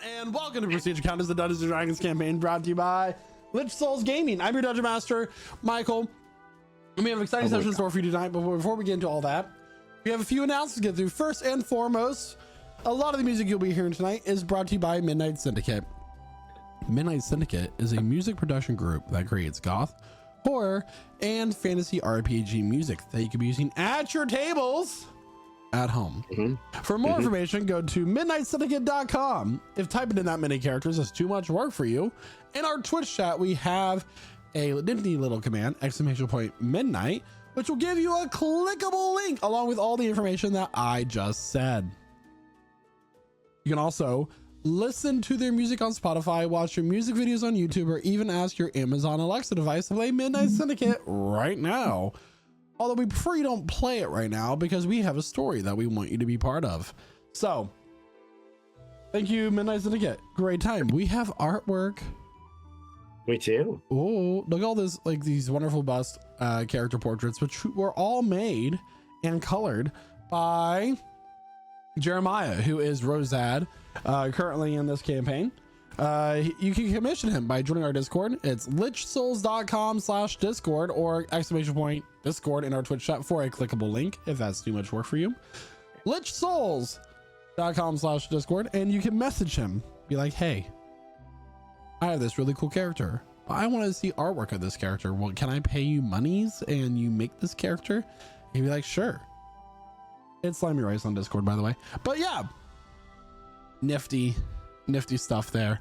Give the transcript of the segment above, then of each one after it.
And welcome to Prestige Encounters, the Dungeons & Dragons campaign brought to you by Lich Souls Gaming. I'm your Dungeon Master, Michael, and we have an exciting session in store for you tonight. But before we get into all that, we have a few announcements to get through. First and foremost, a lot of the music you'll be hearing tonight is brought to you by Midnight Syndicate. Midnight Syndicate is a music production group that creates goth, horror, and fantasy RPG music that you can be using at your tables at home. For more information, go to midnightsyndicate.com. If typing in that many characters is too much work for you, in our Twitch chat we have a nifty little command, !midnight, which will give you a clickable link along with all the information that I just said. You can also listen to their music on Spotify, watch your music videos on YouTube, or even ask your Amazon Alexa device to play Midnight Syndicate right now. Although we prefer you don't play it right now because we have a story that we want you to be part of. So, thank you, Midnight Syndicate. Great time. We have artwork. Me too. Oh, look at all this, like these wonderful bust character portraits, which were all made and colored by Jeremiah, who is Rosad, currently in this campaign. You can commission him by joining our Discord. It's lichsouls.com/discord or !discord in our Twitch chat for a clickable link if that's too much work for you. lichsouls.com/discord, and you can message him, be like, hey, I have this really cool character, but I want to see artwork of this character. Well, can I pay you monies and you make this character? And he'd be like, sure. It's Slimy Rice on Discord, by the way. But yeah, nifty stuff there.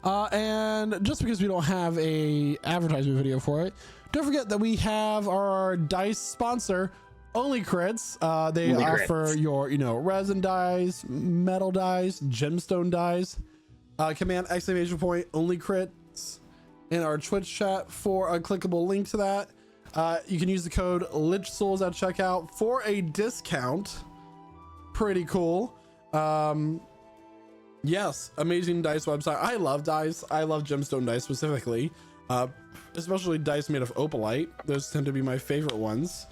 And just because we don't have a advertisement video for it, don't forget that we have our dice sponsor, Only Crits. They Only offer Crits. your, resin dice, metal dice, gemstone dice. Command !Only Crits in our Twitch chat for a clickable link to that. You can use the code LichSouls at checkout for a discount. Pretty cool. Yes, amazing dice website. I love dice. I love gemstone dice specifically, especially dice made of opalite. Those tend to be my favorite ones.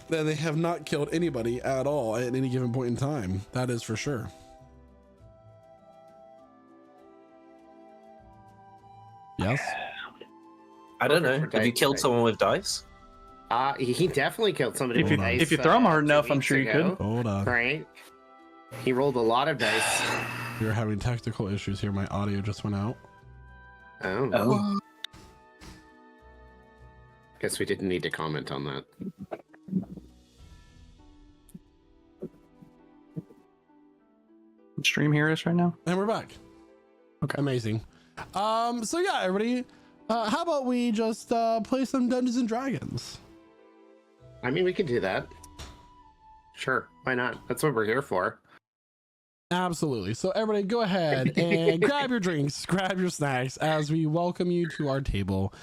Then they have not killed anybody at all at any given point in time. That is for sure. Yes. I don't know. Have you killed someone with dice? He definitely killed somebody with dice. If you throw them hard enough, I'm sure you could. Hold on. Right? He rolled a lot of dice. We're having technical issues here. My audio just went out. Oh. Guess we didn't need to comment on that. Stream hear us right now? And we're back. Okay. Amazing. So yeah, everybody, how about we just play some Dungeons and Dragons? I mean, we could do that. Sure, why not? That's what we're here for. Absolutely. So everybody go ahead and grab your drinks, grab your snacks as we welcome you to our table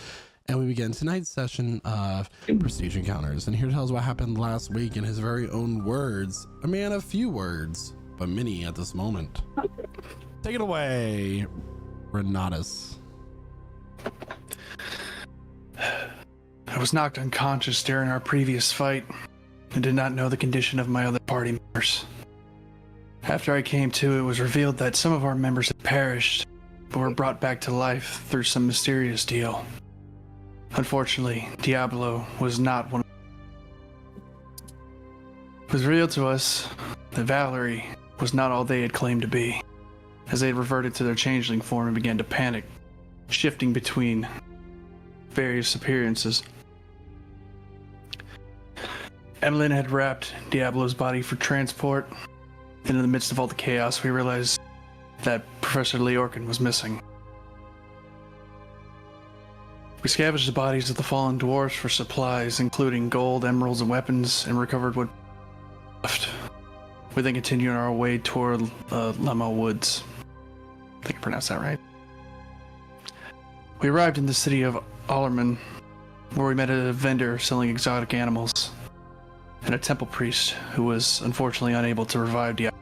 and we begin tonight's session of Prestige Encounters. And here to tell us what happened last week in his very own words, a man of few words, but many at this moment. Take it away, Renatus. I was knocked unconscious during our previous fight and did not know the condition of my other party members. After I came to, it was revealed that some of our members had perished, but were brought back to life through some mysterious deal. Unfortunately, Diablo was not one of them. It was revealed to us that Valerie was not all they had claimed to be, as they had reverted to their changeling form and began to panic, shifting between various appearances. Evelyn had wrapped Diablo's body for transport, and in the midst of all the chaos, we realized that Professor Leorkin was missing. We scavenged the bodies of the fallen dwarves for supplies, including gold, emeralds, and weapons, and recovered what left. We then continued on our way toward Lemo Woods. I think I pronounced that right. We arrived in the city of Aolnor, where we met a vendor selling exotic animals, and a temple priest who was unfortunately unable to revive Diablo.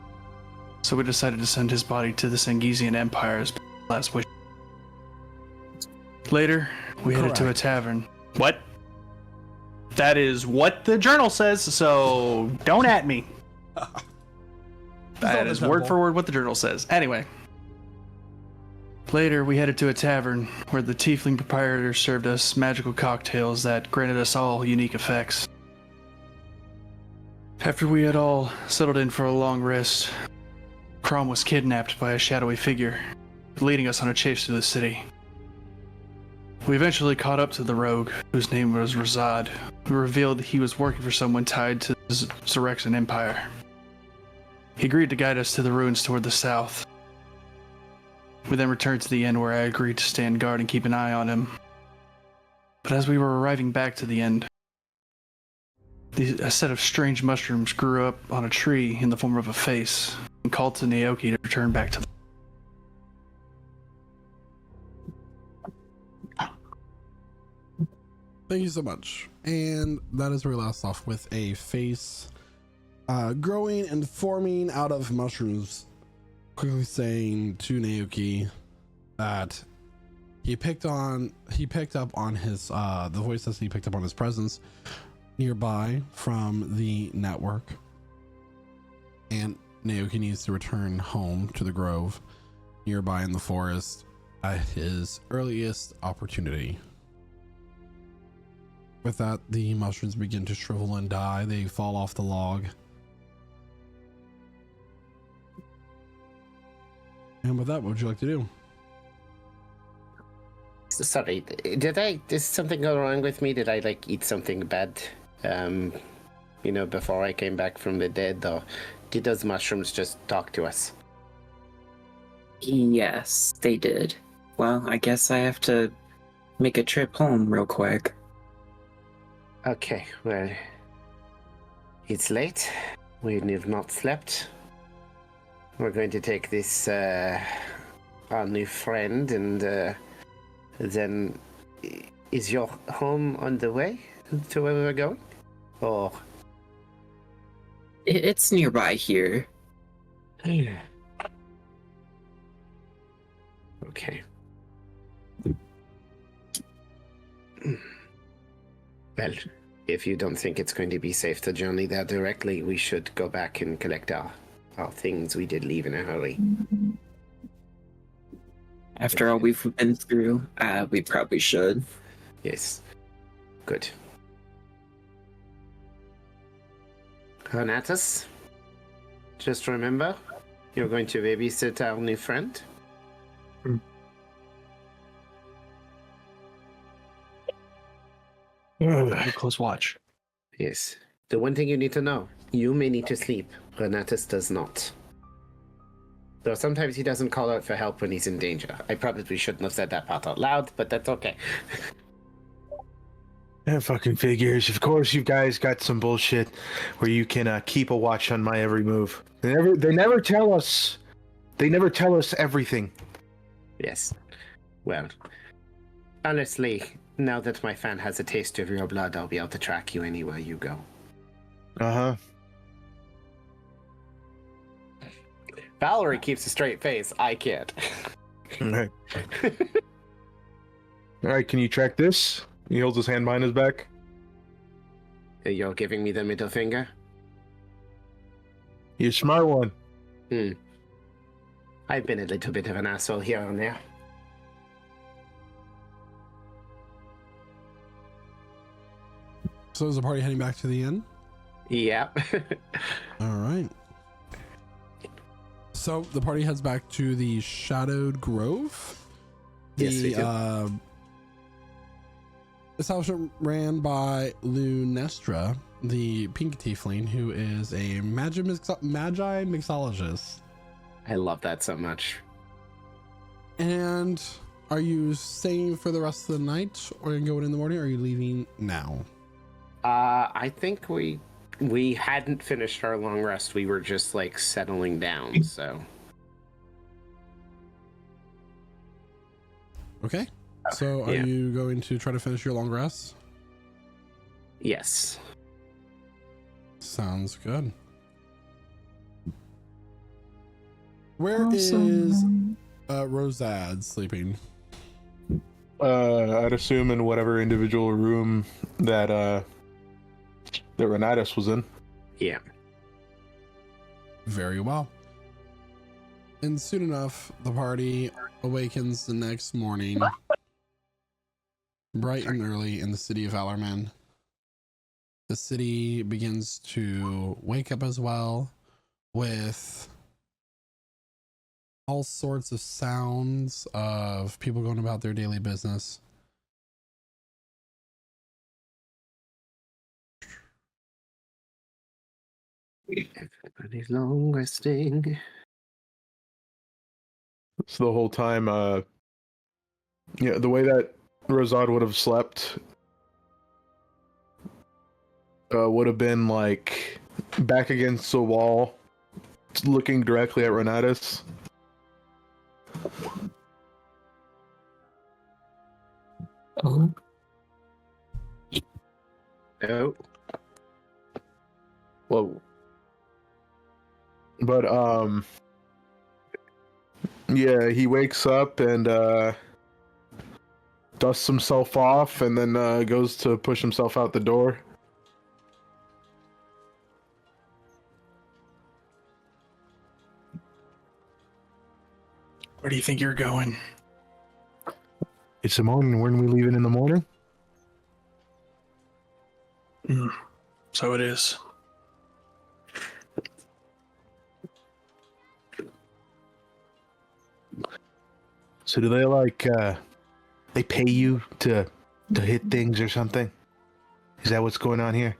So we decided to send his body to the Sangesian Empire as last wish. Later, we headed to a tavern. What? That is what the journal says, so don't at me. That is word for word what the journal says. Anyway. Later, we headed to a tavern where the tiefling proprietor served us magical cocktails that granted us all unique effects. After we had all settled in for a long rest, Craum was kidnapped by a shadowy figure, leading us on a chase through the city. We eventually caught up to the rogue, whose name was Razad, who revealed he was working for someone tied to the Xerexan Empire. He agreed to guide us to the ruins toward the south. We then returned to the inn where I agreed to stand guard and keep an eye on him. But as we were arriving back to the inn, a set of strange mushrooms grew up on a tree in the form of a face and called to Naoki to return back to the... Thank you so much. And that is where we last off with a face growing and forming out of mushrooms, quickly saying to Naoki that he picked up on his the voices he picked up on his presence nearby from the network, and Naoki needs to return home to the grove nearby in the forest at his earliest opportunity. With that, the mushrooms begin to shrivel and die. They fall off the log. And with that, what would you like to do? Sorry, did something go wrong with me? Did I like eat something bad? Before I came back from the dead, or did those mushrooms just talk to us? Yes, they did. Well, I guess I have to make a trip home real quick. Okay, well, it's late. We have not slept. We're going to take this, our new friend, and then is your home on the way to where we're going? Or? It's nearby here. Okay. Well, if you don't think it's going to be safe to journey there directly, we should go back and collect our things we did leave in a hurry. After all we've been through, we probably should. Yes. Good. Renatus, just remember, you're going to babysit our new friend. Close watch. Yes. The one thing you need to know, you may need to sleep. Renatus does not. Though sometimes he doesn't call out for help when he's in danger. I probably shouldn't have said that part out loud, but that's okay. That fucking figures. Of course, you guys got some bullshit where you can keep a watch on my every move. They never tell us. They never tell us everything. Yes. Well, honestly, now that my fan has a taste of your blood, I'll be able to track you anywhere you go. Uh-huh. Valerie keeps a straight face. I can't. All right. All right, can you track this? He holds his hand behind his back. You're giving me the middle finger? You're a smart one. I've been a little bit of an asshole here and there. So is the party heading back to the inn? Yeah. All right. So the party heads back to the Shadowed Grove. Yes, we do. Establishment ran by Lunestra, the pink tiefling, who is a magi mixologist. I love that so much. And are you staying for the rest of the night, or are you going in the morning, or are you leaving now? I think we hadn't finished our long rest. We were just like settling down, so. Okay. So are you going to try to finish your long rest? Yes. Sounds good. Where is Rosad sleeping? I'd assume in whatever individual room that Renatus was in. Yeah. Very well. And soon enough, the party awakens the next morning, bright and early in the city of Valorman. The city begins to wake up as well with all sorts of sounds of people going about their daily business. Everybody's long resting. So the whole time, the way that Rosad would have slept would have been like back against the wall, looking directly at Renatus. Oh. Oh. Whoa. But yeah, he wakes up and dusts himself off, and then goes to push himself out the door. Where do you think you're going? It's the morning. When are we leaving in the morning? So it is. So do they they pay you to hit things or something? Is that what's going on here?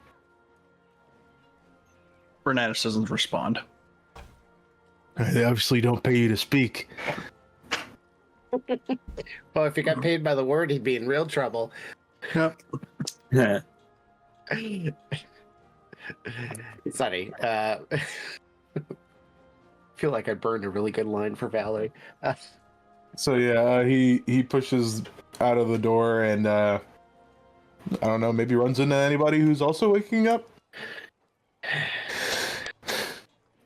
Renatus doesn't respond. They obviously don't pay you to speak. Well, if he got paid by the word, he'd be in real trouble. Yep. Yeah. Sorry. I feel like I burned a really good line for Valerie. So yeah, he pushes out of the door and I don't know, maybe runs into anybody who's also waking up.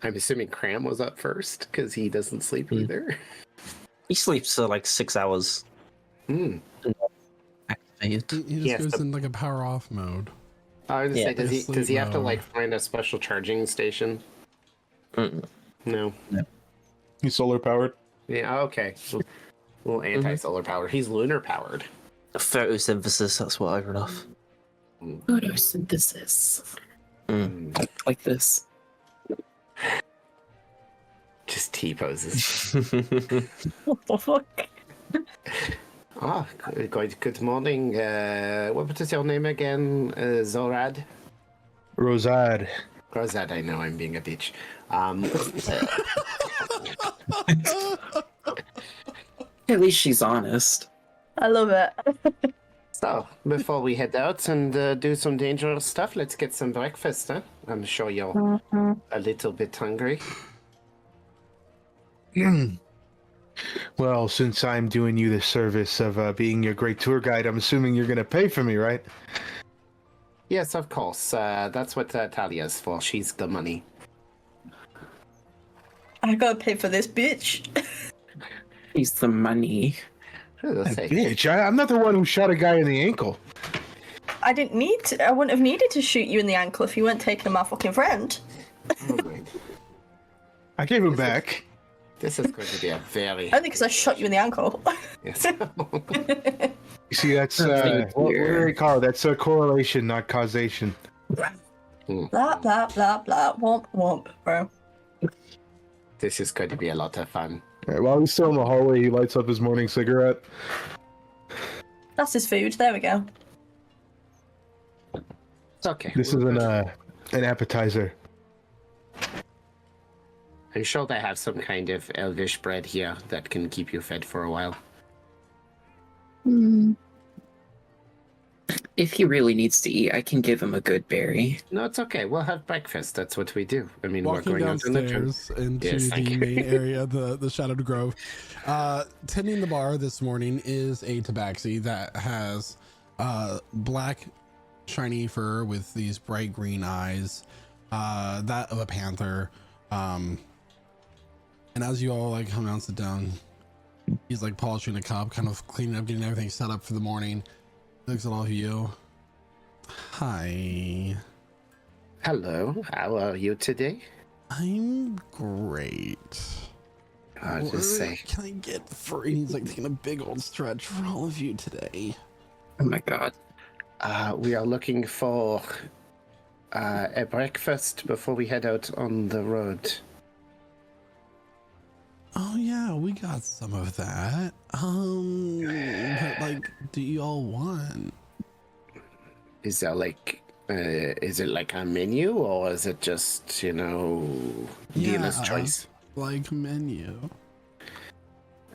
I'm assuming Craum was up first because he doesn't sleep either. He sleeps like 6 hours. Hmm. Activated. He Yes, just goes in like a power off mode. I was gonna Yeah, say, does sleep he have to mode. like find a special charging station? No. He's solar powered. Yeah. Okay. Well, anti-solar powered. He's lunar powered. Photosynthesis, that's what I run off. Photosynthesis. Like this. Just T poses. What the fuck? Good morning. What is your name again? Zorad? Rosad. Rosad, I know I'm being a bitch. At least she's honest. I love it. So, before we head out and do some dangerous stuff, let's get some breakfast, huh? I'm sure you're a little bit hungry. Well, since I'm doing you the service of being your great tour guide, I'm assuming you're going to pay for me, right? Yes, of course. That's what Talia's for. She's the money. I gotta pay for this bitch. She's the money. Bitch, I'm not the one who shot a guy in the ankle. I didn't need to. I wouldn't have needed to shoot you in the ankle if you weren't taking my fucking friend. I gave him back. This is going to be a very... Only because I shot you in the ankle. Yes. You see, that's what do they call it? That's a correlation, not causation. Blah, blah, blah, blah. Womp, womp, bro. This is going to be a lot of fun. All right, while he's still in the hallway, he lights up his morning cigarette. That's his food. There we go. It's okay. This is an appetizer. I'm sure they have some kind of elvish bread here that can keep you fed for a while. If he really needs to eat, I can give him a good berry. No, it's okay. We'll have breakfast. That's what we do. I mean, Walking we're going out in the downstairs into Yes, thank the you. main area, the Shadowed Grove. Tending the bar this morning is a tabaxi that has black, shiny fur with these bright green eyes, that of a panther. And as you all like come down, sit down, he's like polishing a cup, kind of cleaning up, getting everything set up for the morning. Looks at all of you. Hi. Hello. How are you today? I'm great. I'll What just say, can I get for? He's like taking a big old stretch for all of you today. Oh my god. we are looking for a breakfast before we head out on the road. Oh yeah, we got some of that. But like, do you all want? Is there like, is it like a menu or is it just, dealer's choice? Like menu.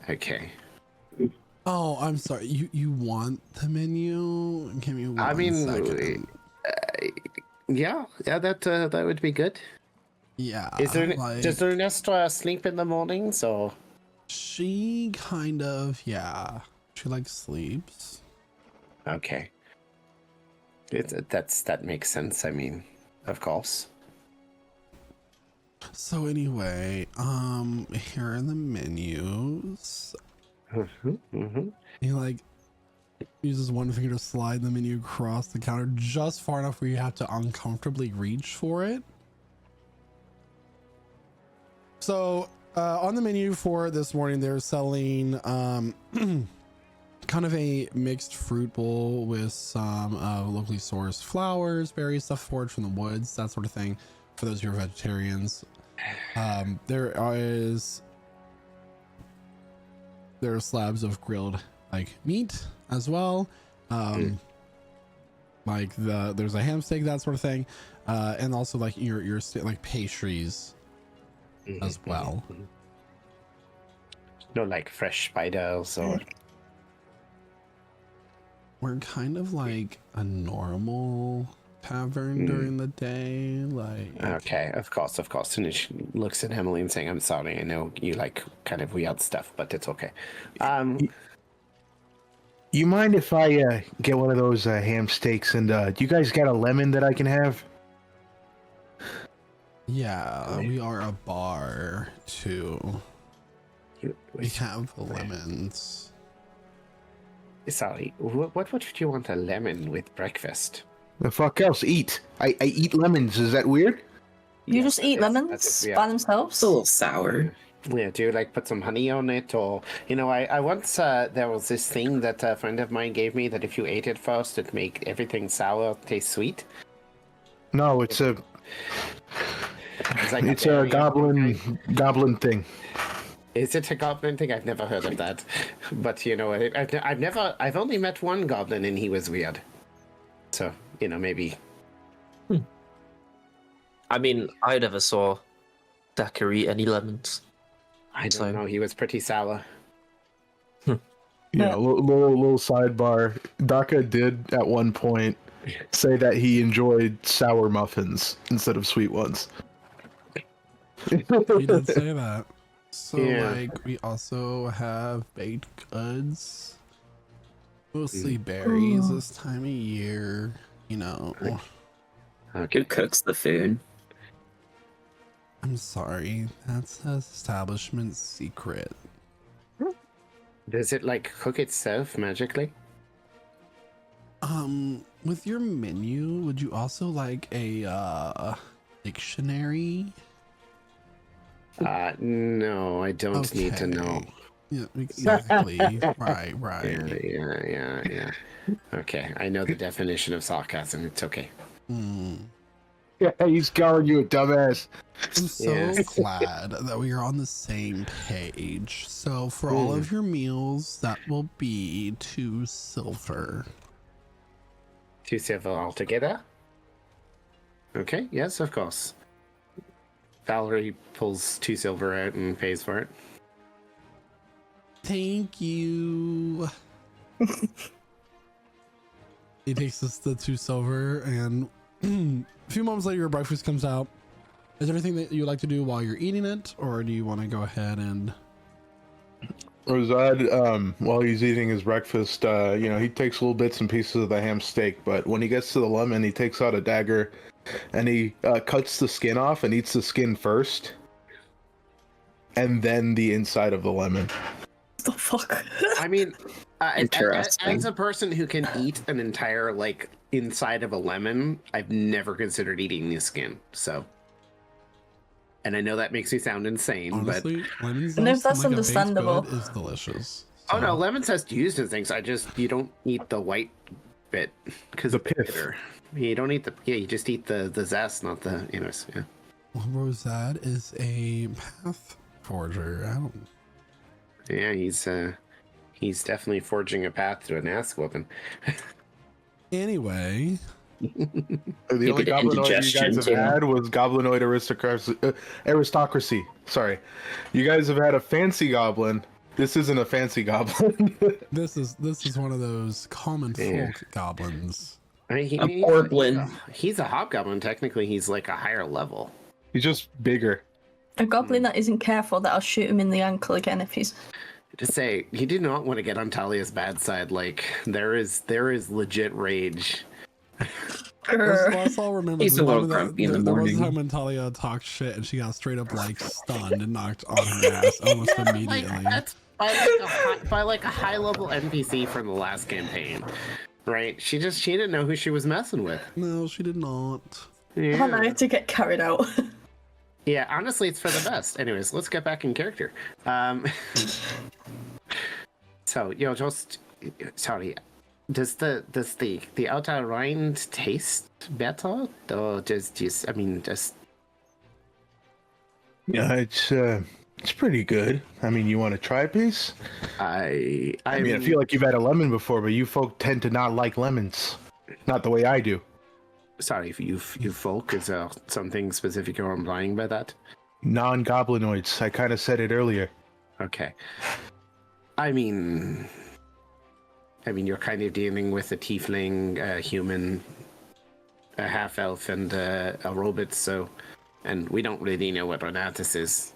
Okay. Oh, I'm sorry. You want the menu? Give me one second. Yeah, that would be good. Yeah. Does Ernesto sleep in the mornings or? She kind of, yeah. She like sleeps. Okay. That makes sense. I mean, of course. So anyway, here are the menus. He like uses one finger to slide the menu across the counter just far enough where you have to uncomfortably reach for it. So on the menu for this morning, they're selling kind of a mixed fruit bowl with some locally sourced flowers, berries, stuff foraged from the woods, that sort of thing. For those who are vegetarians, there are slabs of grilled like meat as well. Like there's a ham steak, that sort of thing, and also like your like pastries as well. No, like fresh spiders or. We're kind of like a normal tavern during the day, like. Okay, of course. And she looks at Emily and saying, "I'm sorry. I know you like kind of weird stuff, but it's okay." You mind if I get one of those ham steaks? And do you guys got a lemon that I can have? Yeah, we are a bar too. We have lemons. Sorry, what would you want a lemon with breakfast? The fuck else? Eat. I eat lemons. Is that weird? You Yes, just eat lemons by themselves? It's a little sour. Yeah, do you like put some honey on it? Or, I once, there was this thing that a friend of mine gave me that if you ate it first, it'd make everything sour taste sweet. No, it's a Like it's a goblin thing. Is it a goblin thing? I've never heard of that. But, I've only met one goblin and he was weird. So, maybe. I mean, I never saw Daka eat any lemons. I don't know. He was pretty sour. Yeah, little sidebar. Daka did at one point say that he enjoyed sour muffins instead of sweet ones. He did say that. So Yeah. we also have baked goods, mostly berries this time of year. Who cooks the food? I'm sorry, that's an establishment secret. Does it cook itself magically? With your menu, would you also like a dictionary? No, I don't need to know. Yeah, exactly. Right. Yeah. Okay, I know the definition of sarcasm. It's okay. Yeah, he's calling you a dumbass. I'm so glad that we are on the same page. So for all of your meals, that will be 2 silver. 2 silver altogether? Okay, yes, of course. Valerie pulls 2 silver out and pays for it. Thank you. He takes the 2 silver, and a few moments later, your breakfast comes out. Is there anything that you would like to do while you're eating it, or do you want to go ahead and... Rosad, while he's eating his breakfast, he takes little bits and pieces of the ham steak, but when he gets to the lemon, he takes out a dagger and he cuts the skin off and eats the skin first, and then the inside of the lemon. What the fuck? I mean, Interesting. as a person who can eat an entire, inside of a lemon, I've never considered eating the skin, so... And I know that makes me sound insane, Honestly, lemon zest No, on, that's like, a baked understandable. good is delicious. but... Oh no, So, lemon zest used in things. You don't eat the white bit because The of pith. bitter. You don't eat you just eat the zest, not the innards. Yeah. Rosad is a path forger. I don't. Yeah, he's definitely forging a path to an ass whooping. Anyway, The Maybe only the goblinoid you indigestion, guys have too. had was goblinoid aristocracy. Sorry, you guys have had a fancy goblin. This isn't a fancy goblin. this is one of those common Yeah. folk goblins. I mean, A portland. he's a hobgoblin. Technically, he's like a higher level. He's just bigger. A goblin that isn't careful, that'll shoot him in the ankle again if he's. Just say you do not want to get on Talia's bad side. Like there is legit rage. Let's all remember He's the a little time that- grumpy in the there was morning. a time when Talia talked shit and she got straight up like stunned and knocked on her ass almost immediately. That's by like a high level NPC from the last campaign, right? She didn't know who she was messing with. No, she did not. Yeah. Oh no, to get carried out. Yeah, honestly, it's for the best. Anyways, let's get back in character. So, just sorry. Does the outer rind taste better, or just Yeah, it's pretty good. I mean, you want to try a piece? I feel like you've had a lemon before, but you folk tend to not like lemons. Not the way I do. sorry if you folk. Is there something specific you're implying by that? Non-goblinoids. I kind of said it earlier. Okay. I mean, you're kind of dealing with a tiefling, a human, a half-elf, and a robot, so... And we don't really know what Renatus is.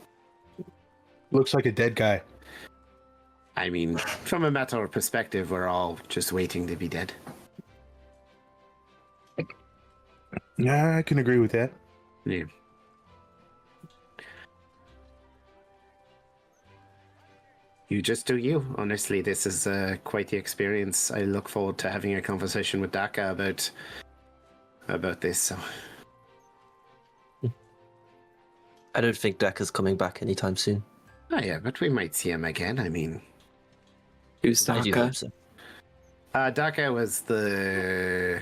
Looks like a dead guy. I mean, from a matter of perspective, we're all just waiting to be dead. Yeah, I can agree with that. Yeah. You just do you. Honestly, this is quite the experience. I look forward to having a conversation with Daka about this. So. I don't think Daka's coming back anytime soon. Oh yeah, but we might see him again. I mean, Who's I do Daka? hope so. Daka was the.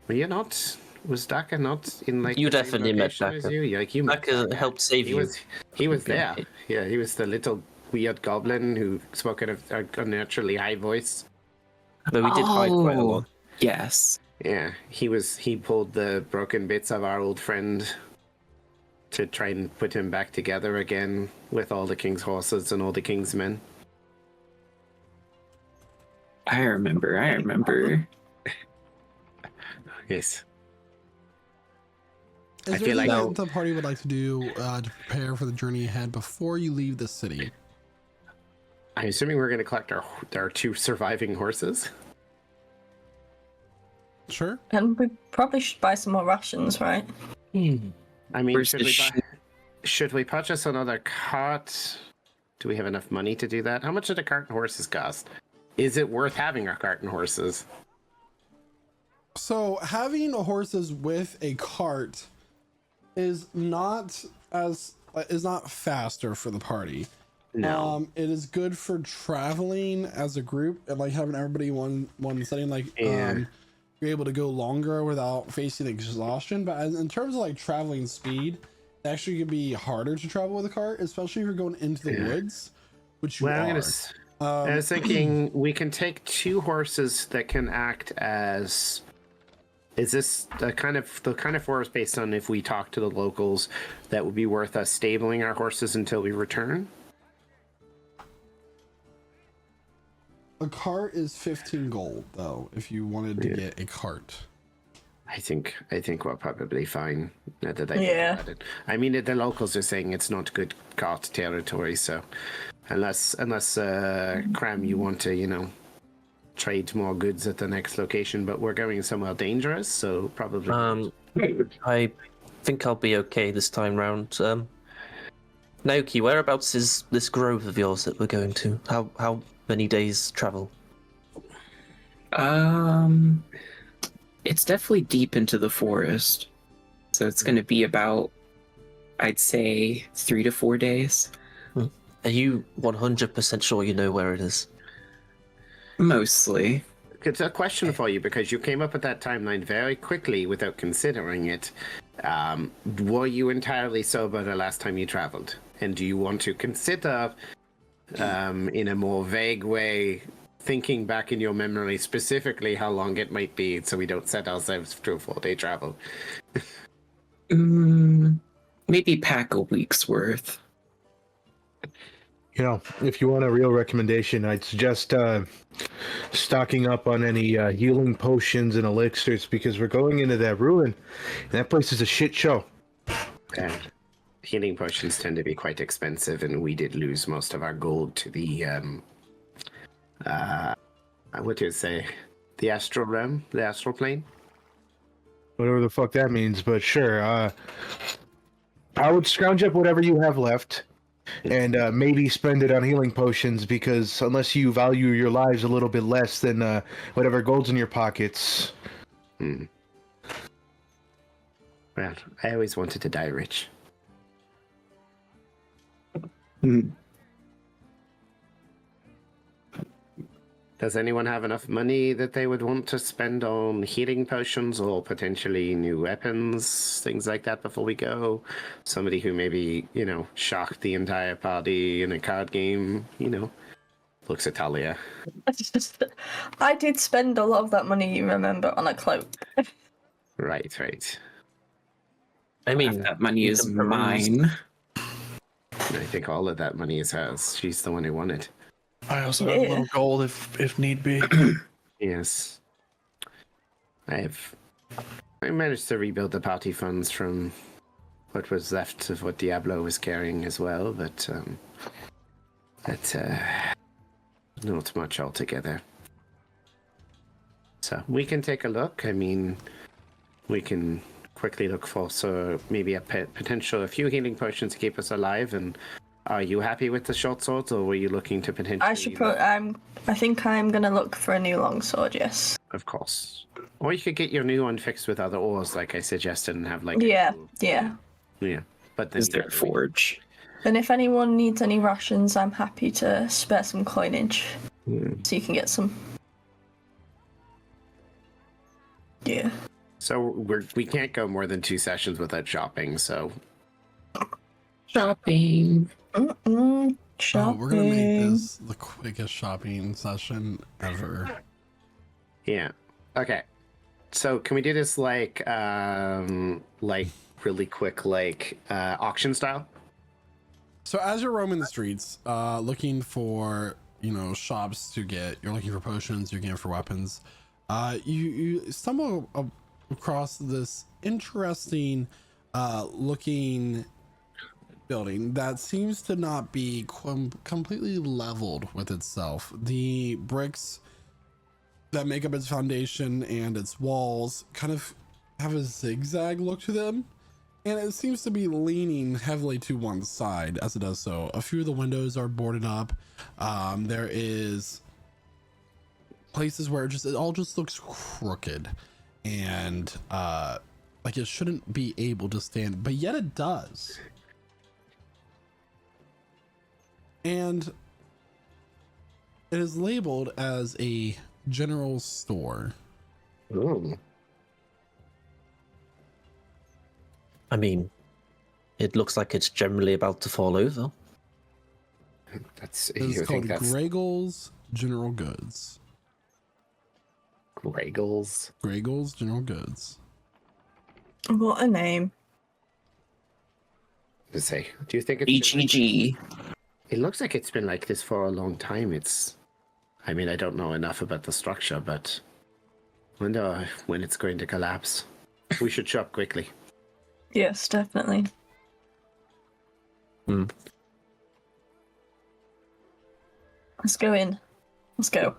Were you not? Was Daka not in like? You the same definitely met location as Daka. you? Like you met Daka helped save He you. was there. Yeah, he was the little weird goblin who spoke in an unnaturally high voice. But we did hide quite a Oh, lot. yes. Yeah, he pulled the broken bits of our old friend to try and put him back together again with all the king's horses and all the king's men. I remember. Yes. Is I there feel like- anything that the party would like to do to prepare for the journey ahead before you leave the city? I'm assuming we're going to collect our two surviving horses. Sure. And we probably should buy some more rations, right? I mean, Where's the should we purchase another cart? Do we have enough money to do that? How much did a cart and horses cost? Is it worth having a cart and horses? So having horses with a cart is not faster for the party. No. It is good for traveling as a group and like having everybody one setting. Like Yeah. you're able to go longer without facing exhaustion. But in terms of like traveling speed, it actually could be harder to travel with a cart, especially if you're going into the woods, which you Well, are. I was thinking we can take two horses that can act as. Is this the kind of force based on if we talk to the locals that would be worth us stabling our horses until we return? A cart is 15 gold though, if you wanted to get a cart. I think we're probably fine. Now that I think Yeah. about it. I mean, the locals are saying it's not good cart territory, so unless Craum, you want to, trade more goods at the next location, but we're going somewhere dangerous, so probably. I think I'll be okay this time round. Naoki, whereabouts is this grove of yours that we're going to? How many days travel? It's definitely deep into the forest. So it's going to be about, I'd say 3 to 4 days. Are you 100% sure you know where it is? Mostly. It's a question for you because you came up with that timeline very quickly without considering it. Were you entirely sober the last time you traveled? And do you want to consider, in a more vague way, thinking back in your memory specifically how long it might be so we don't set ourselves to a 4-day travel? Maybe pack a week's worth. You know, if you want a real recommendation, I'd suggest stocking up on any healing potions and elixirs because we're going into that ruin, and that place is a shit show. Healing potions tend to be quite expensive, and we did lose most of our gold to the, what do you say? The astral realm? The astral plane? Whatever the fuck that means, but sure. I would scrounge up whatever you have left. And maybe spend it on healing potions because unless you value your lives a little bit less than whatever gold's in your pockets. Well, I always wanted to die rich. Does anyone have enough money that they would want to spend on healing potions or potentially new weapons, things like that before we go? Somebody who maybe, shocked the entire party in a card game, looks at Talia. I did spend a lot of that money, you remember, on a cloak. Right. I mean, That money is mine. I think all of that money is hers. She's the one who won it. I also have a little gold if need be. Yes. I managed to rebuild the party funds from what was left of what Diablo was carrying as well, but that's not much altogether. So we can take a look. I mean, we can quickly look for maybe a few healing potions to keep us alive. And are you happy with the short swords, or were you looking to potentially? I think I'm gonna look for a new longsword. Yes. Of course. Or you could get your new one fixed with other ores, like I suggested, and have Yeah. But then Is there a forge? And if anyone needs any rations, I'm happy to spare some coinage, so you can get some. Yeah. So we can't go more than 2 sessions without shopping. So Shopping. Shopping. Oh, we're gonna make this the quickest shopping session ever. yeah, okay. So can we do this like really quick, auction style? So as you're roaming the streets, looking for shops to get, you're looking for potions, you're looking for weapons. You stumble across this interesting looking building that seems to not be completely leveled with itself. The bricks that make up its foundation and its walls kind of have a zigzag look to them, and it seems to be leaning heavily to one side as it does so. A few of the windows are boarded up. There is places where it all just looks crooked and like it shouldn't be able to stand, but yet it does. And it is labeled as a general store. Ooh. I mean, it looks like it's generally about to fall over. It's called Gragel's General Goods. Gragel's General Goods. What a name. Do you think it's HEG? It looks like it's been like this for a long time. I mean, I don't know enough about the structure, but I wonder when it's going to collapse. We should shop quickly. Yes, definitely. Let's go in. Let's go.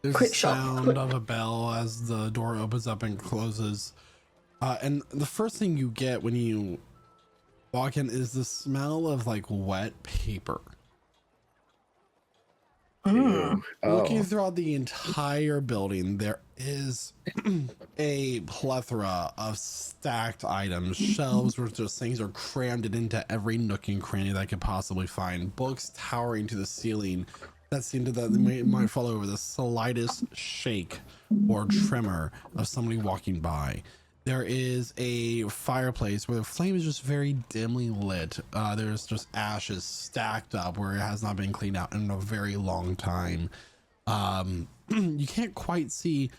There's Quick a shop. sound of a bell as the door opens up and closes. And the first thing you get when you walk in is the smell of like wet paper. Looking Oh. throughout the entire building, there is a plethora of stacked items, shelves where just things are crammed into every nook and cranny that I could possibly find. Books towering to the ceiling that seem to that might fall over the slightest shake or tremor of somebody walking by. There is a fireplace where the flame is just very dimly lit. There's just ashes stacked up where it has not been cleaned out in a very long time. You can't quite see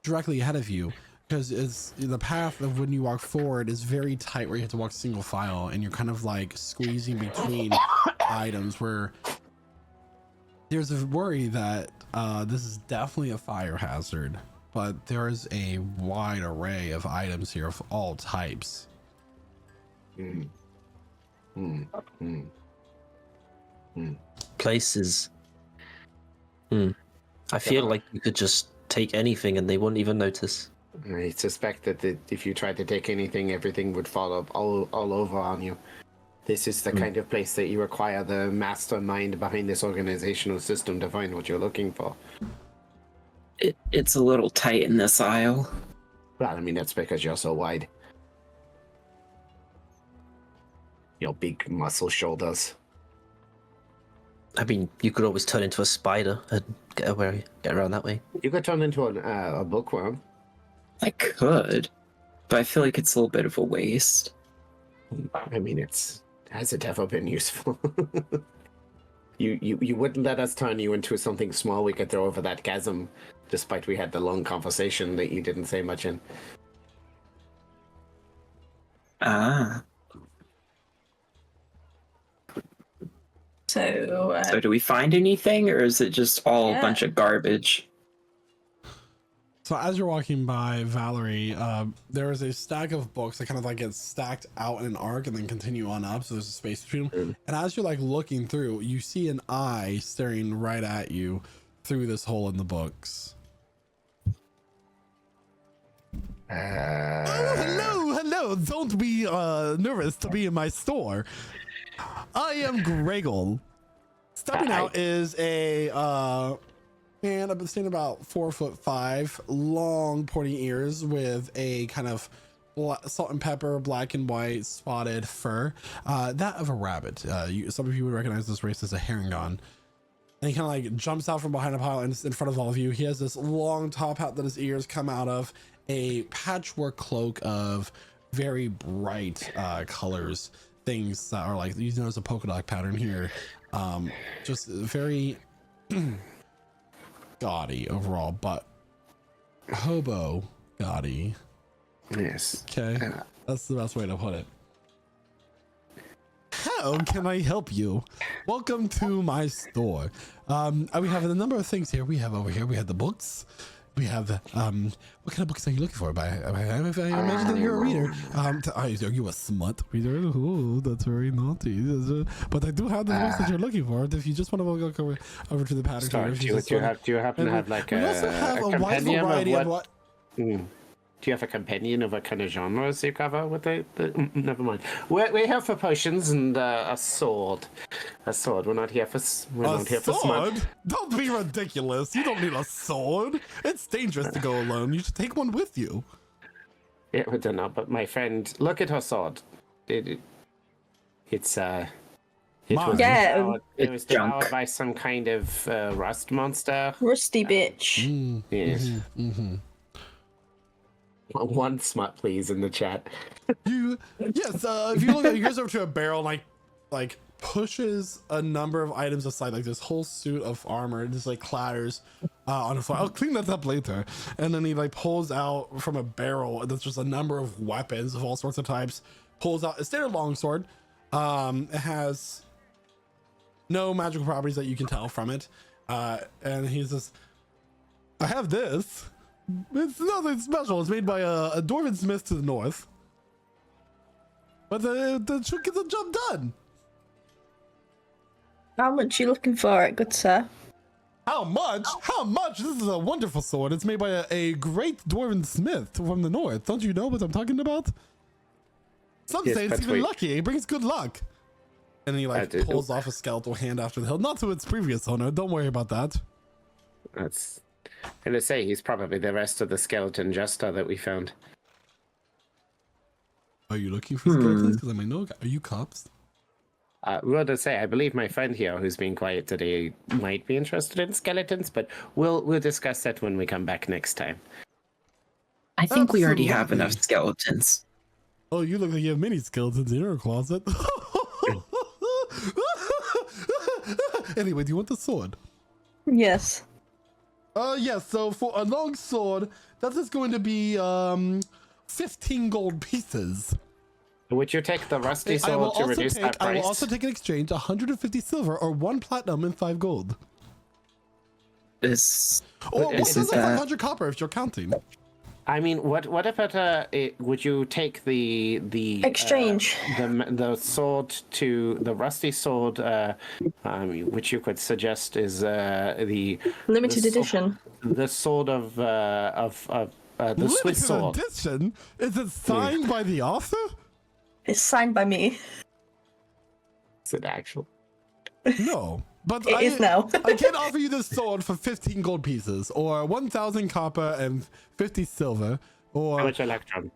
directly ahead of you because it's the path of when you walk forward is very tight where you have to walk single file and you're kind of like squeezing between items where there's a worry that this is definitely a fire hazard. But there is a wide array of items here of all types. Places. I feel like you could just take anything and they wouldn't even notice. I suspect that if you tried to take anything, everything would fall up all over on you. This is the kind of place that you require the mastermind behind this organizational system to find what you're looking for. It's a little tight in this aisle. Well, I mean, that's because you're so wide. Your big muscle shoulders. I mean, you could always turn into a spider and get around that way. You could turn into a bookworm. I could, but I feel like it's a little bit of a waste. I mean, has it ever been useful? You wouldn't let us turn you into something small we could throw over that chasm, despite we had the long conversation that you didn't say much in. Ah. So do we find anything, or is it just all a bunch of garbage? So as you're walking by, Valerie, there is a stack of books that kind of like get stacked out in an arc and then continue on up. So there's a space between them. And as you're like looking through, you see an eye staring right at you through this hole in the books. Oh, hello. Don't be nervous to be in my store. I am Gregor. Stepping out is a man. I've been standing about 4'5", long pointy ears with a kind of salt and pepper, black and white spotted fur, that of a rabbit. Some of you would recognize this race as a herringon. And he kind of like jumps out from behind a pile and in front of all of you. He has this long top hat that his ears come out of, a patchwork cloak of very bright colors, things that are like, you notice a polka dot pattern here. Just very gaudy overall, but hobo gaudy. Yes. Okay, that's the best way to put it. How can I help you? Welcome to my store. We have a number of things here. We have over here, we have the books. We have, what kind of books are you looking for? I imagine that you're a reader. Are you a smut reader? Oh, that's very naughty. But I do have the books that you're looking for. If you just want to go over to the pattern. Do you happen to have like we also have a wide compendium variety of of what? Do you have a companion of what kind of genres you cover with never mind. We're here for potions and a sword. A sword. We're not here for smut. Don't be ridiculous. You don't need a sword. It's dangerous to go alone. You should take one with you. Yeah, I don't know, but my friend, look at her sword. It was devoured by some kind of rust monster. Rusty bitch. Yes. One smut, please, in the chat. Yes. If you look at, he goes over to a barrel, like pushes a number of items aside, like this whole suit of armor, just like clatters on the floor. I'll clean that up later. And then he like pulls out from a barrel. There's just a number of weapons of all sorts of types. Pulls out a standard longsword. It has no magical properties that you can tell from it. And he's just, I have this. It's nothing special. It's made by a dwarven smith to the north. But the should get the job done. How much are you looking for it, good sir? How much? How much? This is a wonderful sword. It's made by a great dwarven smith from the north. Don't you know what I'm talking about? Some say it's even lucky. It brings good luck. And he like pulls off a skeletal hand after the hilt. Not to its previous owner. Don't worry about that. That's. I'm gonna say he's probably the rest of the skeleton jester that we found. Are you looking for skeletons? Because I might know. Are you cops? Well, to say, I believe my friend here, who's being quiet today, might be interested in skeletons, but we'll discuss that when we come back next time. I think we already have Absolutely. enough skeletons. Oh, you look like you have many skeletons in your closet. Anyway, do you want the sword? Yes. Yes, so for a long sword, that is going to be 15 gold pieces. Would you take the rusty I will sword to also reduce take, that I will price? also take in exchange 150 silver or 1 platinum and 5 gold. This Or This also is, 500 copper if you're counting. I mean, what about would you take the Exchange. the sword to the rusty sword, which you could suggest is the Limited the edition. the sword of the Swiss Limited sword. edition? Is it signed by the author? It's signed by me. Is it actual? No. But It is now. I can offer you this sword for 15 gold pieces, or 1,000 copper and 50 silver, or How much electrum?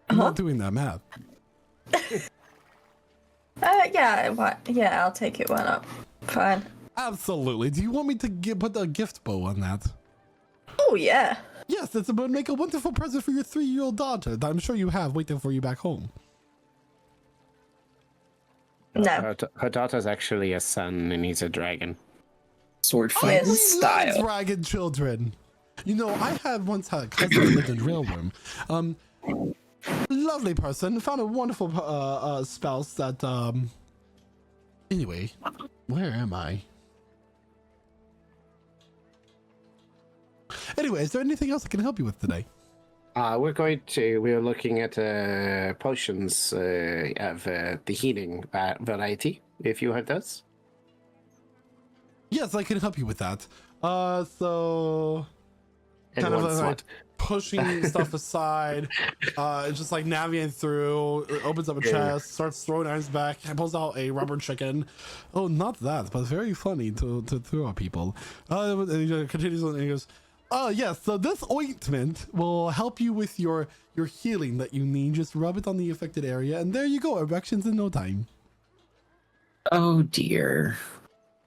I'm not doing that math. Yeah, what? Yeah, I'll take it. Why not? Fine. Absolutely. Do you want me to put a gift bow on that? Oh yeah. Yes, it's about to make a wonderful present for your 3-year-old daughter that I'm sure you have waiting for you back home. No. Her daughter's actually a son, and he's a dragon. sword Oh, fight yes. We love style. dragon children. You know, I once had a cousin who lived in Realworm. Lovely person. Found a wonderful spouse that, Anyway, where am I? Anyway, is there anything else I can help you with today? We're looking at potions of the healing variety, if you have those. Yes, I can help you with that. So kind of Everyone's like pushing stuff aside, just like navigating through, opens up a chest, starts throwing items back, pulls out a rubber chicken. Oh, not that, but very funny to throw at people. And he continues on and he goes, oh yes, so this ointment will help you with your healing that you need. Just rub it on the affected area and there you go, erections in no time. Oh dear.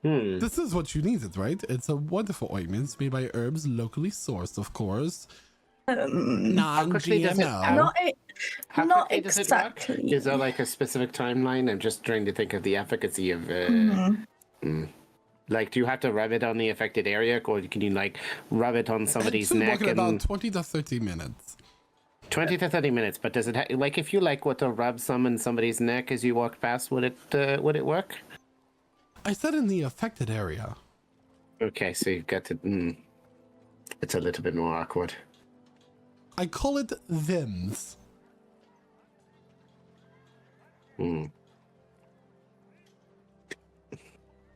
This is what you needed, right? It's a wonderful ointment. It's made by herbs locally sourced, of course. quickly does it- Non-GMO. Not How not quickly does it work? exactly. Is there like a specific timeline? I'm just trying to think of the efficacy of. Like, do you have to rub it on the affected area, or can you like rub it on somebody's It's neck in in about 20 to 30 minutes. 20 to 30 minutes? But does it like if you like what to rub some in somebody's neck as you walk past, would it work? I said in the affected area. Okay, so you've got to. It's a little bit more awkward. I call it VIMS.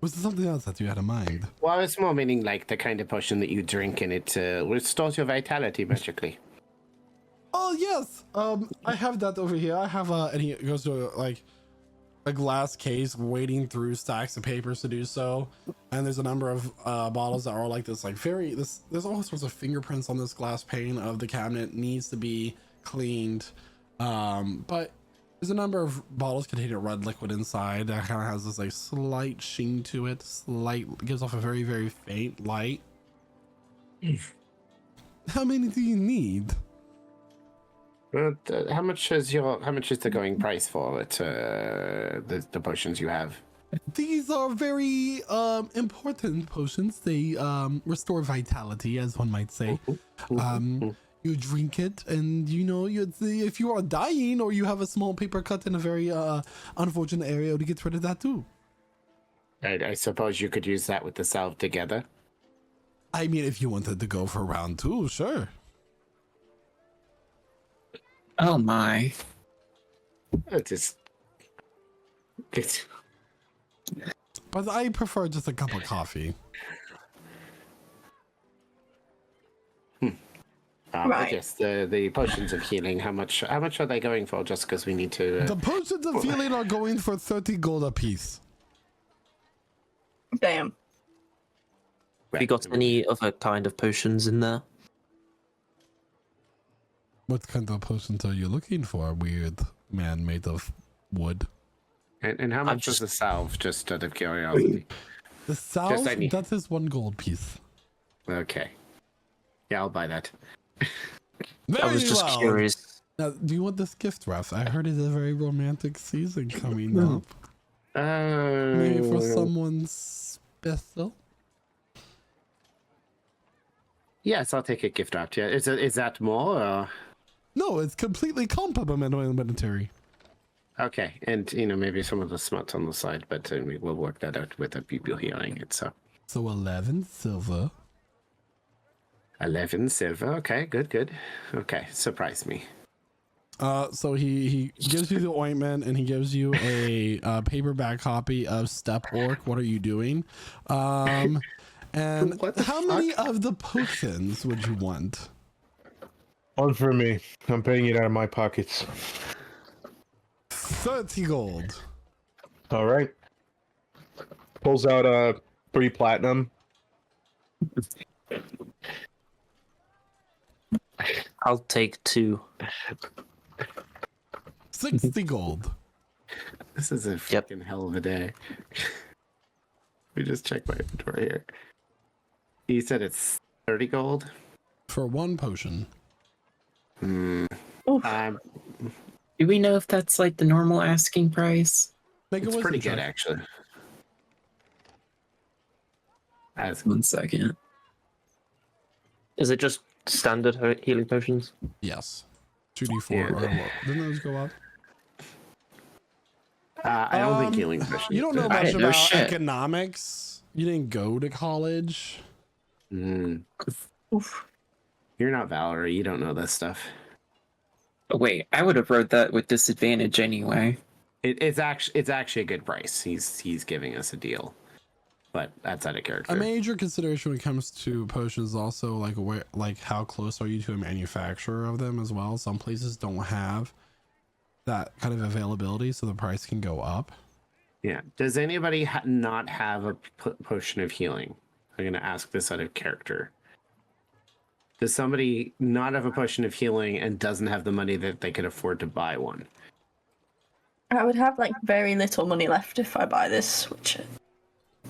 Was there something else that you had in mind? Well, it's more meaning like the kind of potion that you drink and it restores your vitality magically. Oh yes, I have that over here. I have and he goes to like a glass case, wading through stacks of papers to do so. And there's a number of bottles that are like this, like there's all sorts of fingerprints on this glass pane of the cabinet. Needs to be cleaned, but there's a number of bottles containing red liquid inside that kind of has this like slight sheen to it. Gives off a very, very faint light. How many do you need? How much is the going price for it? The potions you have. These are very important potions. They restore vitality, as one might say. You drink it, and you know, if you are dying or you have a small paper cut in a very unfortunate area, to get rid of that too. I suppose you could use that with the salve together. I mean, if you wanted to go for round 2, sure. Oh my. It's But I prefer just a cup of coffee. But Right. yes, the potions of healing. How much are they going for? Just because we need to. The potions of healing are going for 30 gold apiece. Damn. Have you got any other kind of potions in there? What kind of potions are you looking for, weird man made of wood? And how much is the salve? Just out of curiosity. The salve, I need- that is 1 gold piece. Okay. Yeah, I'll buy that. Very I was just well. curious. Now, do you want this gift, Russ? I heard it's a very romantic season coming up. Maybe for someone special. Yes, I'll take a gift wrap. Yeah, is that more? Or... No, it's completely complimentary. Okay, and maybe some of the smuts on the side, but we will work that out with the people healing it. So 11 silver. 11 silver. Okay, good. Okay, surprise me. So he gives you the ointment and he gives you a paperback copy of Step Orc. What are you doing? And how many of the potions would you want? 1 for me. I'm paying it out of my pockets. 30 gold. All right. Pulls out 3 platinum. I'll take 2. 60 gold. This is a freaking hell of a day. We just check my inventory here. You said it's 30 gold? For 1 potion. Do we know if that's like the normal asking price? It's pretty good, actually. One second. Is it just standard healing potions? Yes. 2d4 or what? Didn't those go up? I don't think healing potions. You don't know do. much didn't know about shit. economics. You didn't go to college. Oof. You're not Valerie. You don't know this stuff. Oh, wait, I would have wrote that with disadvantage anyway. It's actually a good price. He's giving us a deal, but that's out of character. A major consideration when it comes to potions is also like how close are you to a manufacturer of them as well. Some places don't have that kind of availability, so the price can go up. Yeah. Does anybody not have a potion of healing? I'm gonna ask this out of character. Does somebody not have a potion of healing and doesn't have the money that they could afford to buy one? I would have like very little money left if I buy this, which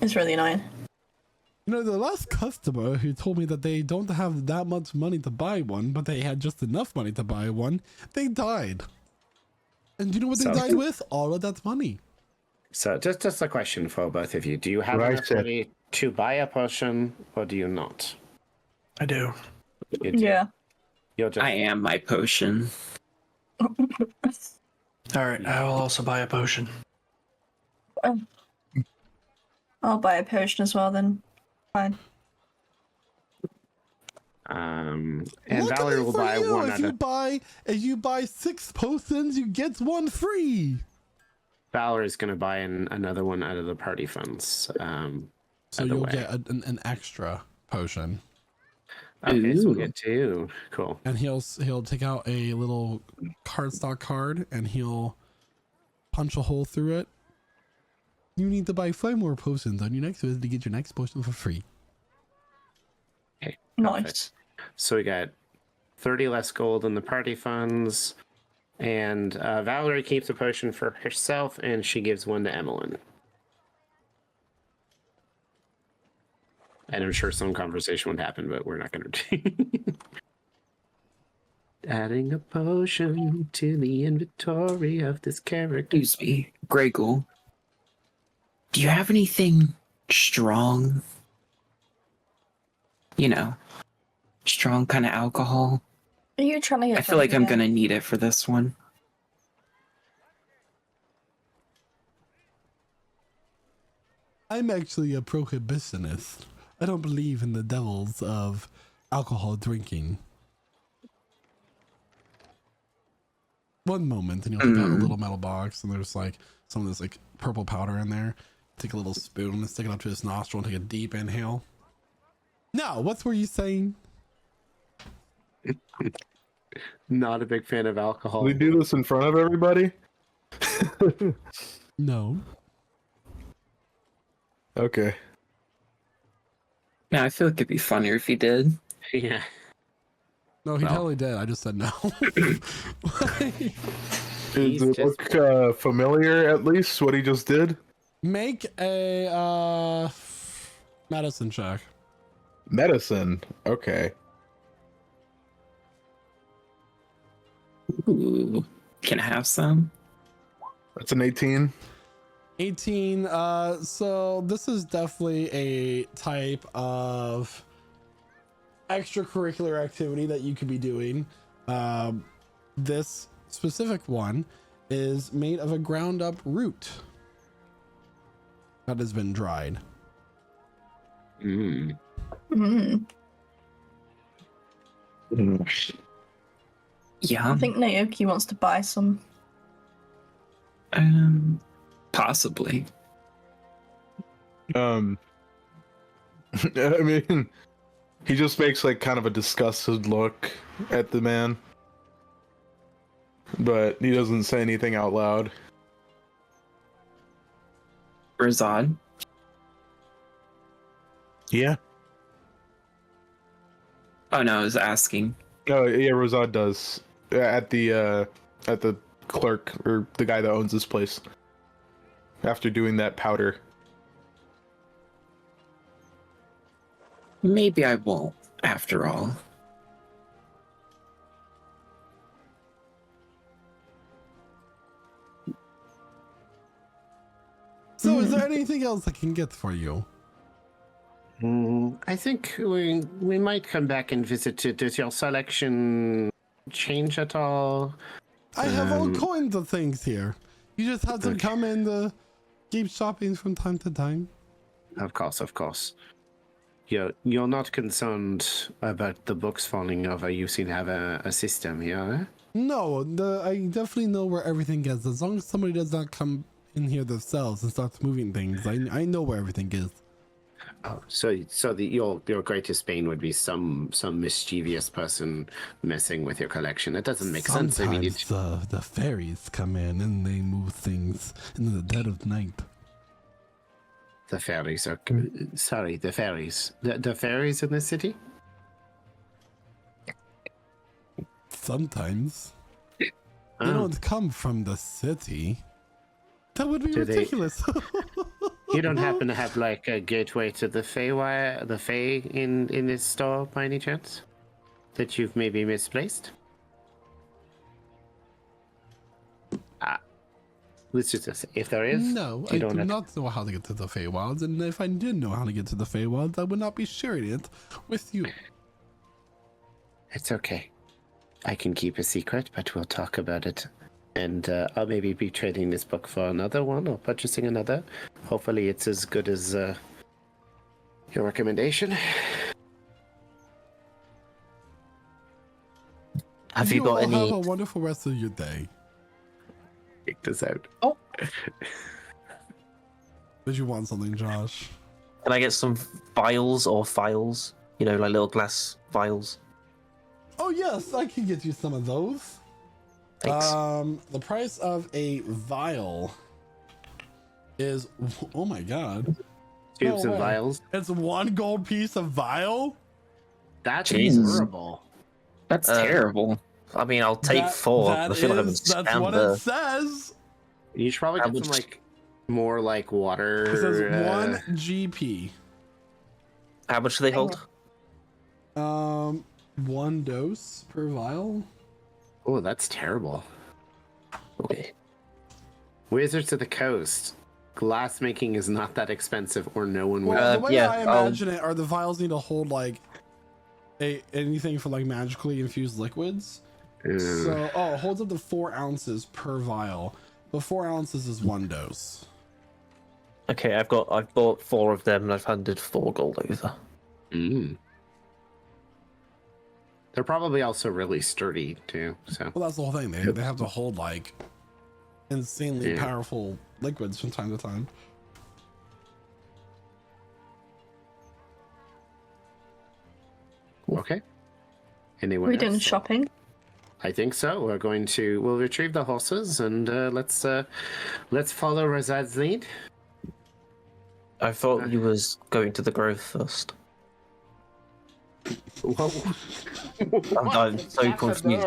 is really annoying. You know, the last customer who told me that they don't have that much money to buy one, but they had just enough money to buy one, they died. And do you know what they died with? All of that money. So just a question for both of you. Do you have enough money to buy a potion or do you not? I do. You do. Yeah. You'll just... I am my potion. All right, I will also buy a potion. I'll buy a potion as well then. Fine. And Luckily Valerie will for buy you, one if you buy 6 potions, you get 1 free. Valerie's going to buy another one out of the party funds. So you'll get an extra potion. Okay, so we'll get 2. Cool. And he'll take out a little cardstock card and he'll punch a hole through it. You need to buy 5 more potions on your next visit to get your next potion for free. Okay. Nice. So we got 30 less gold in the party funds. And Valerie keeps a potion for herself and she gives 1 to Emmeline. And I'm sure some conversation would happen, but we're not going to. Adding a potion to the inventory of this character. Excuse me, Gregel. Do you have anything strong? You know, strong kind of alcohol? Are you trying to get I feel like I'm something gonna need it for this one. I'm actually a prohibitionist. I don't believe in the devils of alcohol drinking. One moment, and you'll take out a little metal box, and there's like some of this like purple powder in there. Take a little spoon and stick it up to his nostril and take a deep inhale. Now, what were you saying? Not a big fan of alcohol. We do this in front of everybody? No. Okay. Yeah, I feel like it'd be funnier if he did. Yeah. No, he Well. totally did. I just said no. He's Does it just- look familiar, at least, what he just did? Make a medicine check. Medicine. Okay. Ooh, can I have some? That's an 18. 18. So this is definitely a type of extracurricular activity that you could be doing. This specific one is made of a ground up root that has been dried. Mm. Mm. Yeah. I think Naoki wants to buy some. Possibly. I mean, he just makes like kind of a disgusted look at the man, but he doesn't say anything out loud. Razad. Yeah. Oh no, I was asking. Oh yeah, Rosad does at the clerk or the guy that owns this place. After doing that powder. Maybe I won't, after all. So is there anything else I can get for you? I think we might come back and visit it. Does your selection change at all? I have all kinds of things here. You just have to Okay. come and keep shopping from time to time. Of course, of course. You're not concerned about the books falling over. You seem to have a system here. No, I definitely know where everything is. As long as somebody does not come in here themselves and starts moving things, I know where everything is. Oh, so your greatest pain would be some mischievous person messing with your collection. That doesn't make sense. I mean, Sometimes the fairies come in and they move things in the dead of night. the fairies are sorry. The fairies. The fairies in the city. Sometimes they Oh, don't come from the city. That would be Do they- ridiculous. you don't happen to have like a gateway to the Fae in this store by any chance? That you've maybe misplaced? Let's just say, if there is, No, I you do don't have not know how to get to the Feywilds, and if I did know how to get to the Feywilds, I would not be sharing it with you. It's okay. I can keep a secret, but we'll talk about it. And I'll maybe be trading this book for another one or purchasing another. Hopefully it's as good as your recommendation. Have you got all any? have a wonderful rest of your day. Take this out. Did you want something, Josh? Can I get some vials or files? You know, like little glass vials. Oh yes, I can get you some of those. Thanks. The price of a vial is, oh my god, Tubes No and way. vials. it's 1 gold piece of vial. That's Jesus. horrible. That's Uh, terrible. I mean, I'll take 4. I feel like I've been that's scammed what there. it says. You should probably How get some much- like more like water. It says 1 GP. How much do they hold? 1 dose per vial. Oh, that's terrible. Okay. Wizards of the Coast. Glass making is not that expensive, or no one would. Well, the way yeah, I imagine it are the vials need to hold like anything for like magically infused liquids. So, it holds up to 4 ounces per vial. The 4 ounces is 1 dose. Okay, I've bought 4 of them and I've handed 4 gold over. Mm. They're probably also really sturdy too. So Well, that's the whole thing. They have to hold like insanely Yeah. powerful liquids from time to time. okay. Anyone We done else? shopping. I think so. We'll retrieve the horses and let's follow Razad's lead. I thought you was going to the grove first. Whoa. I'm so confused.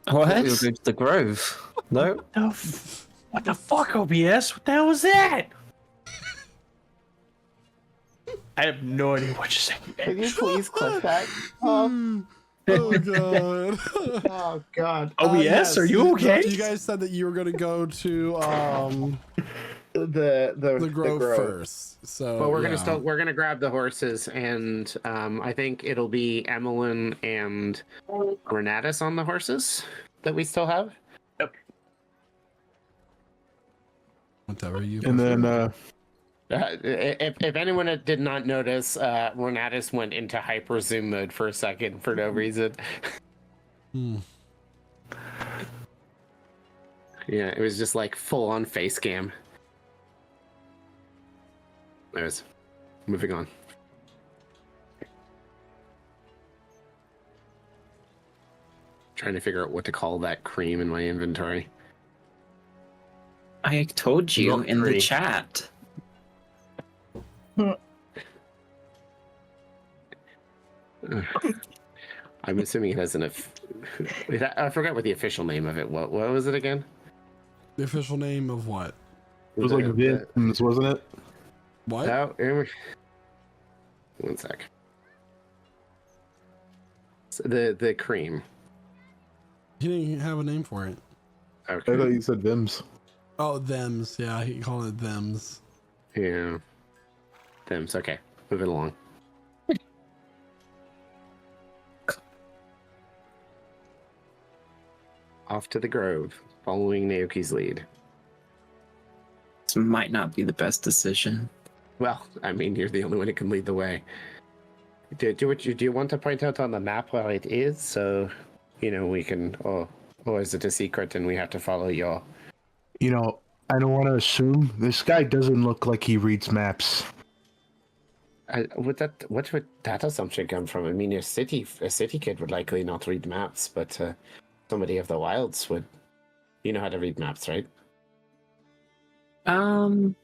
I thought you were going to the grove. No? What the fuck, OBS? What the hell was that? I have no idea what you're saying. Can you please clip that? Oh god. Oh god. OBS, Yes, are you okay? You guys said that you were gonna go to The grove first. So But we're yeah. we're gonna grab the horses, and I think it'll be Emmeline and Renatus on the horses that we still have. Whatever you. And then If anyone did not notice, Renatus went into hyper zoom mode for a second for no reason. Hmm. Yeah, it was just like full on face cam. Anyways, moving on. Trying to figure out what to call that cream in my inventory. I told you Not in the three. chat. I'm assuming it has I forgot what the official name of it. What was it again? The official name of what? it was like Vince, wasn't it? What? No, one sec. So the cream. He didn't have a name for it. I thought Okay. you said Vims. Oh, thems. Yeah, he called it thems. Yeah. Thems. Okay. Moving along. Off to the grove, following Naoki's lead. This might not be the best decision. Well, I mean, you're the only one who can lead the way. Do you want to point out on the map where it is, so we can, or is it a secret and we have to follow your? You know, I don't want to assume this guy doesn't look like he reads maps. What would that assumption come from? I mean, a city kid would likely not read maps, but somebody of the wilds would. You know how to read maps, right? Um,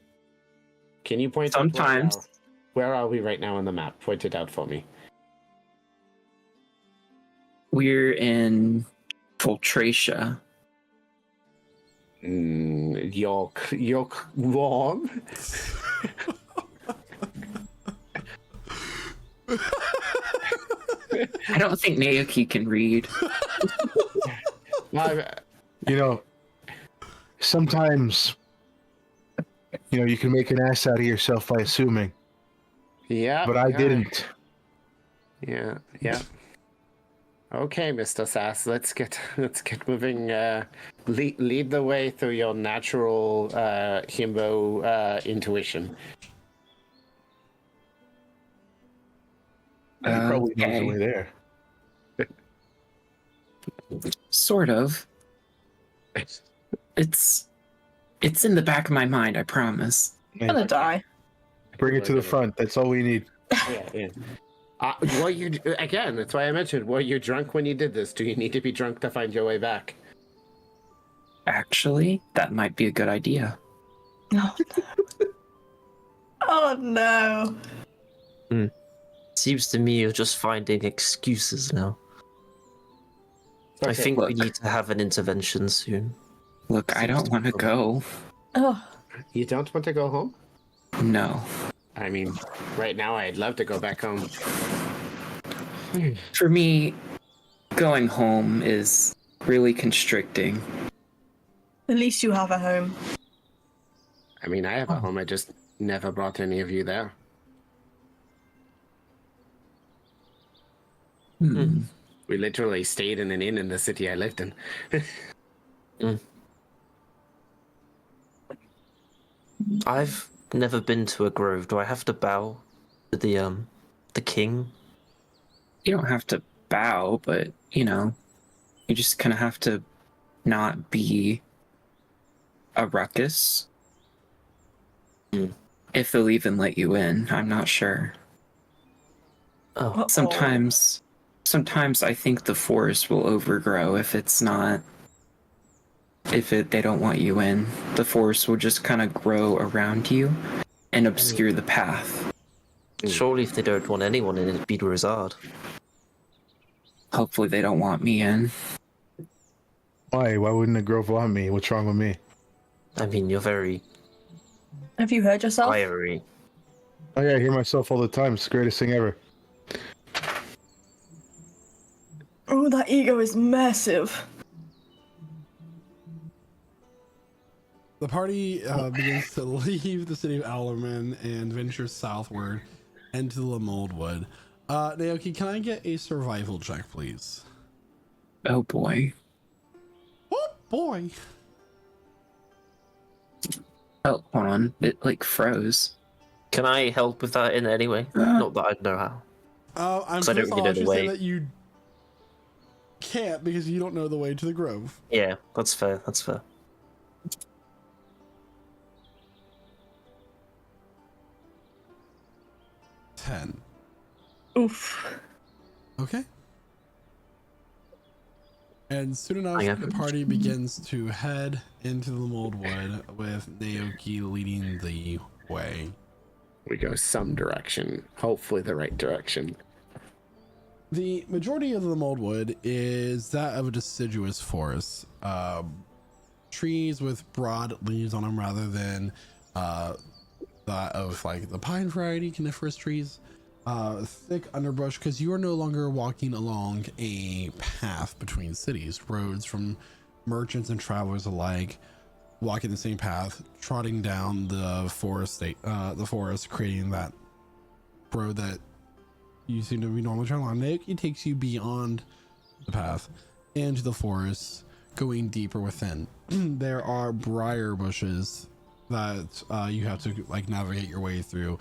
Can you point Sometimes. out where are we right now on the map? Point it out for me. we're in Fultracia. You're wrong. I don't think Naoki can read. You know, sometimes, you can make an ass out of yourself by assuming, Yeah, but I yeah. didn't. Yeah. Okay, Mr. Sass, let's get moving. Lead the way through your natural himbo intuition. He probably knows the Okay. way there. Sort of. It's in the back of my mind, I promise. I'm gonna die. Bring it to the front. That's all we need. Yeah. Again, that's why I mentioned, were you drunk when you did this? Do you need to be drunk to find your way back? Actually, that might be a good idea. Oh no. Oh no. Seems to me you're just finding excuses now. I Okay, think we look. need to have an intervention soon. Look, I don't want to go. Oh. You don't want to go home? No. I mean, right now I'd love to go back home. For me, going home is really constricting. At least you have a home. I mean, I have a home. I just never brought any of you there. Hmm. We literally stayed in an inn in the city I lived in. I've never been to a grove. Do I have to bow to the king? You don't have to bow, but, you just kind of have to not be a ruckus. If they'll even let you in, I'm not sure. Oh, Sometimes sometimes I think the forest will overgrow if it's not. They don't want you in. The forest will just kind of grow around you and obscure the path. Surely if they don't want anyone in, it'd be Rosard. Hopefully they don't want me in. Why? Why wouldn't the grove want me? What's wrong with me? I mean, you're very Have you heard yourself? fiery. Oh yeah, I hear myself all the time. It's the greatest thing ever. Oh, that ego is massive. The party begins to leave the city of Aolnor and venture southward into the Moldwood. Naoki, can I get a survival check, please? Oh boy. Oh boy. Oh, hold on. It like froze. Can I help with that in any way? Not that I know how. I'm 'Cause I don't first really know I'll the actually say way. that you can't because you don't know the way to the grove. Yeah, that's fair. That's fair. Oof. Okay. And soon enough, Yeah. the party begins to head into the Moldwood with Naoki leading the way. We go some direction. Hopefully the right direction. The majority of the Moldwood is that of a deciduous forest. Trees with broad leaves on them rather than that of like the pine variety, coniferous trees. Thick underbrush, because you are no longer walking along a path between cities. Roads from merchants and travelers alike walking the same path, trotting down the forest, creating that road that you seem to be normally traveling on. It takes you beyond the path into the forest, going deeper within. There are briar bushes that you have to like navigate your way through,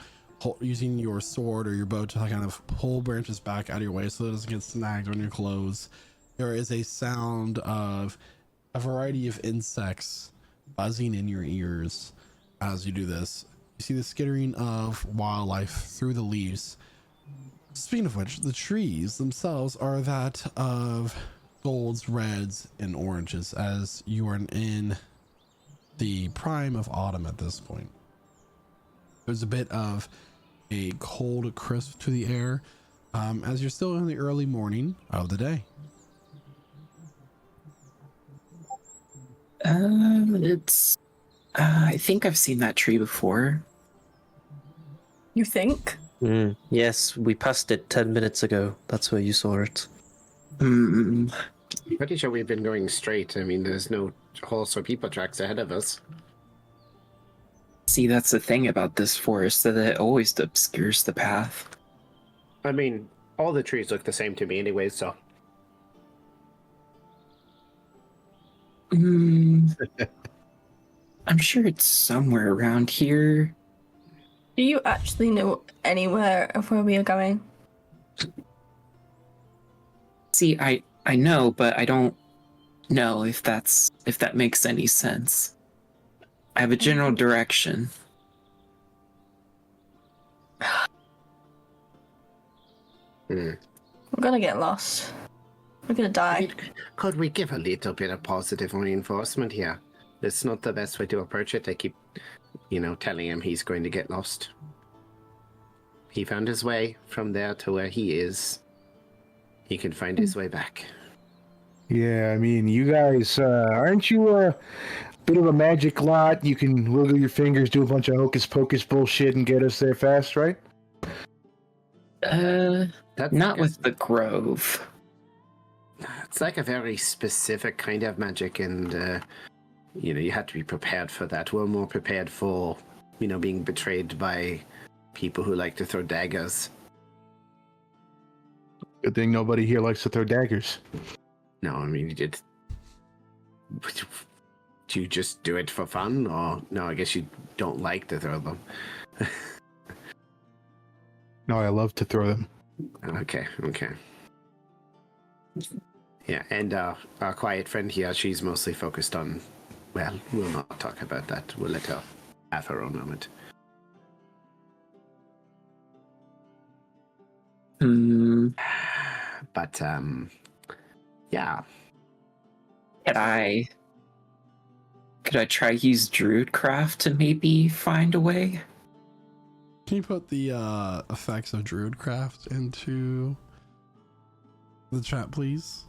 using your sword or your bow to kind of pull branches back out of your way so that it doesn't get snagged on your clothes. There is a sound of a variety of insects buzzing in your ears as you do this. You see the skittering of wildlife through the leaves. Speaking of which, the trees themselves are that of golds, reds, and oranges, as you are in the prime of autumn at this point. There's a bit of a cold crisp to the air as you're still in the early morning of the day. I think I've seen that tree before. You think? Yes, we passed it 10 minutes ago. That's where you saw it. Pretty sure we've been going straight. I mean, there's no horse or people tracks ahead of us. See, that's the thing about this forest, that it always obscures the path. I mean, all the trees look the same to me anyway, so. I'm sure it's somewhere around here. Do you actually know anywhere of where we are going? See, I know, but I don't know if that makes any sense. I have a general direction. We're gonna get lost. We're gonna die. Could we give a little bit of positive reinforcement here? It's not the best way to approach it. I keep, telling him he's going to get lost. He found his way from there to where he is. He can find his way back. Yeah, I mean, you guys, aren't you a bit of a magic lot? You can wiggle your fingers, do a bunch of hocus pocus bullshit, and get us there fast, right? Not with the grove. It's like a very specific kind of magic, and you have to be prepared for that. We're more prepared for, being betrayed by people who like to throw daggers. Good thing nobody here likes to throw daggers. No, I mean, do you just do it for fun, or no? I guess you don't like to throw them. No, I love to throw them. Okay. Yeah, and our quiet friend here, she's mostly focused on, well, we'll not talk about that. We'll let her have her own moment. But yeah. Could I try use Druidcraft to maybe find a way? Can you put the effects of Druidcraft into the chat, please?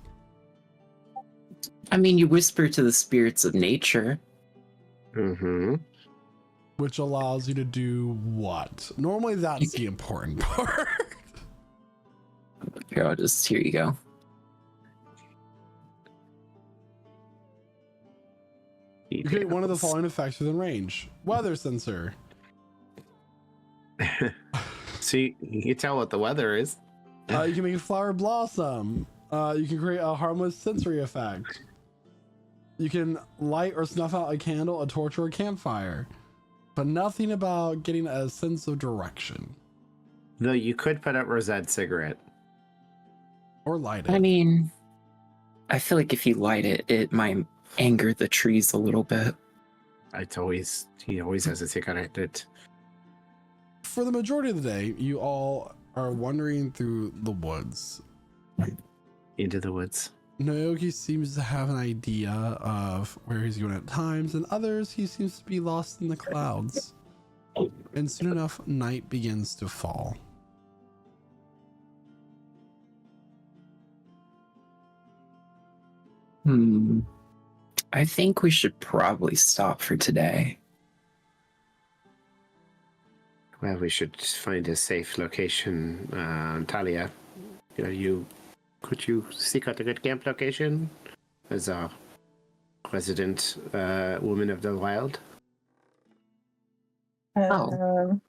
I mean, you whisper to the spirits of nature. Mm-hmm. Which allows you to do what? Normally that's the important part. Here you go. You create one of the following effects within range. Weather sensor. See, you can tell what the weather is. You can make a flower blossom. You can create a harmless sensory effect. You can light or snuff out a candle, a torch, or a campfire. But nothing about getting a sense of direction. Though you could put up Rosette cigarette. Or light it. I mean, I feel like if you light it, it might anger the trees a little bit. He always has a cigarette lit. For the majority of the day, you all are wandering through the woods. Into the woods. Naoki seems to have an idea of where he's going at times, and others he seems to be lost in the clouds. And soon enough, night begins to fall. I think we should probably stop for today. Well, we should find a safe location. Talia, could you seek out a good camp location as a resident woman of the wild? Can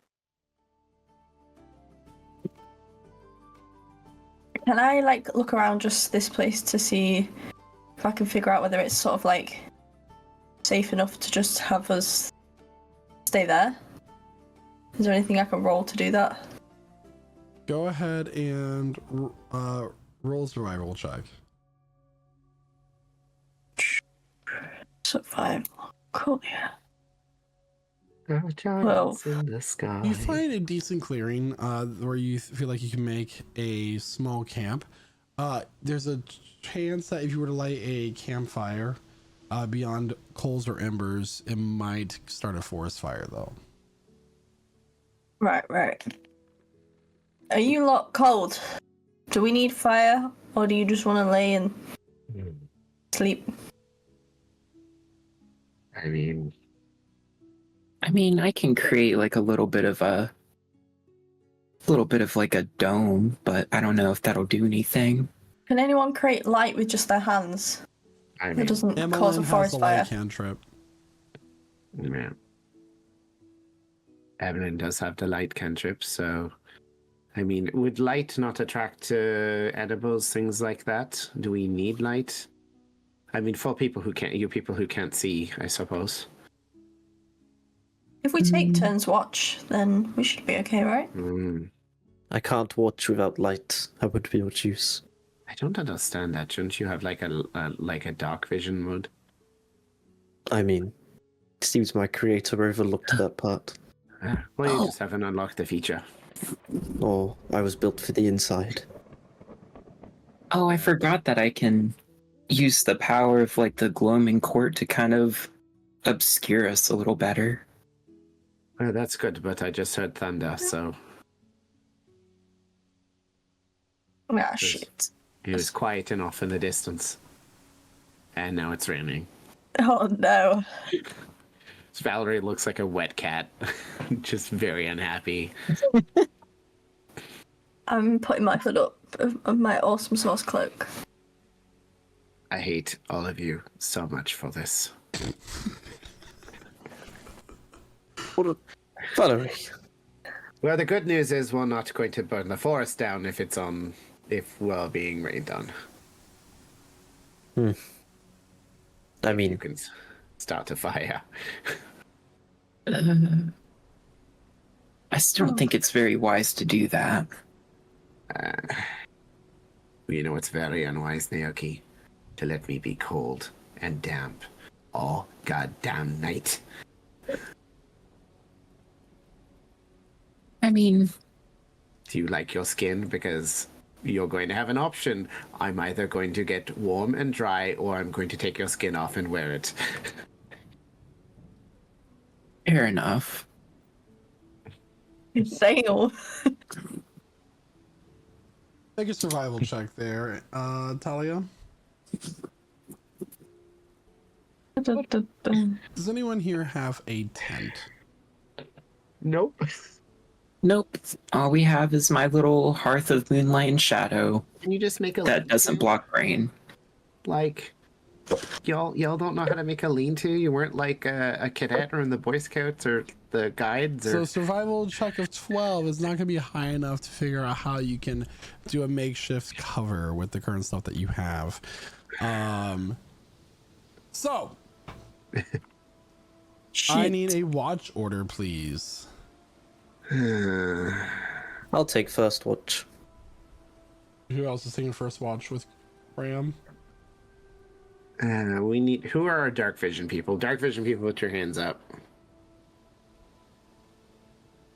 I look around just this place to see if I can figure out whether it's sort of safe enough to just have us stay there? Is there anything I can roll to do that? Go ahead and roll survival check. Survival. Cool, yeah. Well, in the sky. You find a decent clearing where you feel like you can make a small camp. There's a chance that if you were to light a campfire beyond coals or embers, it might start a forest fire, though. Right. Are you lot cold? Do we need fire, or do you just want to lay and sleep? I mean, I can create a little bit of a dome, but I don't know if that'll do anything. Can anyone create light with just their hands? It doesn't cause a forest fire. Cantrip. Yeah. Evelyn does have the light cantrip, so would light not attract edibles, things like that? Do we need light? For people who can't see, I suppose. If we take turns watch, then we should be okay, right? I can't watch without light. I would be of use. I don't understand that. Shouldn't you have a dark vision mode? It seems my creator overlooked that part. Well, you just haven't unlocked the feature. Or I was built for the inside. Oh, I forgot that I can use the power of the gloaming court to kind of obscure us a little better. Well, that's good, but I just heard thunder, so... Ah, shit. It was quiet enough in the distance. And now it's raining. Oh, no. Valerie looks like a wet cat. Just very unhappy. I'm putting my hood up of my awesome sauce cloak. I hate all of you so much for this. Valerie. Well, the good news is we're not going to burn the forest down if we're being rained on. You can start a fire. I still don't think it's very wise to do that. It's very unwise, Naoki, to let me be cold and damp all goddamn night. Do you like your skin? Because you're going to have an option. I'm either going to get warm and dry, or I'm going to take your skin off and wear it. Fair enough. Sale. Make a survival check there, Talia. Does anyone here have a tent? Nope. Nope. All we have is my little hearth of moonlight and shadow Can you just make a that doesn't block rain. Like, y'all don't know how to make a lean-to? You weren't like a cadet or in the Boy Scouts or the guides? So Or... survival check of 12 is not going to be high enough to figure out how you can do a makeshift cover with the current stuff that you have. So I need a watch order, please. I'll take first watch. Who else is taking first watch with Craum? we need... Who are our dark vision people? Dark vision people, put your hands up.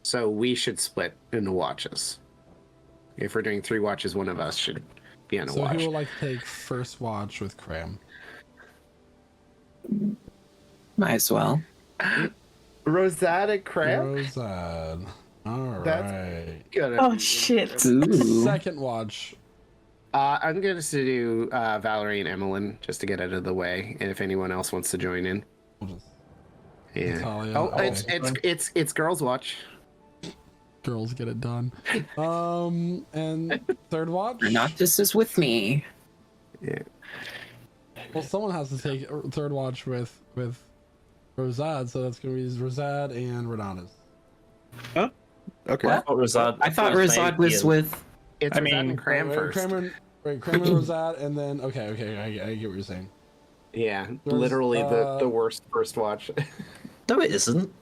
So we should split into watches. If we're doing 3 watches, one of us should be on a So watch. who would like to take first watch with Craum? Might as well. Rosada crap? Rosad. All That's- right. Oh shit. Ooh. Second watch. I'm going to do Valerie and Emmeline just to get out of the way, and if anyone else wants to join in. We'll just Yeah. Natalia. Oh, Oh, it's girls' watch. girls get it done. And third watch. Noctis is with me. Yeah. Well, someone has to take third watch with Rosad, so that's gonna be Rosad and Renatus. Okay. I thought Rosad, I thought Rosad was with. It's I Rosad mean- and Cram first. Kramer and Rosad, and then okay, I get what you're saying. Yeah, There's, literally the worst first watch. No, it isn't.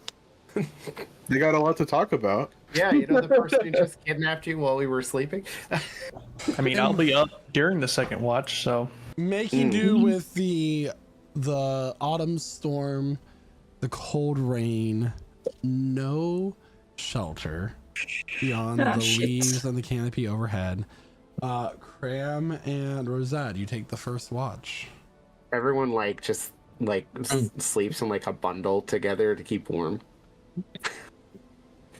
They got a lot to talk about. Yeah, you know the person who just kidnapped you while we were sleeping. I mean, I'll be up during the second watch, so Making do with the autumn storm, the cold rain, no shelter beyond the leaves and the canopy overhead. Cram and Rosette, you take the first watch. Everyone just sleeps in like a bundle together to keep warm.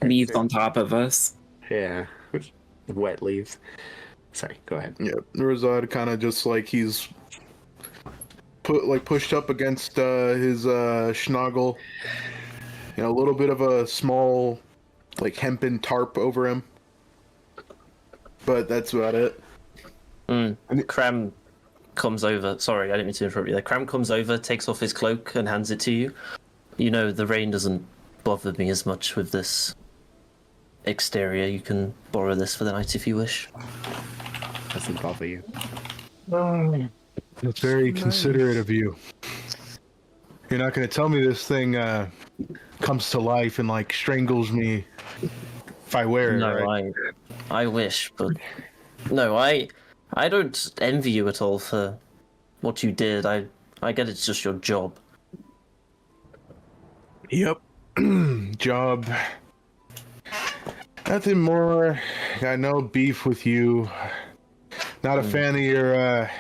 Leaves on top of us. Yeah, wet leaves. Sorry, go ahead. Yeah, Rosad kind of just like he's pushed up against his schnagel. You know, a little bit of a small like hempen tarp over him, but that's about it. Cram comes over. Sorry, I didn't mean to interrupt you there. Cram comes over, takes off his cloak, and hands it to you. You know, the rain doesn't bother me as much with this exterior. You can borrow this for the night if you wish. Doesn't bother you. That's very considerate of you. You're not going to tell me this thing comes to life and like strangles me if I wear it, No, right? I wish, but no, I don't envy you at all for what you did. I get it's just your job. Yep. Job. Nothing more. Got no beef with you. Not a fan of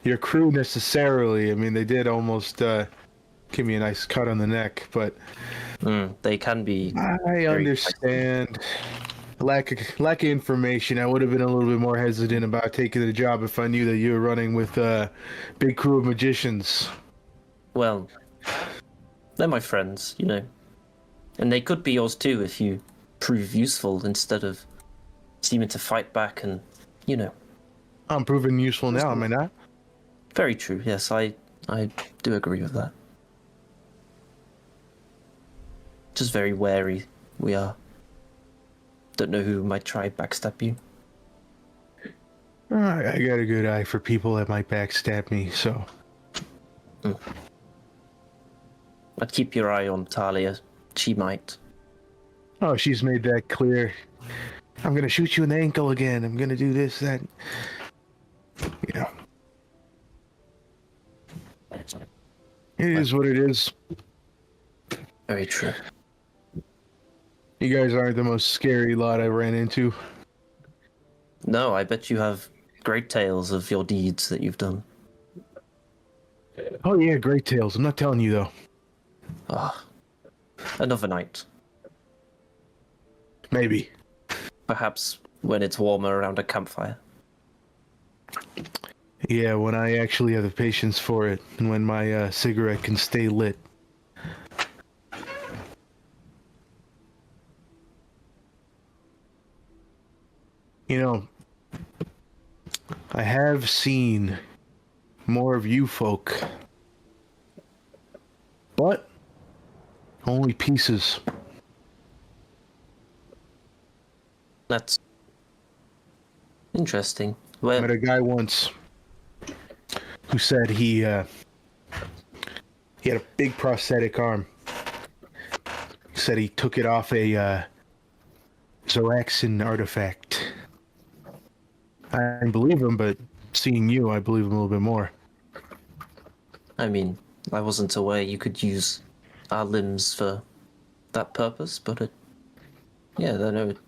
your crew necessarily. I mean, they did almost give me a nice cut on the neck, but They can be. I understand. Lack of information. I would have been a little bit more hesitant about taking the job if I knew that you were running with a big crew of magicians. Well, they're my friends, you know, and they could be yours too if you prove useful instead of seeming to fight back and, you know. I'm proving useful now, am I not? Very true. Yes, I do agree with that. Just very wary we are. Don't know who might try backstab you. I got a good eye for people that might backstab me, so. I'd keep your eye on Talia. She might. Oh, she's made that clear. I'm gonna shoot you in the ankle again. I'm gonna do this, that. Yeah. It is what it is. Very true. You guys aren't the most scary lot I ran into. No, I bet you have great tales of your deeds that you've done. Oh yeah, great tales. I'm not telling you though. Ah, another night. Maybe. Perhaps when it's warmer around a campfire. Yeah, when I actually have the patience for it, and when my cigarette can stay lit. You know, I have seen more of you folk, but only pieces. That's interesting. I Well, met a guy once who said he had a big prosthetic arm. He said he took it off a Zoraxan artifact. I believe him, but seeing you, I believe him a little bit more. I mean, I wasn't aware you could use our limbs for that purpose, but yeah, I know it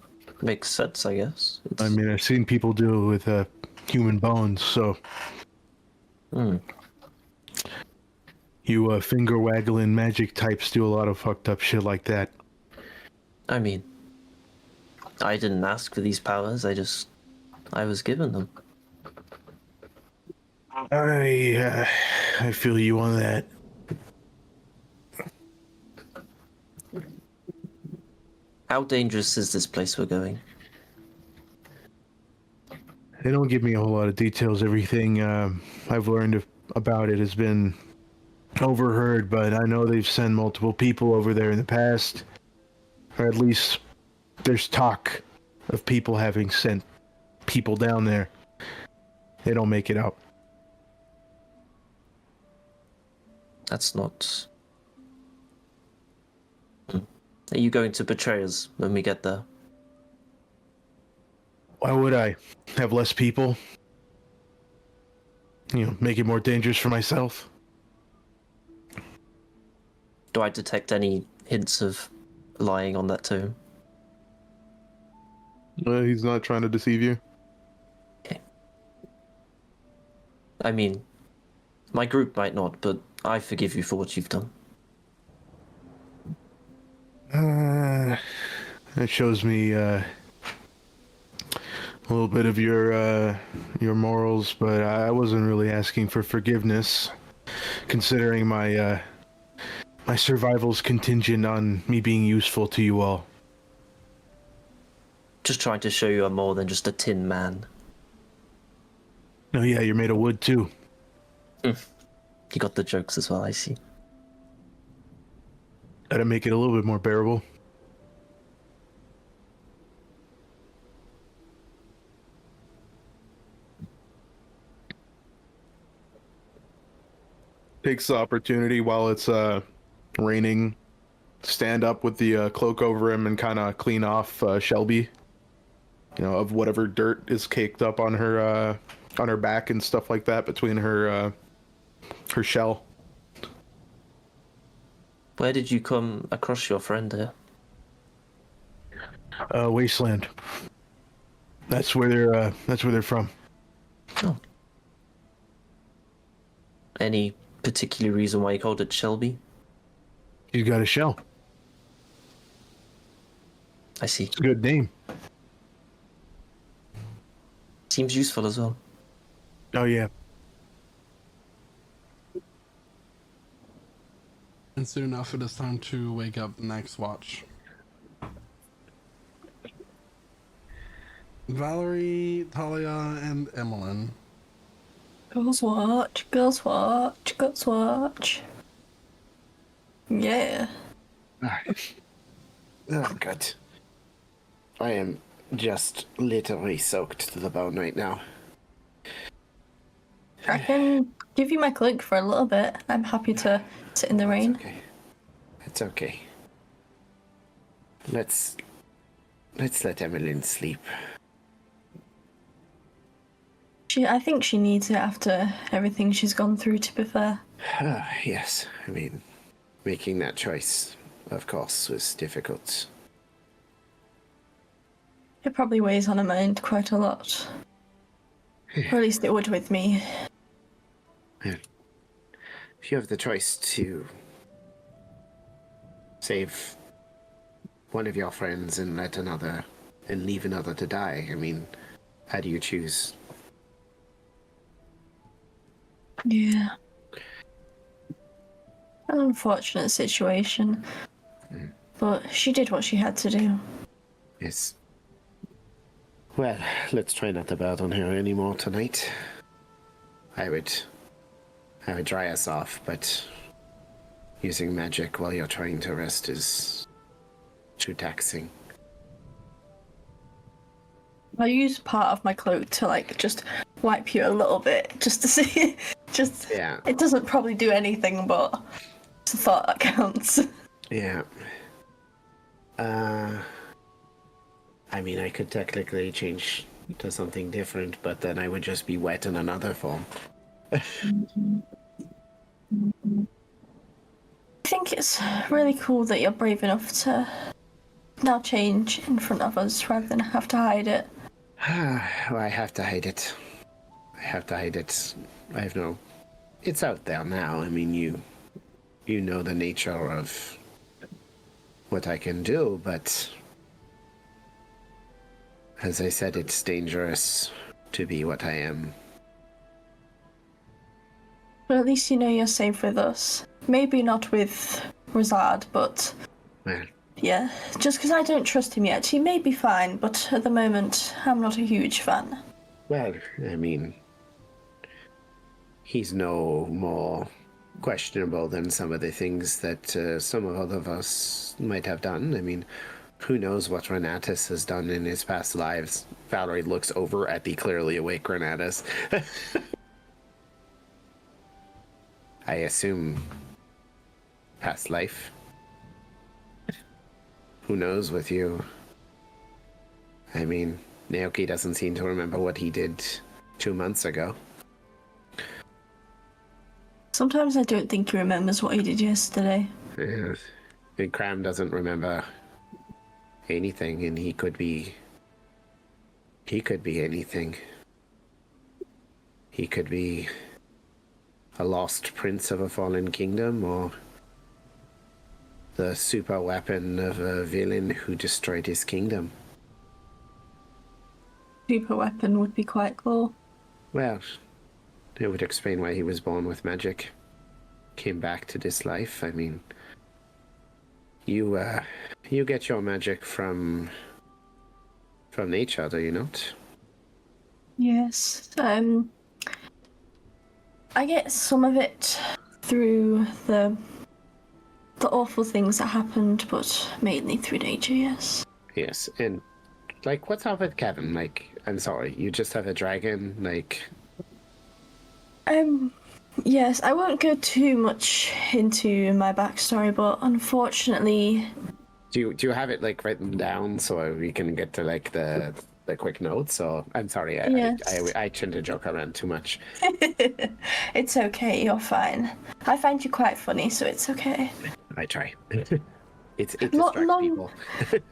makes sense, I guess. I mean, I've seen people do it with human bones, so... You finger waggling magic types do a lot of fucked up shit like that. I mean, I didn't ask for these powers, I was given them. I feel you on that. How dangerous is this place we're going? They don't give me a whole lot of details. Everything I've learned about it has been overheard, but I know they've sent multiple people over there in the past. Or at least there's talk of people having sent people down there. They don't make it out. That's not... Are you going to betray us when we get there? Why would I? Have less people? You know, make it more dangerous for myself? Do I detect any hints of lying on that tone? He's not trying to deceive you. I mean, my group might not, but I forgive you for what you've done. That shows me a little bit of your morals, but I wasn't really asking for forgiveness, considering my my survival's contingent on me being useful to you all. Just trying to show you I'm more than just a tin man. Oh yeah, you're made of wood too. You got the jokes as well, I see. Gotta make it a little bit more bearable. Takes the opportunity while it's raining, stand up with the cloak over him and kind of clean off Shelby, you know, of whatever dirt is caked up on her back and stuff like that between her shell. Where did you come across your friend here? Wasteland. That's where they're from. Oh. Any particular reason why you called it Shelby? She's got a shell. I see. It's a good name. Seems useful as well. Oh yeah. And soon enough, it is time to wake up the next watch. Valerie, Talia, and Emmeline. Girls watch, girls watch, girls watch. Yeah. Oh, good. I am just literally soaked to the bone right now. I can give you my cloak for a little bit. I'm happy to sit in the rain. Okay. It's okay. Let's let Emmeline sleep. I think she needs it after everything she's gone through, to be fair. Yes, I mean, making that choice, of course, was difficult. It probably weighs on her mind quite a lot. Or at least it would with me. If you have the choice to save one of your friends and let another and leave another to die, I mean, how do you choose? Yeah. An unfortunate situation. But she did what she had to do. Yes. Well, let's try not to bet on her anymore tonight. I would dry us off, but using magic while you're trying to rest is too taxing. I use part of my cloak to like just wipe you a little bit, just to see. Yeah. It doesn't probably do anything, but it's a thought that counts. Yeah. I mean, I could technically change to something different, but then I would just be wet in another form. I think it's really cool that you're brave enough to now change in front of us rather than have to hide it. Well, I have to hide it. I have no... It's out there now. I mean, you know the nature of what I can do, but as I said, it's dangerous to be what I am. But at least you know you're safe with us. Maybe not with Rosard, but Well, yeah. Just because I don't trust him yet. He may be fine, but at the moment, I'm not a huge fan. well, I mean, he's no more questionable than some of the things that some of us might have done. I mean, who knows what Renatus has done in his past lives? Valerie looks over at the clearly awake Renatus. I assume past life. Who knows with you? I mean, Naoki doesn't seem to remember what he did 2 months ago. Sometimes I don't think he remembers what he did yesterday. Yeah. And Craum doesn't remember anything, and he could be anything. He could be a lost prince of a fallen kingdom, or the super weapon of a villain who destroyed his kingdom. Super weapon would be quite cool. Well, it would explain why he was born with magic. Came back to this life. I mean, you get your magic from nature, do you not? Yes. I get some of it through the awful things that happened, but mainly through nature, yes. Yes, and like, what's up with Kevin? Like, I'm sorry, you just have a dragon, like... Yes, I won't go too much into my backstory, but unfortunately... Do you have it, like, written down so we can get to, like, the quick notes? Or, I'm sorry, Yes. I tend to joke around too much. It's okay, you're fine. I find you quite funny, so it's okay. I try. It distracts people.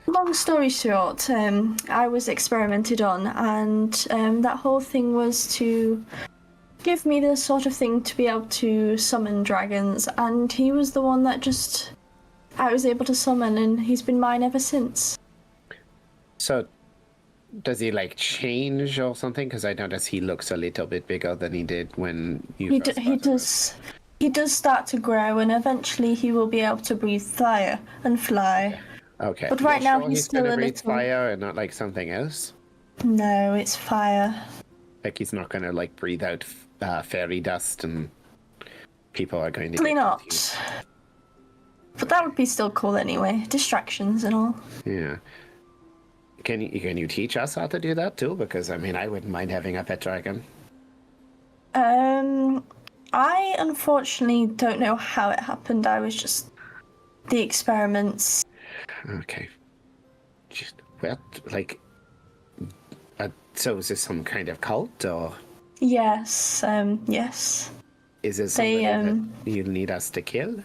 Long story short, I was experimented on, and that whole thing was to give me the sort of thing to be able to summon dragons, and he was the one that I was able to summon, and he's been mine ever since. So, does he, like, change or something? Because I notice he looks a little bit bigger than he did when you He first does. He does start to grow, and eventually he will be able to breathe fire and fly. Okay. But right You're now sure he's still gonna a breathe little... fire and not, like, something else? No, it's fire. Like, he's not gonna, like, breathe out fairy dust and people are going to Probably get not. confused. But that would be still cool anyway. Distractions and all. Yeah. Can you teach us how to do that too? Because, I mean, I wouldn't mind having a pet dragon. I unfortunately don't know how it happened. I was just... the experiments. Okay. Just, well, like... so is this some kind of cult, or... Yes, yes. Is it somebody that you need us to kill?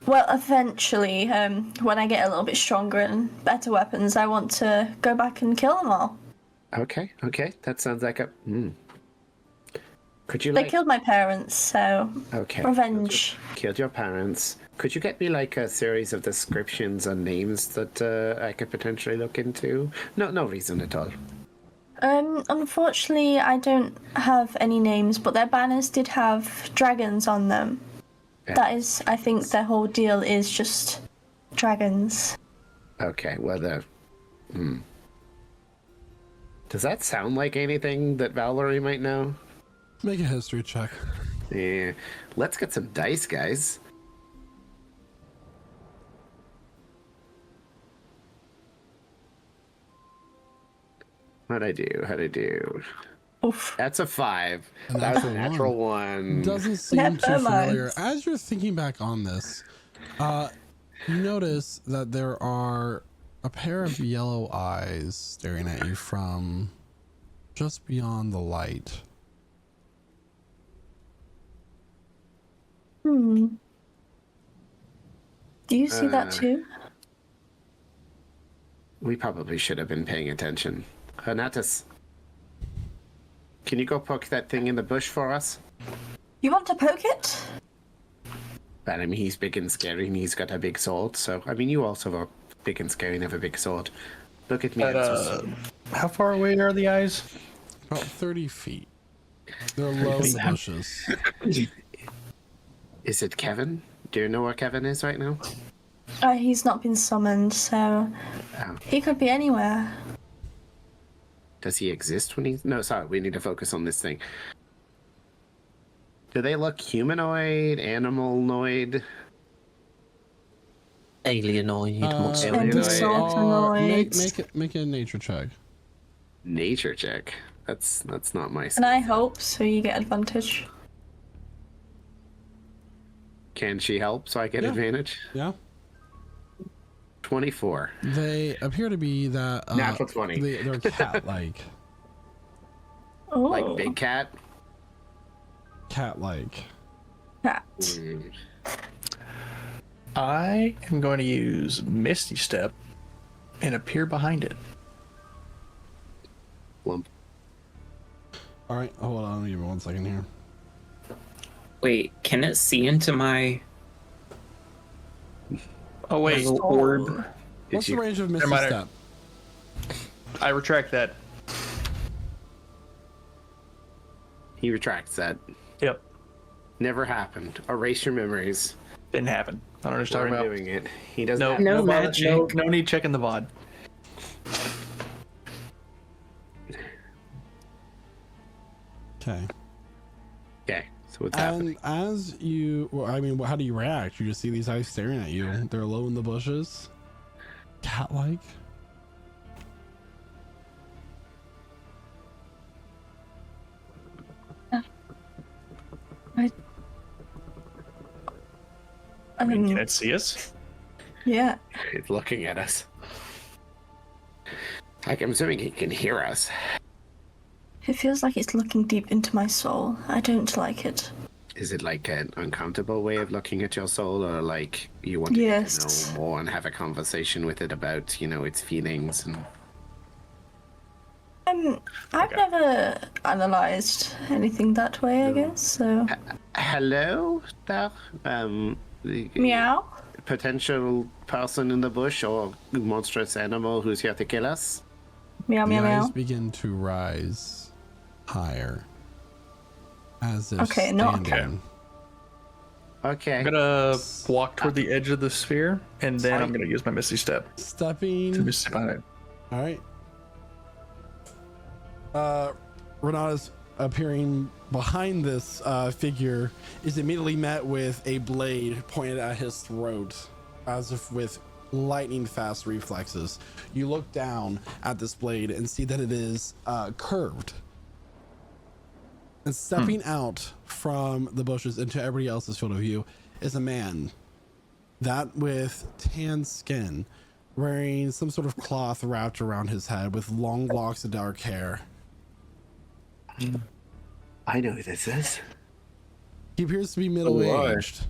Well, eventually, when I get a little bit stronger and better weapons, I want to go back and kill them all. Okay, that sounds like a. Could you They killed my parents, so Okay. revenge. Killed your parents. Could you get me like a series of descriptions and names that I could potentially look into? No reason at all. Unfortunately, I don't have any names, but their banners did have dragons on them. Yeah. That is, I think their whole deal is just dragons. Okay, well, Does that sound like anything that Valerie might know? Make a history check. Yeah. Let's get some dice, guys. How'd I do? Oof. That's a 5. A That's a natural natural one. Doesn't seem Never too familiar. mind. As you're thinking back on this, you notice that there are a pair of yellow eyes staring at you from just beyond the light. Do you see that too? We probably should have been paying attention. Natus, can you go poke that thing in the bush for us? You want to poke it? But I mean, he's big and scary, and he's got a big sword. So I mean, you also are big and scary and have a big sword. Look at me. How far away are the eyes? About 30 feet. They're low in the bushes. Is it Kevin? Do you know where Kevin is right now? He's not been summoned, so Oh. he could be anywhere. Does he exist when he's... No, sorry, we need to focus on this thing. Do they look humanoid, animaloid? Alienoid. what's Alien. And Alienoid. Solenoids. Make a nature check. Nature check. That's not my... And I hope, so you get advantage. Can she help so I get Yeah. advantage? Yeah. 24. They appear to be that Natural 20. they're cat-like. Oh, Like big cat? Cat-like. cat. I am going to use Misty Step and appear behind it. Lump. All right, hold on. Give me 1 second here. Wait, can it see into my Oh wait, little orb? What's the range of Misty mind. Step? I retract that. He retracts that. Yep, Never happened. Erase your memories. didn't happen. I don't know what you're We're talking about. doing it. He doesn't No, have... No bother- magic. No need checking the VOD. Okay. Okay, so what's happening? And as you, well, I mean, how do you react? You just see these eyes staring at you. They're low in the bushes. Cat-like. I mean, can Um, it see us? yeah. He's looking at us. Like, I'm assuming he can hear us. It feels like it's looking deep into my soul. I don't like it. Is it like an uncomfortable way of looking at your soul, or like you want to Yes. know more and have a conversation with it about, you know, its feelings and... I've never analysed anything that way, I guess, so... Hello there? The Meow? potential person in the bush or monstrous animal who's here to kill us? Meow, The meow, eyes meow. begin to rise higher as if Okay, not- standing. Okay. I'm gonna walk toward the edge of the sphere, and then I'm gonna use my Misty Step to Stepping. Misty Step on it. All right. Renata's appearing behind this figure is immediately met with a blade pointed at his throat, as if with lightning fast reflexes. You look down at this blade and see that it is curved. And stepping out from the bushes into everybody else's field of view is a man, that with tan skin, wearing some sort of cloth wrapped around his head with long locks of dark hair. I know who this is. He appears to be middle-aged.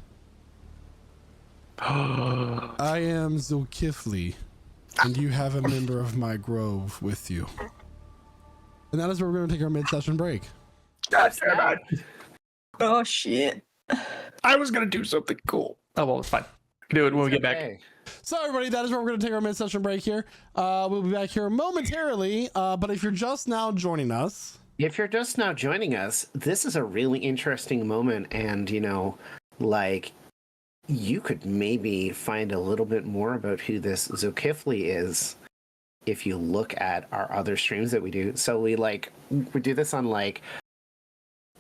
I am Zulkifli, and you have a member of my grove with you. And that is where we're going to take our mid-session break. Oh shit. I was gonna do something cool. Oh well, it's fine. We can do it when we get back. Okay. So everybody, that is where we're going to take our mid-session break here. We'll be back here momentarily, but if you're just now joining us... If you're just now joining us, this is a really interesting moment, and, you know, like, you could maybe find a little bit more about who this Zulkifli is if you look at our other streams that we do. So we do this on, like,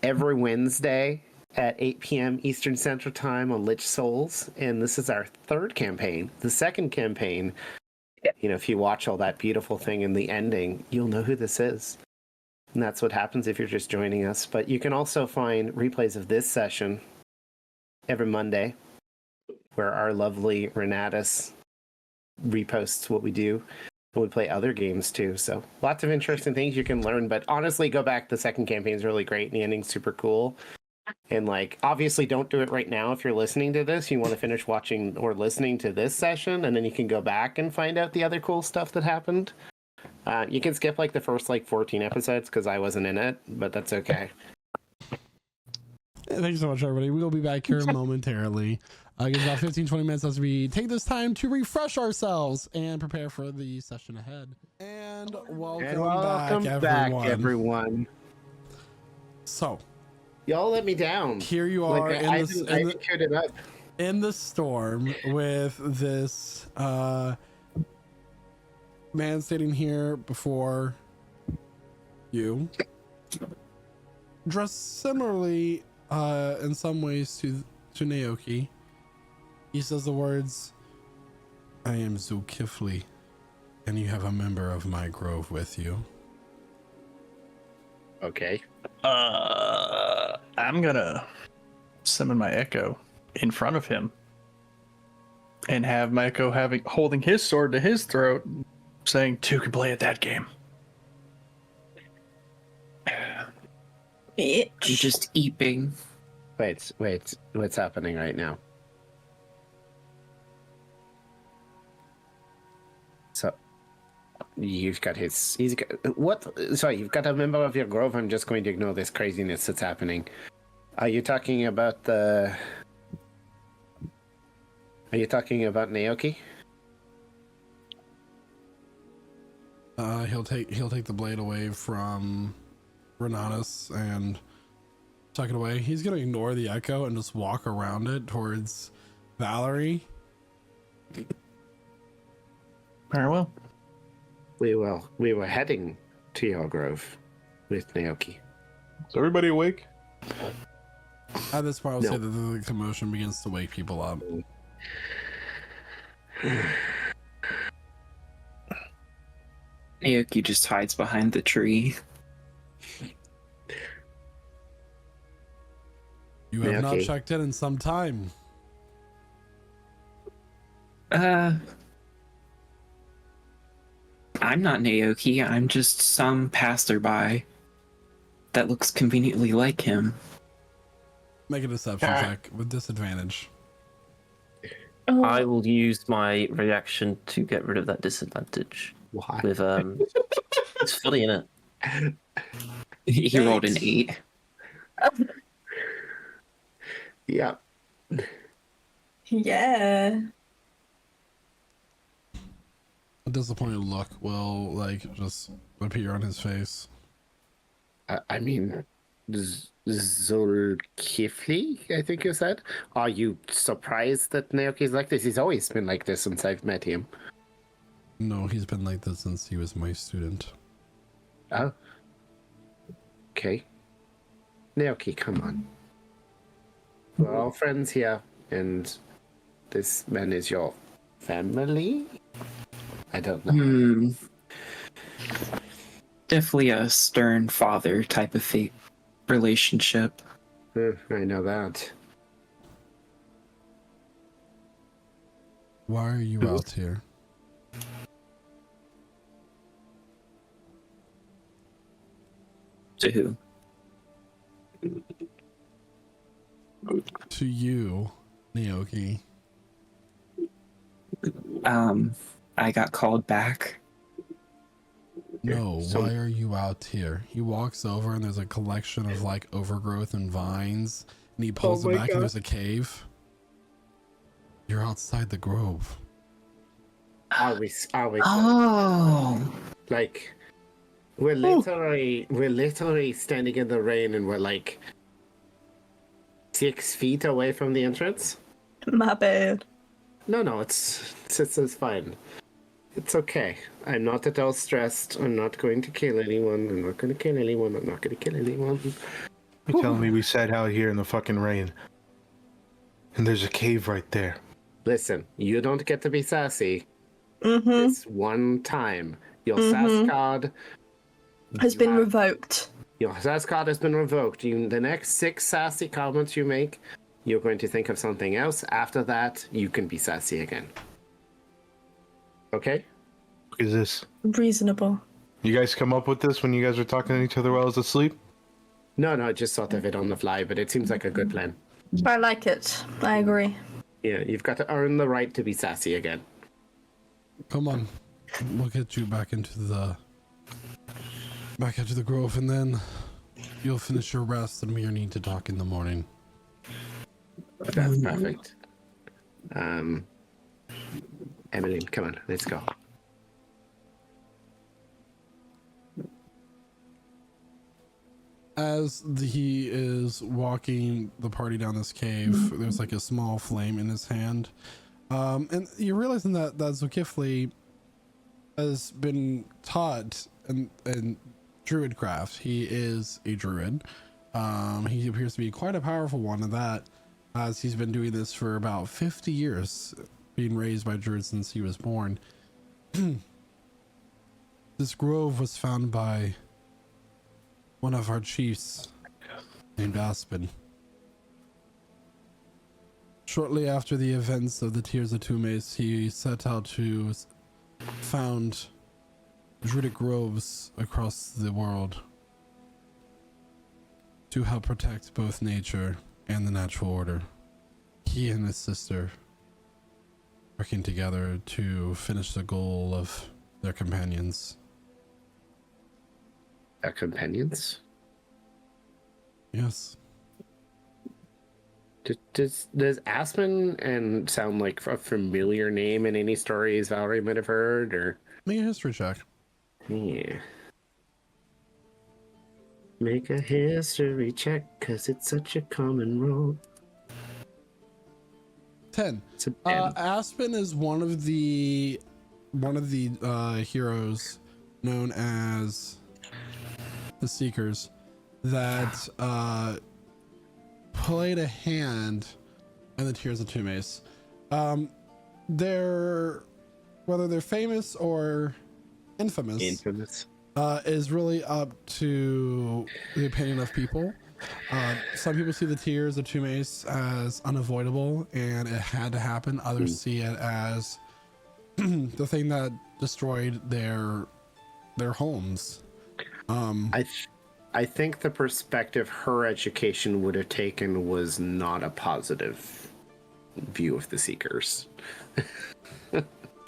every Wednesday at 8 p.m. Eastern Central Time on Lich Souls, and this is our third campaign. The second campaign, you know, if you watch all that beautiful thing in the ending, you'll know who this is. And that's what happens if you're just joining us. But you can also find replays of this session every Monday, where our lovely Renatus reposts what we do. And we play other games too. So lots of interesting things you can learn. But honestly, go back. The second campaign is really great, and the ending's super cool. And like, obviously, don't do it right now if you're listening to this. You want to finish watching or listening to this session, and then you can go back and find out the other cool stuff that happened. You can skip like the first 14 episodes because I wasn't in it, but that's okay. Thanks so much, everybody. We'll be back here momentarily. It's about 15-20 minutes as we take this time to refresh ourselves and prepare for the session ahead. And welcome back, everyone. So, y'all let me down. Here you are in the storm with this man sitting here before you, dressed similarly in some ways to Naoki. He says the words, "I am Zulkifli, and you have a member of my grove with you." Okay. I'm gonna summon my echo in front of him and have my echo holding his sword to his throat, saying, "Two can play at that game." Bitch. I'm just eeping. Wait, what's happening right now? So, you've got you've got a member of your grove. I'm just going to ignore this craziness that's happening. Are you talking about Naoki? He'll take the blade away from Renatus and tuck it away. He's gonna ignore the echo and just walk around it towards Valerie. Very well. We were heading to your grove with Naoki. Is everybody awake? At this point, I'll say that the commotion begins to wake people up. Naoki just hides behind the tree. You have not checked in some time. I'm not Naoki. I'm just some passerby that looks conveniently like him. Make a deception check with disadvantage. I will use my reaction to get rid of that disadvantage. Why? With it's funny, isn't it? He rolled an 8. Yeah. Yeah. A disappointed look will just appear on his face. I mean, Zulkifli, I think you said. Are you surprised that Naoki's like this? He's always been like this since I've met him. No, he's been like this since he was my student. Oh. Okay. Naoki, come on. We're all friends here, and this man is your family? I don't know. Definitely a stern father type of fate relationship. I know that. Why are you out here? To who? To you, Naoki. I got called back. No, So- why are you out here? He walks over and there's a collection of like overgrowth and vines, and he pulls Oh it my back God. and there's a cave. You're outside the grove. Are we Oh, like we're literally standing in the rain and we're like 6 feet away from the entrance? My bad. No, it's fine. It's okay. I'm not at all stressed. I'm not going to kill anyone. I'm not going to kill anyone. I'm not going to kill anyone. You're telling me we sat out here in the fucking rain, and there's a cave right there. Listen, you don't get to be sassy. Mm-hmm. This one time. Your sass card Has been revoked. Your sass card has been revoked. The next 6 sassy comments you make, you're going to think of something else. After that, you can be sassy again. Okay? What is this? Reasonable. You guys come up with this when you guys were talking to each other while I was asleep? No, I just thought of it on the fly, but it seems like a good plan. I like it. I agree. Yeah, you've got to earn the right to be sassy again. Come on, we'll get you back into the grove, and then you'll finish your rest, and we need to talk in the morning. That's perfect. Emily, come on, let's go. As he is walking the party down this cave, there's like a small flame in his hand. And you're realizing that Zulkifli has been taught in druid craft. He is a druid. He appears to be quite a powerful one of that, as he's been doing this for about 50 years, being raised by druids since he was born. This grove was found by one of our chiefs named Aspen. Shortly after the events of the Tears of Tumes, he set out to found druidic groves across the world to help protect both nature and the natural order. He and his sister working together to finish the goal of their companions. Our companions? Yes. Does Aspen and sound like a familiar name in any stories Valerie might have heard, or? Make a history check. Yeah. Make a history check, cause it's such a common role. 10. It's a 10. Aspen is one of the heroes known as the Seekers that played a hand in the Tears of Tumes. Whether they're famous or infamous is really up to the opinion of people. Some people see the Tears of Tumes as unavoidable and it had to happen. Others see it as the thing that destroyed their homes. I think the perspective her education would have taken was not a positive view of the Seekers.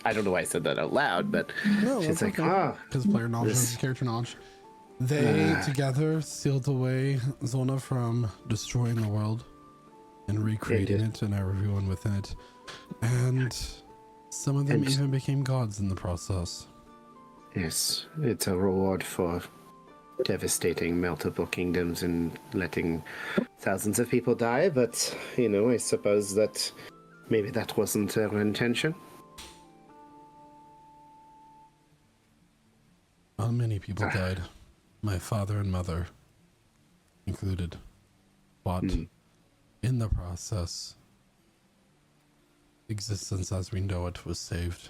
I don't know why I said that out loud, but No, she's like, because player knowledge is character knowledge. They together sealed away Zona from destroying the world and recreating it and everyone within it. And some of them even became gods in the process. yes, it's a reward for devastating multiple kingdoms and letting thousands of people die, but, I suppose that maybe that wasn't her intention. Well, many people died. My father and mother included. But in the process, existence as we know it was saved.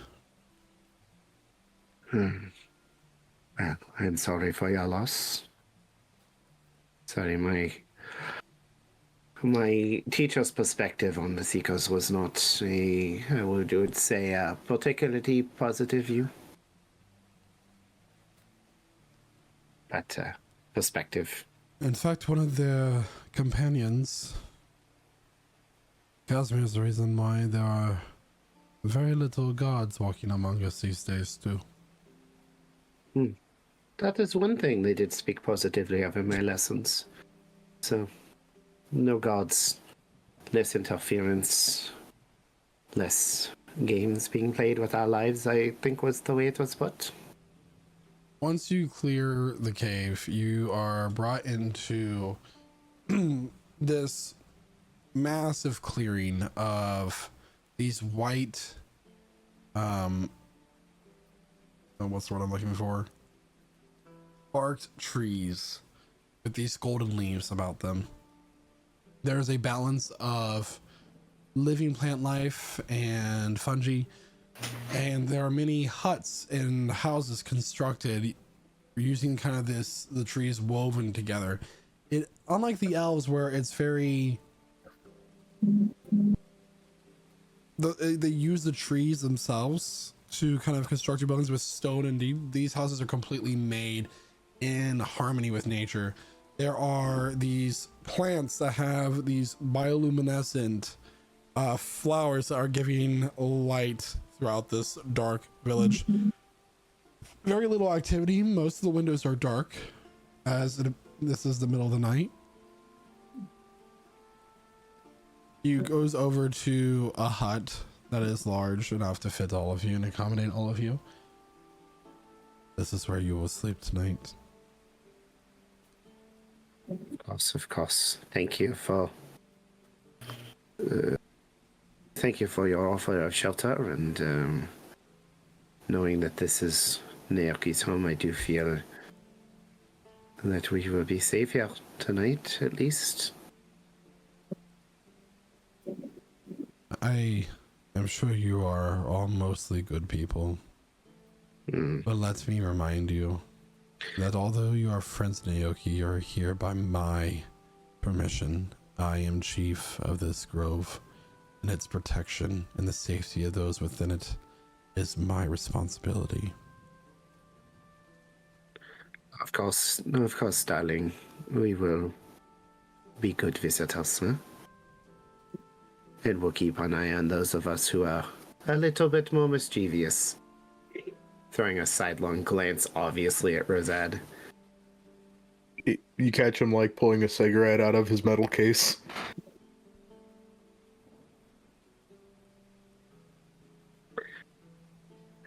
Well, I'm sorry for your loss. Sorry, my teacher's perspective on the Seekers was not I would say, a particularly positive view. But, perspective. In fact, one of their companions, Casimir, is the reason why there are Very little gods walking among us these days, too. That is one thing they did speak positively of in my lessons. So, no gods, less interference, less games being played with our lives, I think was the way it was put. Once you clear the cave, you are brought into this massive clearing of these white, what's the word I'm looking for? Barked trees with these golden leaves about them. There's a balance of living plant life and fungi, and there are many huts and houses constructed using kind of the trees woven together. It, unlike the elves where it's very, they use the trees themselves to kind of construct your buildings with stone, and these houses are completely made in harmony with nature. There are these plants that have these bioluminescent flowers that are giving light throughout this dark village. Very little activity. Most of the windows are dark, as this is the middle of the night. You goes over to a hut that is large enough to fit all of you and accommodate all of you. This is where you will sleep tonight. Of course. Thank you for your offer of shelter, and knowing that this is Naoki's home, I do feel that we will be safe here tonight, at least. I am sure you are all mostly good people, but let me remind you that although you are friends Naoki, you are here by my permission. I am chief of this grove, and its protection and the safety of those within it is my responsibility. Of course, darling. We will be good visitors, huh? And we'll keep an eye on those of us who are a little bit more mischievous. Throwing a sidelong glance, obviously, at Rosad. You catch him, like, pulling a cigarette out of his metal case.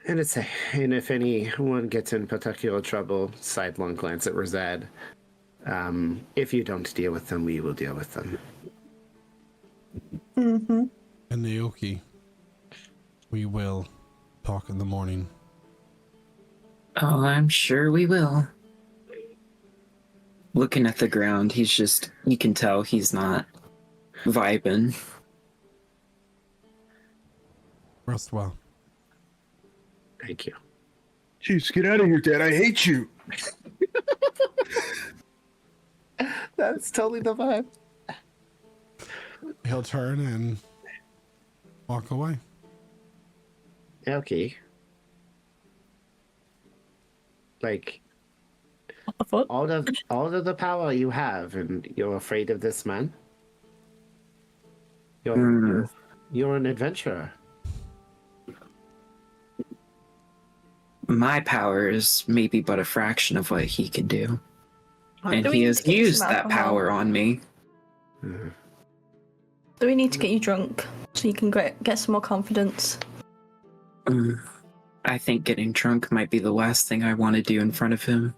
And if anyone gets in particular trouble, sidelong glance at Rosad. If you don't deal with them, we will deal with them. Mm-hmm. And Naoki, we will talk in the morning. Oh, I'm sure we will. Looking at the ground, you can tell he's not vibing. Rest well. Thank you. Jeez, get out of here, Dad. I hate you. That's totally the vibe. He'll turn and walk away. Okay. Like, What? all of the power you have, and you're afraid of this man? You're an adventurer. My power is maybe but a fraction of what he can do. And Do we he need has to get used some that alcohol? power on me. Do we need to get you drunk so you can get some more confidence? I think getting drunk might be the last thing I want to do in front of him.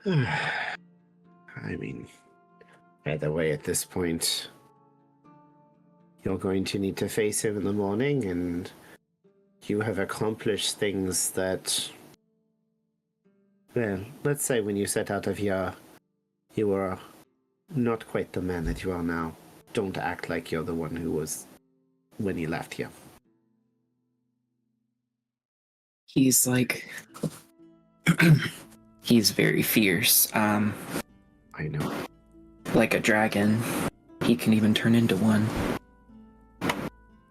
I mean, either way, at this point, you're going to need to face him in the morning, and you have accomplished things that, well, let's say when you set out of here, you were not quite the man that you are now. Don't act like you're the one who was when you left here. He's like... he's very fierce. I know. Like a dragon. He can even turn into one.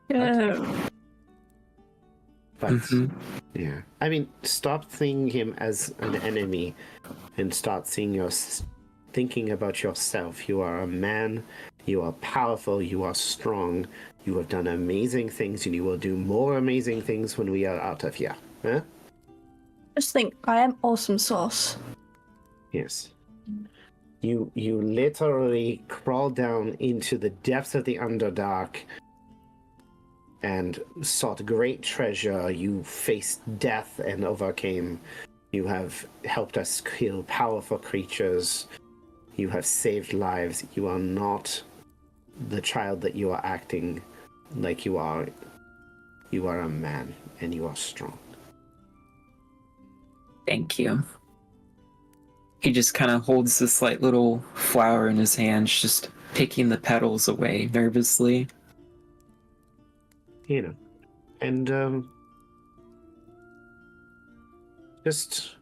Yeah. But, yeah. I mean, stop seeing him as an enemy and start seeing thinking about yourself. You are a man. You are powerful, you are strong, you have done amazing things, and you will do more amazing things when we are out of here. Huh? Just think, I am awesome sauce. Yes. You literally crawled down into the depths of the Underdark and sought great treasure. You faced death and overcame. You have helped us kill powerful creatures. You have saved lives. You are not the child that you are acting like you are. You are a man, and you are strong. Thank you. He just kind of holds this like little flower in his hands, just picking the petals away nervously. You know, and just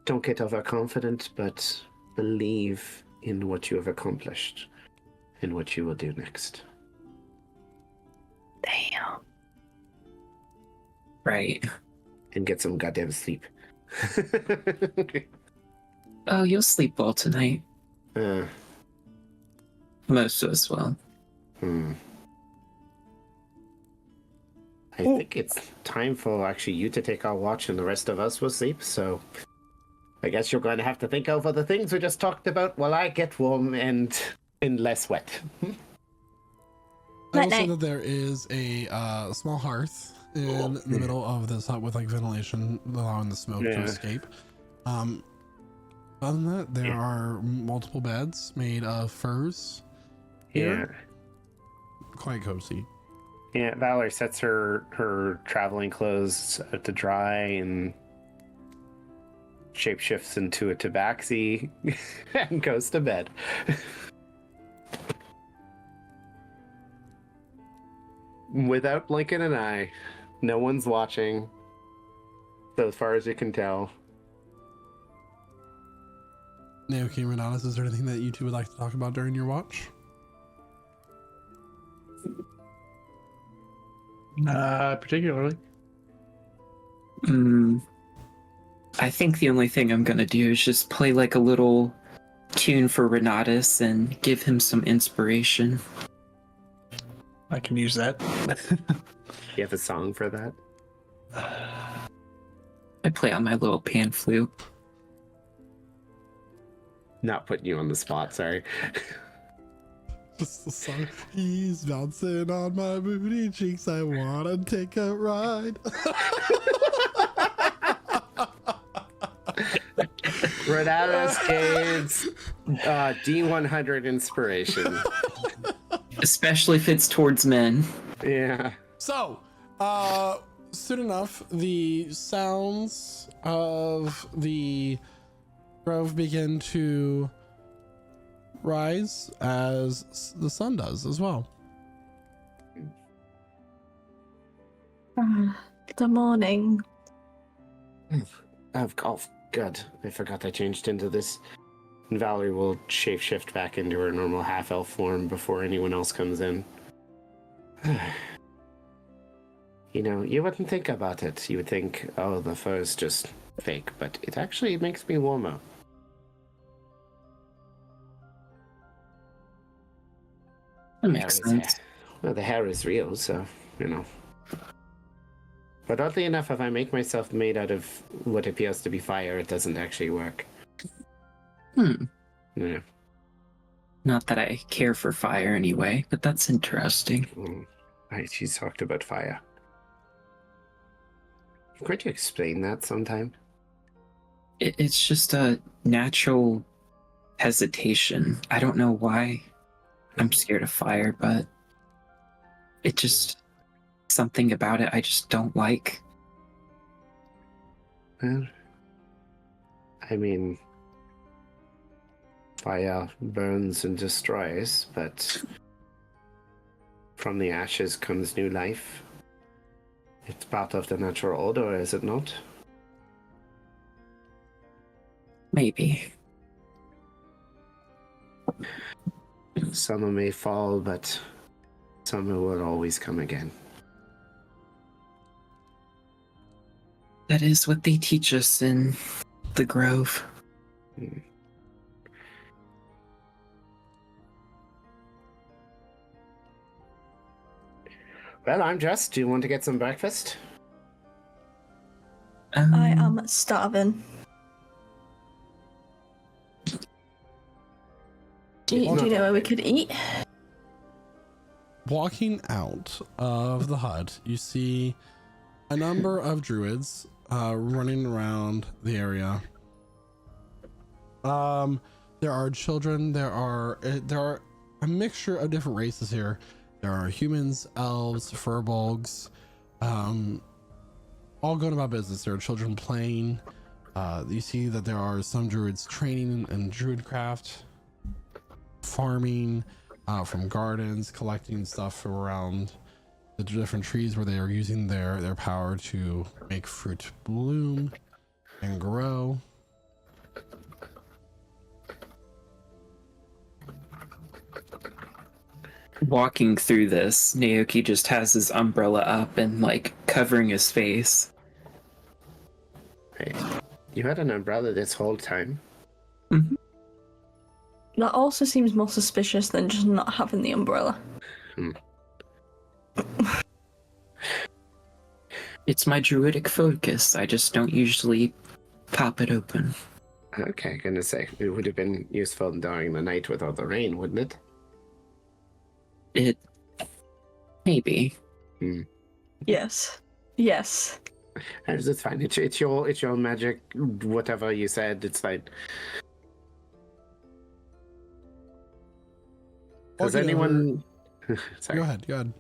don't get overconfident, but believe in what you have accomplished and what you will do next. Damn. Right. And get some goddamn sleep. Oh, you'll sleep well tonight. uh, Most of us will. I think it's time for actually you to take our watch and the rest of us will sleep, so I guess you're going to have to think over the things we just talked about while I get warm and less wet. I will say that there is a small hearth in the middle of this hut with like ventilation, allowing the smoke to escape. Other than that, there are multiple beds made of furs here. Quite cozy. Yeah, Valerie sets her traveling clothes out to dry and shapeshifts into a tabaxi and goes to bed. Without blinking an eye. No one's watching. So as far as you can tell. Naoki and Renatus, is there anything that you two would like to talk about during your watch? Particularly. I think the only thing I'm gonna do is just play like a little tune for Renatus and give him some inspiration. I can use that. You have a song for that? I play on my little pan flute. Not putting you on the spot, sorry. Just the song. He's bouncing on my booty cheeks. I wanna take a ride. Renatus Cade's D100 inspiration. Especially if it's towards men. Yeah. So, soon enough, the sounds of the grove begin to rise as the sun does as well. The morning. Oh, good. I forgot I changed into this. And Valerie will shapeshift back into her normal half-elf form before anyone else comes in. You know, you wouldn't think about it. You would think, oh, the fur is just fake, but it actually makes me warmer. That makes sense. Well, the hair is real, so, you know. But oddly enough, if I make myself made out of what appears to be fire, it doesn't actually work. Yeah. Not that I care for fire anyway, but that's interesting. Right, she's talked about fire. Could you explain that sometime? It's just a natural hesitation. I don't know why I'm scared of fire, but it just... something about it I just don't like. Well, I mean, fire burns and destroys, but from the ashes comes new life. It's part of the natural order, is it not? Maybe. Summer may fall, but summer will always come again. That is what they teach us in the Grove. Well, I'm dressed. Do you want to get some breakfast? I am starving. Do you know where we could eat? Walking out of the hut, you see a number of druids running around the area. There are children. There are a mixture of different races here. There are humans, elves, furbolgs, all going about business. There are children playing. You see that there are some druids training in druidcraft, farming from gardens, collecting stuff from around the different trees where they are using their power to make fruit bloom and grow. Walking through this, Naoki just has his umbrella up and like covering his face. Hey, you had an umbrella this whole time? Mm-hmm. That also seems more suspicious than just not having the umbrella. It's my druidic focus. I just don't usually pop it open. Okay, gonna say, it would have been useful during the night without the rain, wouldn't it? It... maybe. Yes. Yes. It's fine. It's your magic, whatever you said. It's fine. Does anyone? Sorry. Go ahead.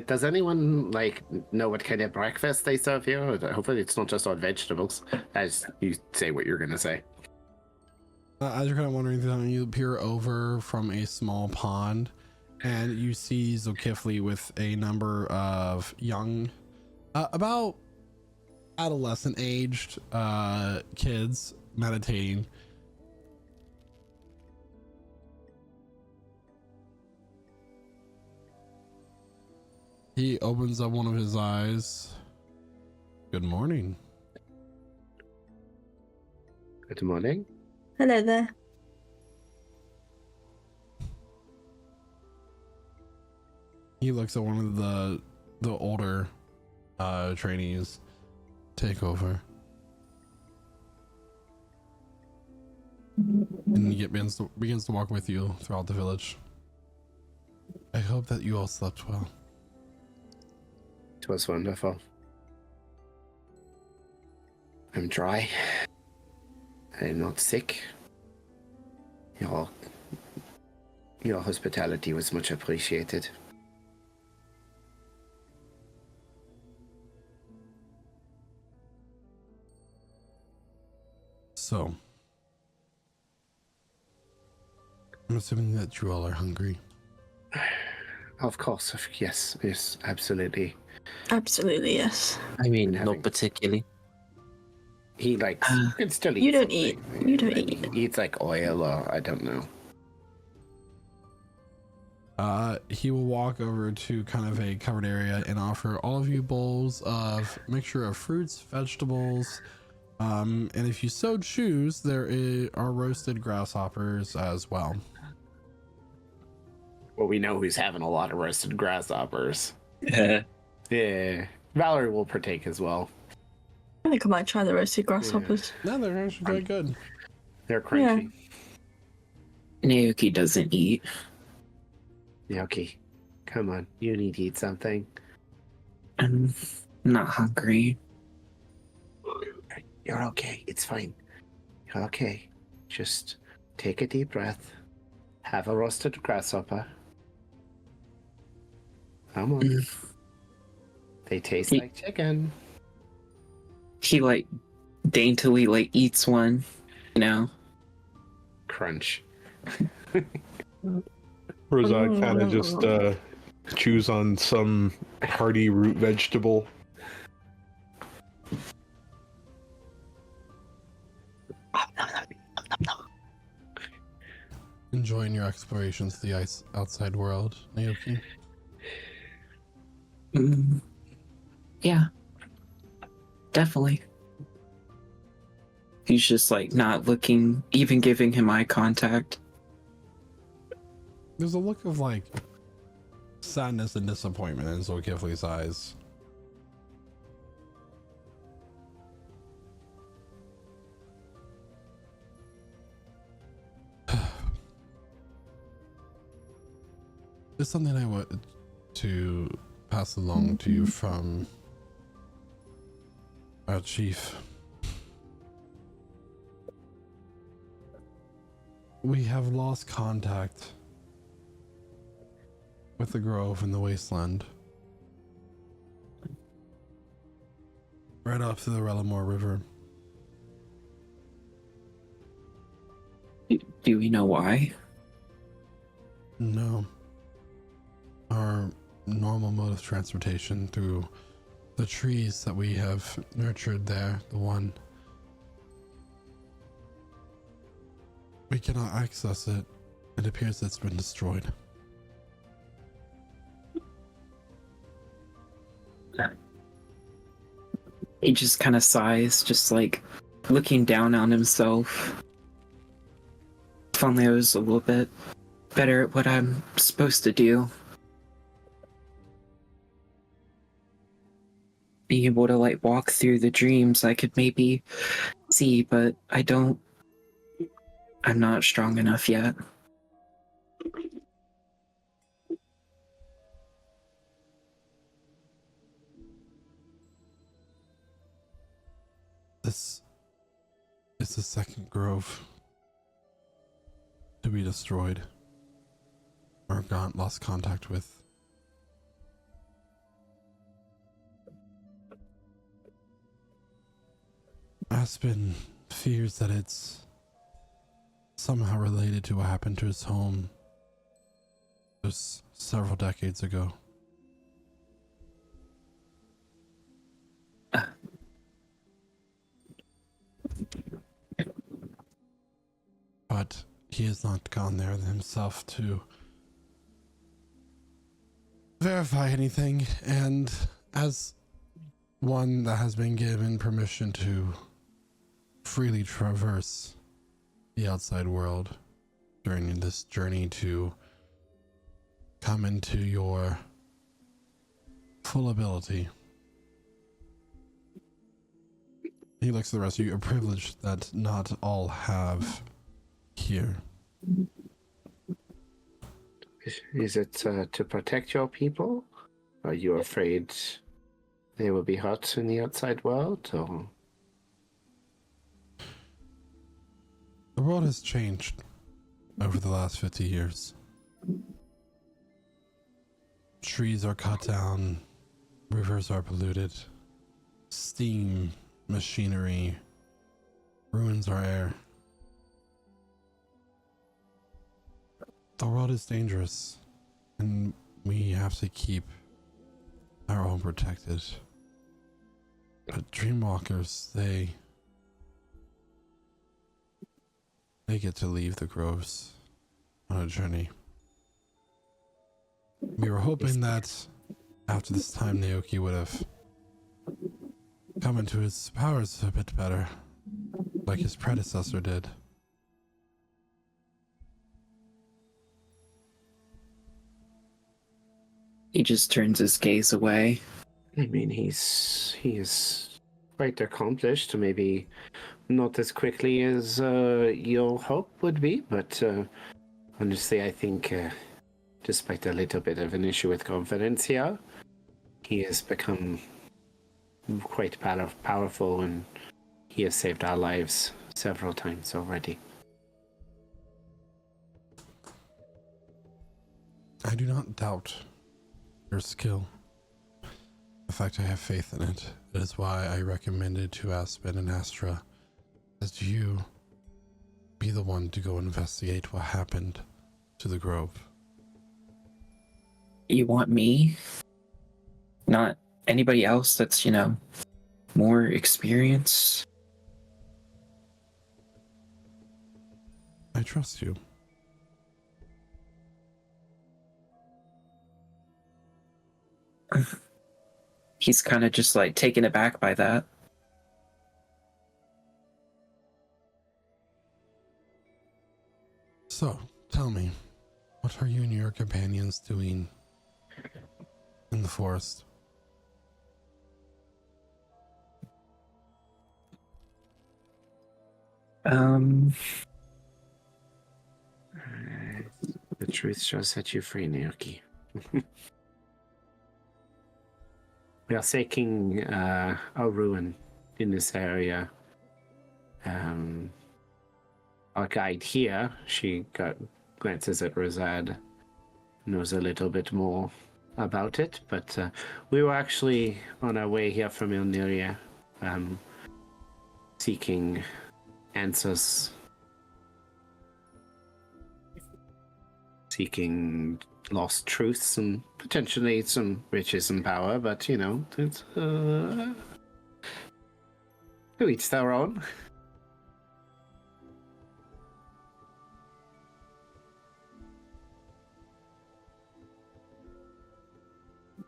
Does anyone like know what kind of breakfast they serve here? Hopefully, it's not just all vegetables. As you say what you're gonna say. As you're kind of wondering, you peer over from a small pond, and you see Zulkifli with a number of young, about adolescent-aged kids meditating. He opens up one of his eyes. Good morning. Good morning. Hello there. He looks at one of the older trainees. Take over. And he begins to walk with you throughout the village. I hope that you all slept well. It was wonderful. I'm dry. I'm not sick. Your hospitality was much appreciated. So, I'm assuming that you all are hungry. Of course, yes, Absolutely, absolutely. yes. I mean, Having- not particularly. He likes. Can still eat. You don't something. eat. You don't He eat. eats like oil, or I don't know. He will walk over to kind of a covered area and offer all of you bowls of mixture of fruits, vegetables, and if you so choose, are roasted grasshoppers as well. Well, we know who's having a lot of roasted grasshoppers. Yeah. Yeah, Valerie will partake as well. I think I might try the roasted grasshoppers. No, they're actually very good. They're crunchy. Naoki doesn't eat. Naoki, come on, you need to eat something. I'm not hungry. You're okay. It's fine. You're okay. Just take a deep breath. Have a roasted grasshopper. Come on. They taste like chicken. He like daintily like eats one, you know. Crunch. Razak kind of just chews on some hearty root vegetable. Enjoying your explorations of the outside world, Naoki? Yeah, definitely. He's just like not looking, even giving him eye contact. There's a look of like sadness and disappointment in Zulkifli's eyes. There's something I want to pass along to you from our chief. We have lost contact with the grove in the wasteland. Right off to the Relamore River. Do we know why? No. Our normal mode of transportation through the trees that we have nurtured there, the one. We cannot access it. It appears it's been destroyed. He just kind of sighs, just like looking down on himself. If only I was a little bit better at what I'm supposed to do. Being able to like walk through the dreams, I could maybe see, but I don't. I'm not strong enough yet. This is the second grove to be destroyed or lost contact with. Aspen fears that it's somehow related to what happened to his home just several decades ago. But he has not gone there himself to verify anything, and as one that has been given permission to freely traverse the outside world during this journey to come into your full ability. He looks at the rest of you, a privilege that not all have here. Is it to protect your people? Are you afraid they will be hurt in the outside world, or? The world has changed over the last 50 years. Trees are cut down, rivers are polluted, steam, machinery, ruins our air. The world is dangerous, and we have to keep our home protected. But Dreamwalkers, they get to leave the groves on a journey. We were hoping that after this time Naoki would have come into his powers a bit better, like his predecessor did. He just turns his gaze away. I mean, he is quite accomplished. Maybe not as quickly as your hope would be, but honestly, I think, despite a little bit of an issue with confidence here, he has become quite powerful, and he has saved our lives several times already. I do not doubt your skill. In fact, I have faith in it. That is why I recommended to Aspen and Astra that you be the one to go investigate what happened to the grove. You want me? Not anybody else that's, more experienced? I trust you. He's kind of just like taken aback by that. So, tell me, what are you and your companions doing in the forest. The truth shall set you free, Naoki. We are seeking a ruin in this area. Our guide here, she glances at Rosad, knows a little bit more about it, but we were actually on our way here from Ilnyria, seeking answers, seeking lost truths and potentially some riches and power, but you know, it's to each their own.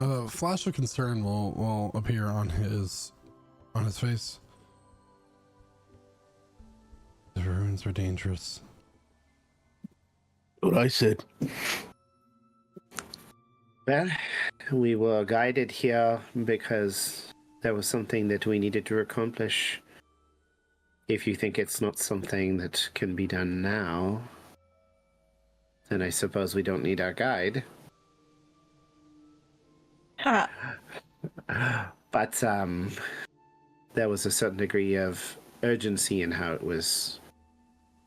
A flash of concern will appear on his face. The ruins are dangerous. What I said. Well, we were guided here because there was something that we needed to accomplish. If you think it's not something that can be done now, then I suppose we don't need our guide. Ha. But there was a certain degree of urgency in how it was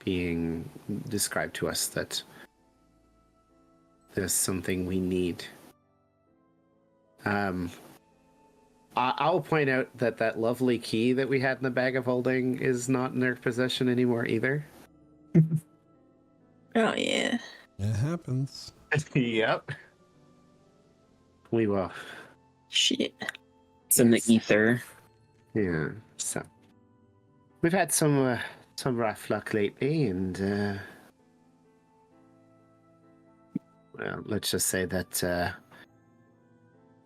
being described to us that there's something we need. I'll point out that that lovely key that we had in the bag of holding is not in their possession anymore either. Oh yeah. It happens. Yep. We were. Shit. It's in the ether. Yeah. So we've had some rough luck lately, and well, let's just say that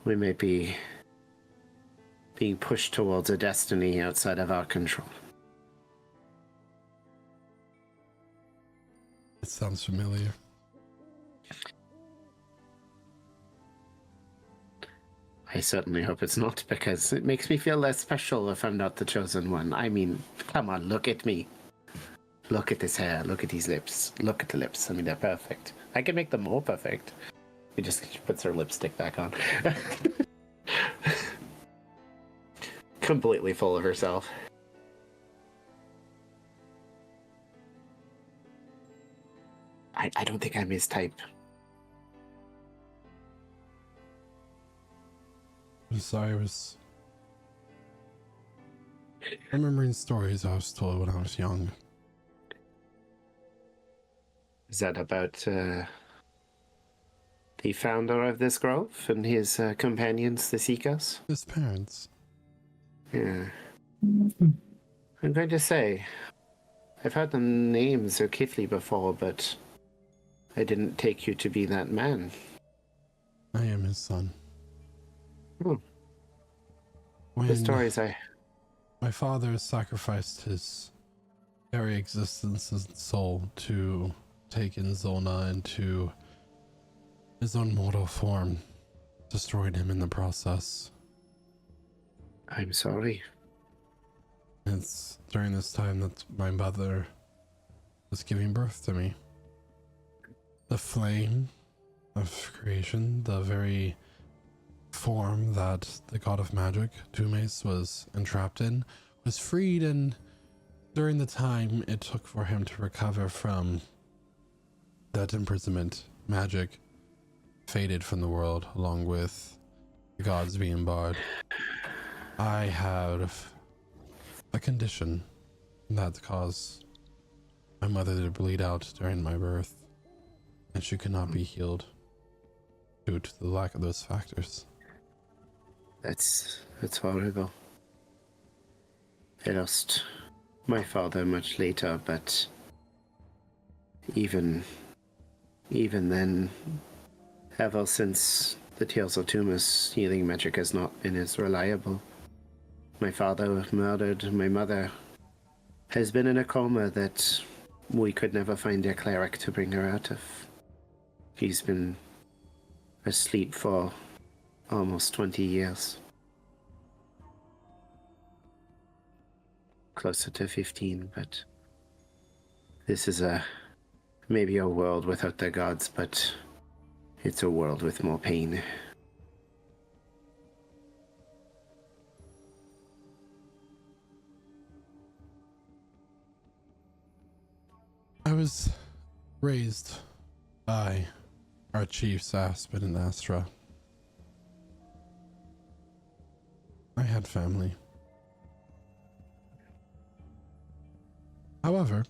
we may be being pushed towards a destiny outside of our control. It sounds familiar. I certainly hope it's not, because it makes me feel less special if I'm not the chosen one. I mean, come on, look at me. Look at this hair, look at these lips, look at the lips. I mean, they're perfect. I can make them more perfect. She puts her lipstick back on. Completely full of herself. I don't think I'm his type. I'm sorry, I'm remembering stories I was told when I was young. Is that about the founder of this grove and his companions, the Seekers? His parents. Yeah. I'm going to say, I've heard the name Zulkifli before, but I didn't take you to be that man. I am his son. Hmm. The stories My father sacrificed his very existence and soul to take in Zolna into his own mortal form, destroyed him in the process. I'm sorry. It's during this time that my mother was giving birth to me. The flame of creation, the very form that the god of magic, Tumes, was entrapped in, was freed, and during the time it took for him to recover from that imprisonment, magic faded from the world along with the gods being barred. I have a condition that caused my mother to bleed out during my birth, and she could not be healed due to the lack of those factors. That's horrible. I lost my father much later, but even then, ever since the Tales of Tumas, healing magic has not been as reliable. My father murdered my mother, has been in a coma that we could never find a cleric to bring her out of. He's been asleep for almost 20 years. Closer to 15, but this is maybe a world without their gods, but it's a world with more pain. I was raised by our chiefs Aspen and Astra. I had family. However,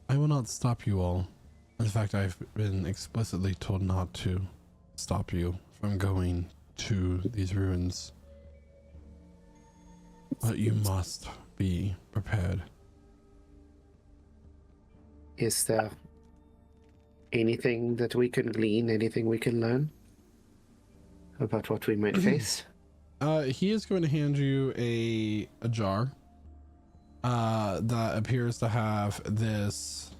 I will not stop you all. In fact, I've been explicitly told not to stop you from going to these ruins. But you must be prepared. Is there anything that we can glean, anything we can learn about what we might face? He is going to hand you a jar that appears to have this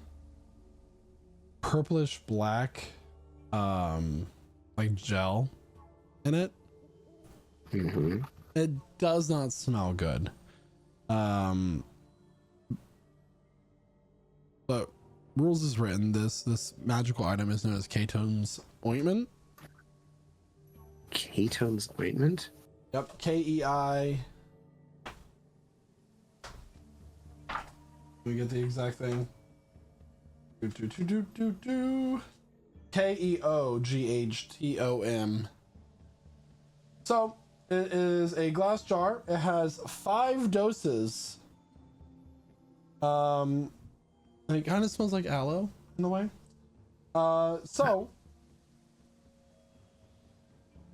purplish black like gel in it. Mm-hmm. It does not smell good. But rules is written, this magical item is known as Ketone's ointment. Ketone's ointment? Yep, Kei. We get the exact thing. Keoghtom. So it is a glass jar. It has 5 doses. It kind of smells like aloe in a way. So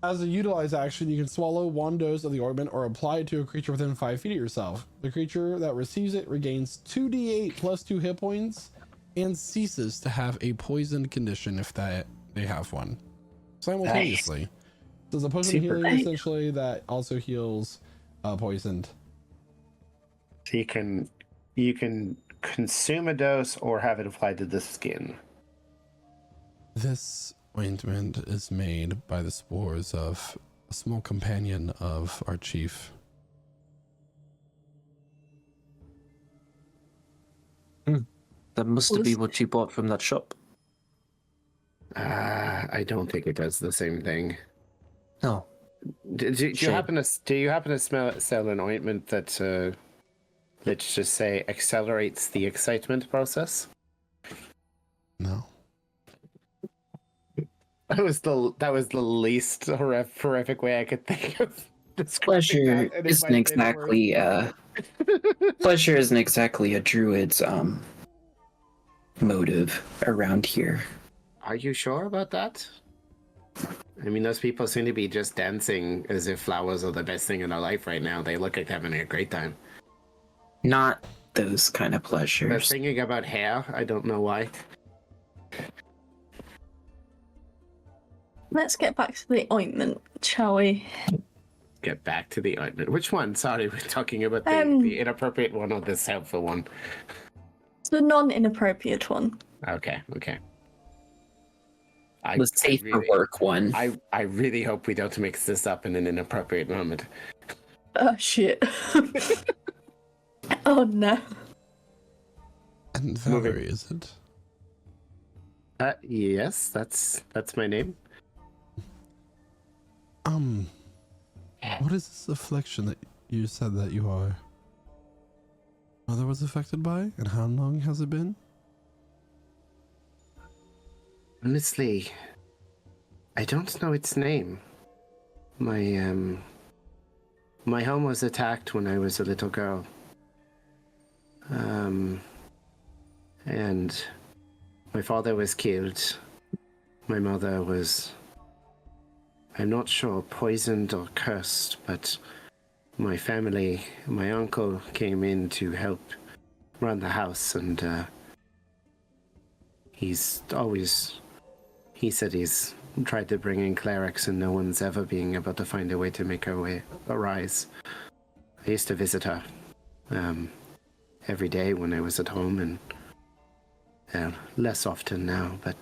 as a utilize action, you can swallow 1 dose of the ointment or apply it to a creature within 5 feet of yourself. The creature that receives it regains 2d8 plus 2 hit points and ceases to have a poisoned condition if they have one simultaneously. Nice. So it's a potion healing essentially that also heals poisoned. So you can consume a dose or have it applied to the skin. This ointment is made by the spores of a small companion of our chief. That must be what you bought from that shop. I don't think it does the same thing. No. Do you happen to sell an ointment that let's just say accelerates the excitement process? No. That was the least horrific way I could think of. Pleasure isn't exactly pleasure isn't exactly a druid's motive around here. Are you sure about that? I mean, those people seem to be just dancing as if flowers are the best thing in their life right now. They look like they're having a great time. Not those kind of They're pleasures. singing about hair. I don't know why. Let's get back to the ointment, shall we? Get back to the ointment. Which one? Sorry, we're talking about the inappropriate one or this helpful one. It's the non-inappropriate one. Okay. The safe for work one. I really hope we don't mix this up in an inappropriate moment. Oh shit. Oh no. And Valerie, is it? Yes, that's my name. What is this affliction that you said that your mother was affected by, and how long has it been? Honestly, I don't know its name. My home was attacked when I was a little girl. And my father was killed. My mother was, I'm not sure, poisoned or cursed, but my family, my uncle came in to help run the house, and he said he's tried to bring in clerics and no one's ever being able to find a way to make her arise. I used to visit her every day when I was at home, and less often now, but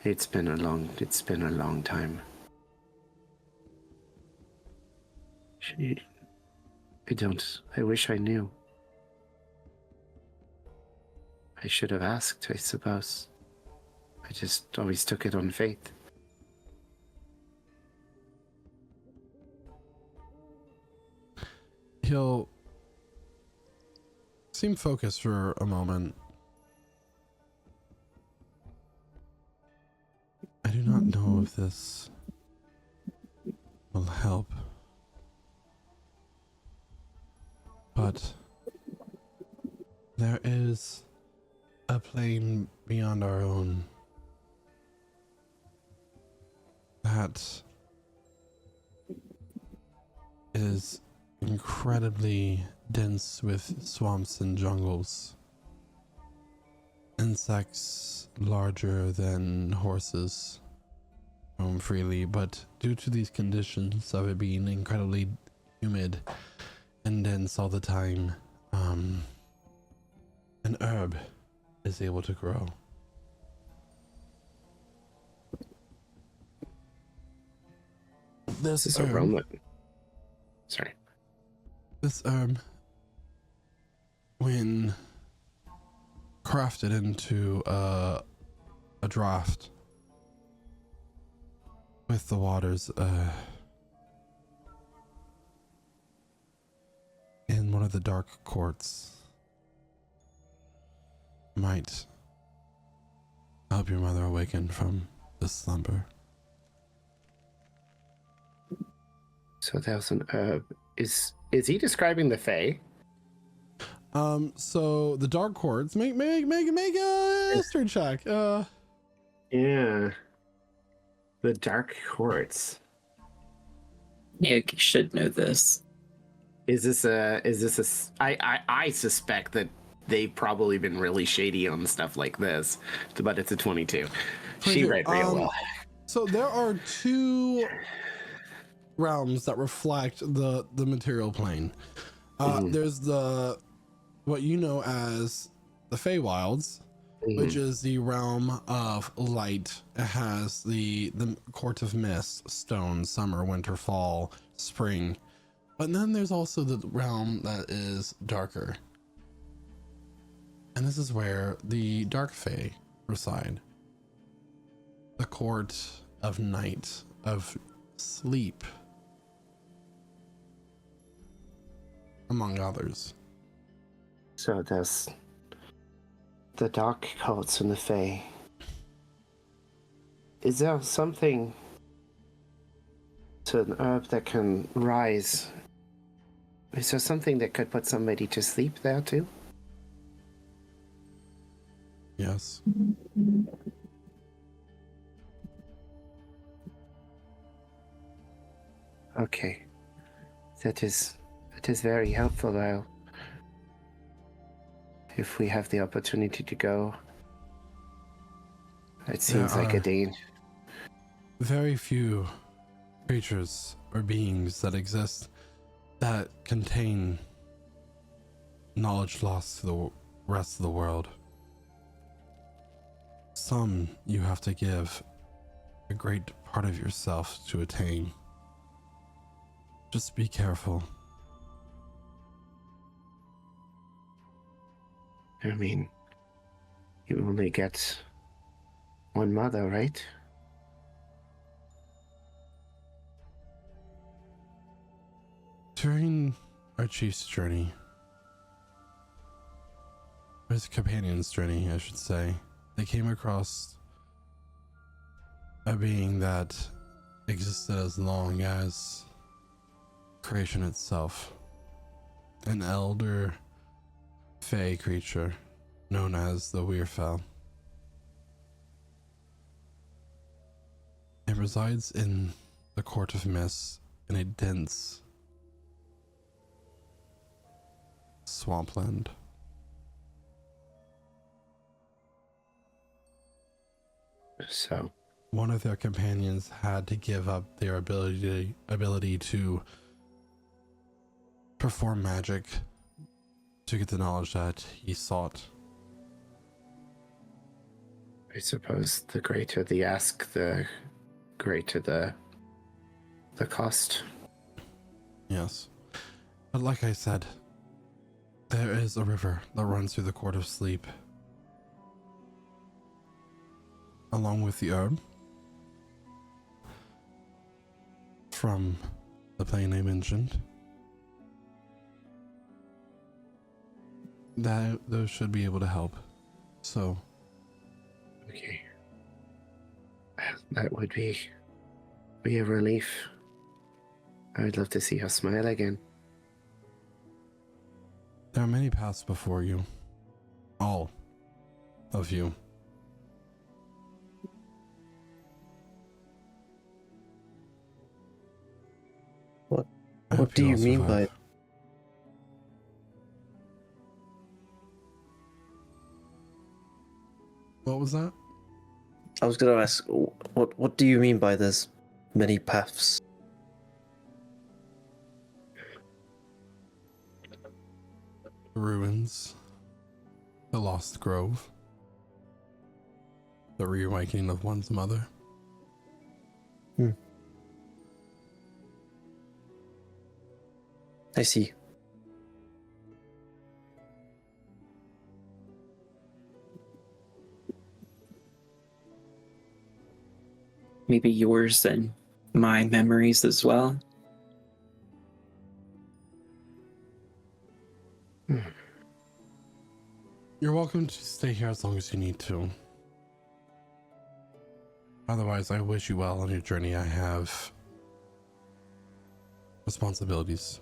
it's been a long time. I don't. I wish I knew. I should have asked, I suppose. I just always took it on faith. He'll seem focused for a moment. I do not know if this will help, but there is a plane beyond our own that is incredibly dense with swamps and jungles. Insects larger than horses roam freely, but due to these conditions of it being incredibly humid and dense all the time, an herb is able to grow. This is a realm that... Sorry. This herb, when crafted into a draft with the waters in one of the dark courts, might help your mother awaken from this slumber. So there's an herb. Is he describing the Fae? So the dark courts, make a history check. Yeah. The dark courts. Naoki should know this. I suspect that they've probably been really shady on stuff like this, but it's a 22. She read real well. So there are two realms that reflect the material plane. There's what you know as the Feywilds, which is the realm of light. It has the court of mist, stone, summer, winter, fall, spring. But then there's also the realm that is darker. And this is where the dark Fae reside. The court of night, of sleep, among others. So there's the dark courts and the Fae. Is there something to an herb that can rise? Is there something that could put somebody to sleep there too? Yes. Okay. That is very helpful, Lyle. If we have the opportunity to go, it seems like a deal. Very few creatures or beings that exist that contain knowledge lost to the rest of the world. Some you have to give a great part of yourself to attain. Just be careful. I mean, you only get one mother, right? During our chief's journey, or his companion's journey, I should say, they came across a being that existed as long as creation itself. An elder Fey creature known as the Weirfell. It resides in the Court of Mist in a dense swampland. So one of their companions had to give up their ability to perform magic to get the knowledge that he sought. I suppose the greater the ask, the greater the cost. Yes. But like I said, there is a river that runs through the Court of Sleep. Along with the herb from the plane I mentioned. Those should be able to help. So Okay. That would be a relief. I would love to see her smile again. there are many paths before you. All of you. What do you mean by? What was that? I was going to ask, what do you mean by there's many paths? The ruins, the lost grove, the reawakening of one's mother. I see. Maybe yours and my memories as well. You're welcome to stay here as long as you need to. Otherwise, I wish you well on your journey. I have responsibilities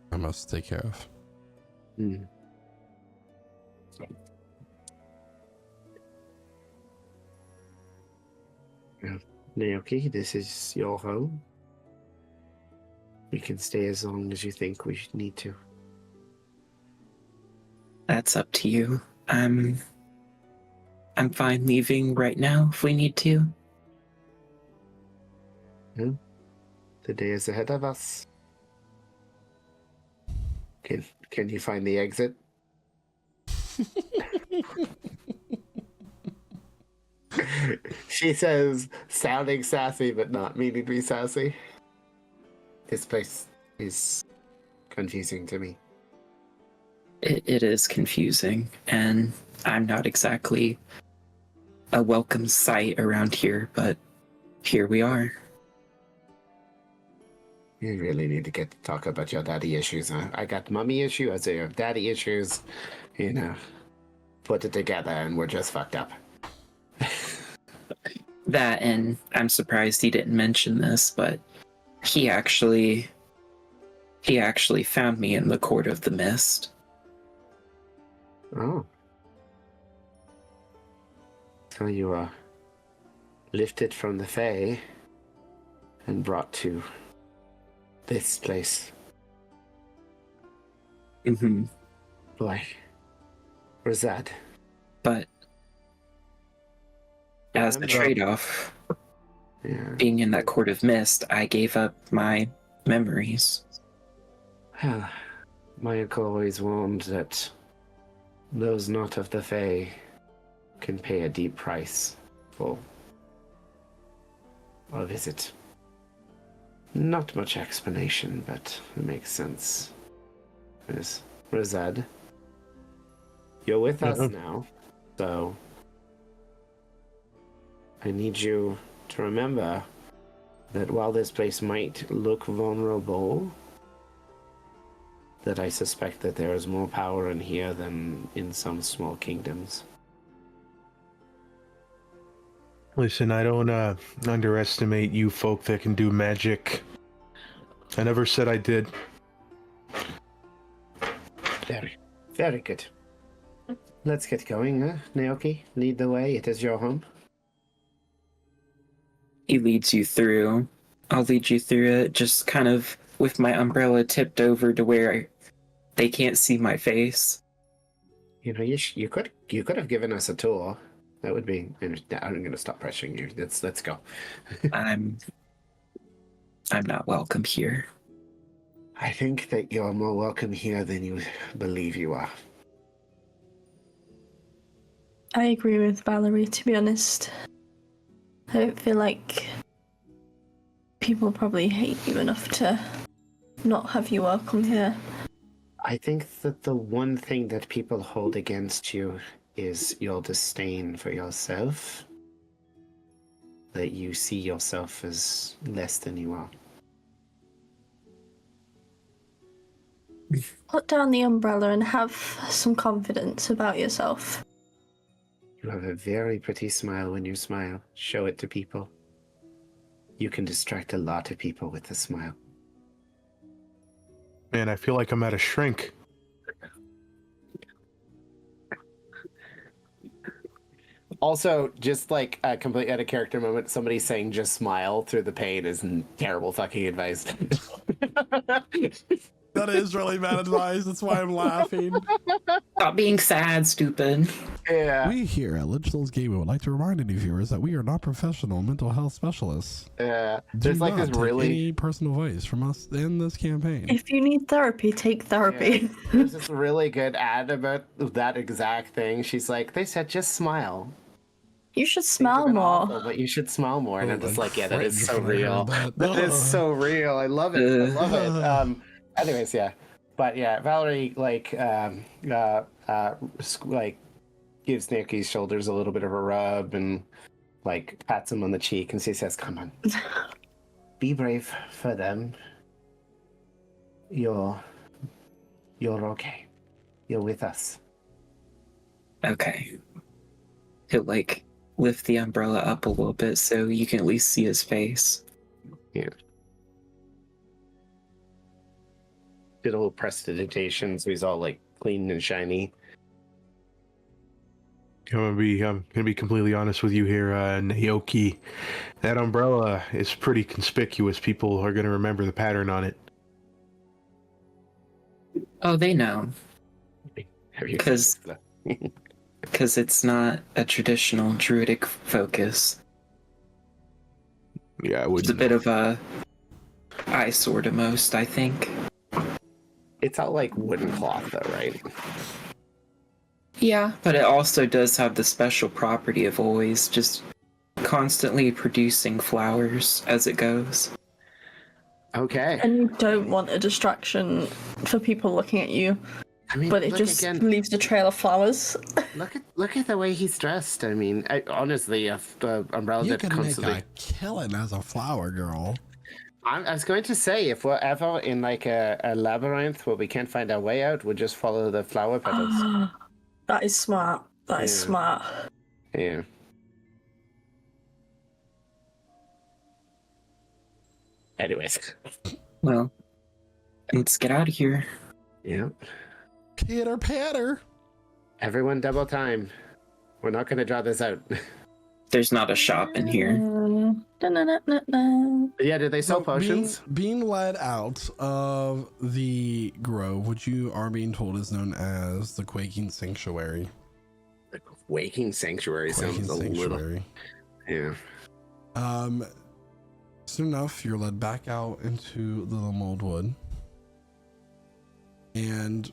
I must take care of. Naoki, this is your home. You can stay as long as you think we need to. That's up to you. I'm fine leaving right now if we need to. The day is ahead of us. Can you find the exit? She says, sounding sassy but not meaning to be sassy. This place is confusing to me. It is confusing, and I'm not exactly a welcome sight around here, but here we are. You really need to get to talk about your daddy issues, huh? I got mommy issues, I say you have daddy issues. You know, put it together and we're just fucked up. That, and I'm surprised he didn't mention this, but he actually found me in the Court of the Mist. Oh. So you are lifted from the Fae and brought to this place. Mm-hmm. Boy. Razad. But as a trade-off, being in that Court of Mist, I gave up my memories. Well, my uncle always warned that those not of the Fae can pay a deep price for a visit. Not much explanation, but it makes sense. Yes. Razad, you're with us now, so I need you to remember that while this place might look vulnerable, that I suspect that there is more power in here than in some small kingdoms. Listen, I don't underestimate you folk that can do magic. I never said I did. Very, very good. Let's get going, huh? Naoki, lead the way. It is your home. He leads you through. I'll lead you through it, just kind of with my umbrella tipped over to where they can't see my face. You know, you could have given us a tour. That would be. I'm going to stop pressuring you. Let's go. I'm not welcome here. I think that you're more welcome here than you believe you are. I agree with Valerie, to be honest. I don't feel like people probably hate you enough to not have you welcome here? I think that the one thing that people hold against you is your disdain for yourself. That you see yourself as less than you are. Put down the umbrella and have some confidence about yourself. You have a very pretty smile when you smile. Show it to people. You can distract a lot of people with a smile. Man, I feel like I'm at a shrink. Also, just like a complete out of character moment, somebody saying just smile through the pain is terrible fucking advice. That is really bad advice. That's why I'm laughing. Stop being sad, stupid. Yeah. We here at Lich Souls Gaming would like to remind any viewers that we are not professional mental health specialists. There's Do like not this take really any personal advice from us in this campaign. If you need therapy, take therapy. there's this really good ad about that exact thing. She's like, they said just smile. You should Things have smile been more. awful, but you should smile more. And I'm just like, yeah, that is so real. That is so real. I love it. I love it. Anyways, yeah. But yeah, Valerie like gives Naoki's shoulders a little bit of a rub and like pats him on the cheek and she says, "Come on, be brave for them. You're okay. You're with us." Okay. He'll like lift the umbrella up a little bit so you can at least see his face. Yeah. Did a little prestidigitation, so he's all like clean and shiny. I'm gonna be completely honest with you here, Naoki. That umbrella is pretty conspicuous. People are gonna remember the pattern on it. Oh, they know. Have you? Because it's not a traditional druidic focus. Yeah, I It's would. a bit of a eyesore to most, I think. It's all like wooden cloth, though, right? Yeah, but it also does have the special property of always just constantly producing flowers as it goes. Okay. And you don't want a distraction for people looking at you, I mean, but it look just again. leaves a trail of flowers. Look at the way he's dressed. I mean, honestly, if the umbrella You that can comes make with a killing as a flower girl. I was going to say, if we're ever in like a labyrinth where we can't find our way out, we'll just follow the flower petals. That is smart. That is Yeah. smart. Yeah. Anyways. Well, let's get out of here. Yeah. Pitter patter. Everyone double time. We're not going to draw this out. There's not a shop in here. Yeah, did they sell So potions? Being led out of the grove, which you are being told is known as the Quaking Sanctuary. The Waking Sanctuary sounds a little... Yeah. Soon enough, you're led back out into the Moldwood. And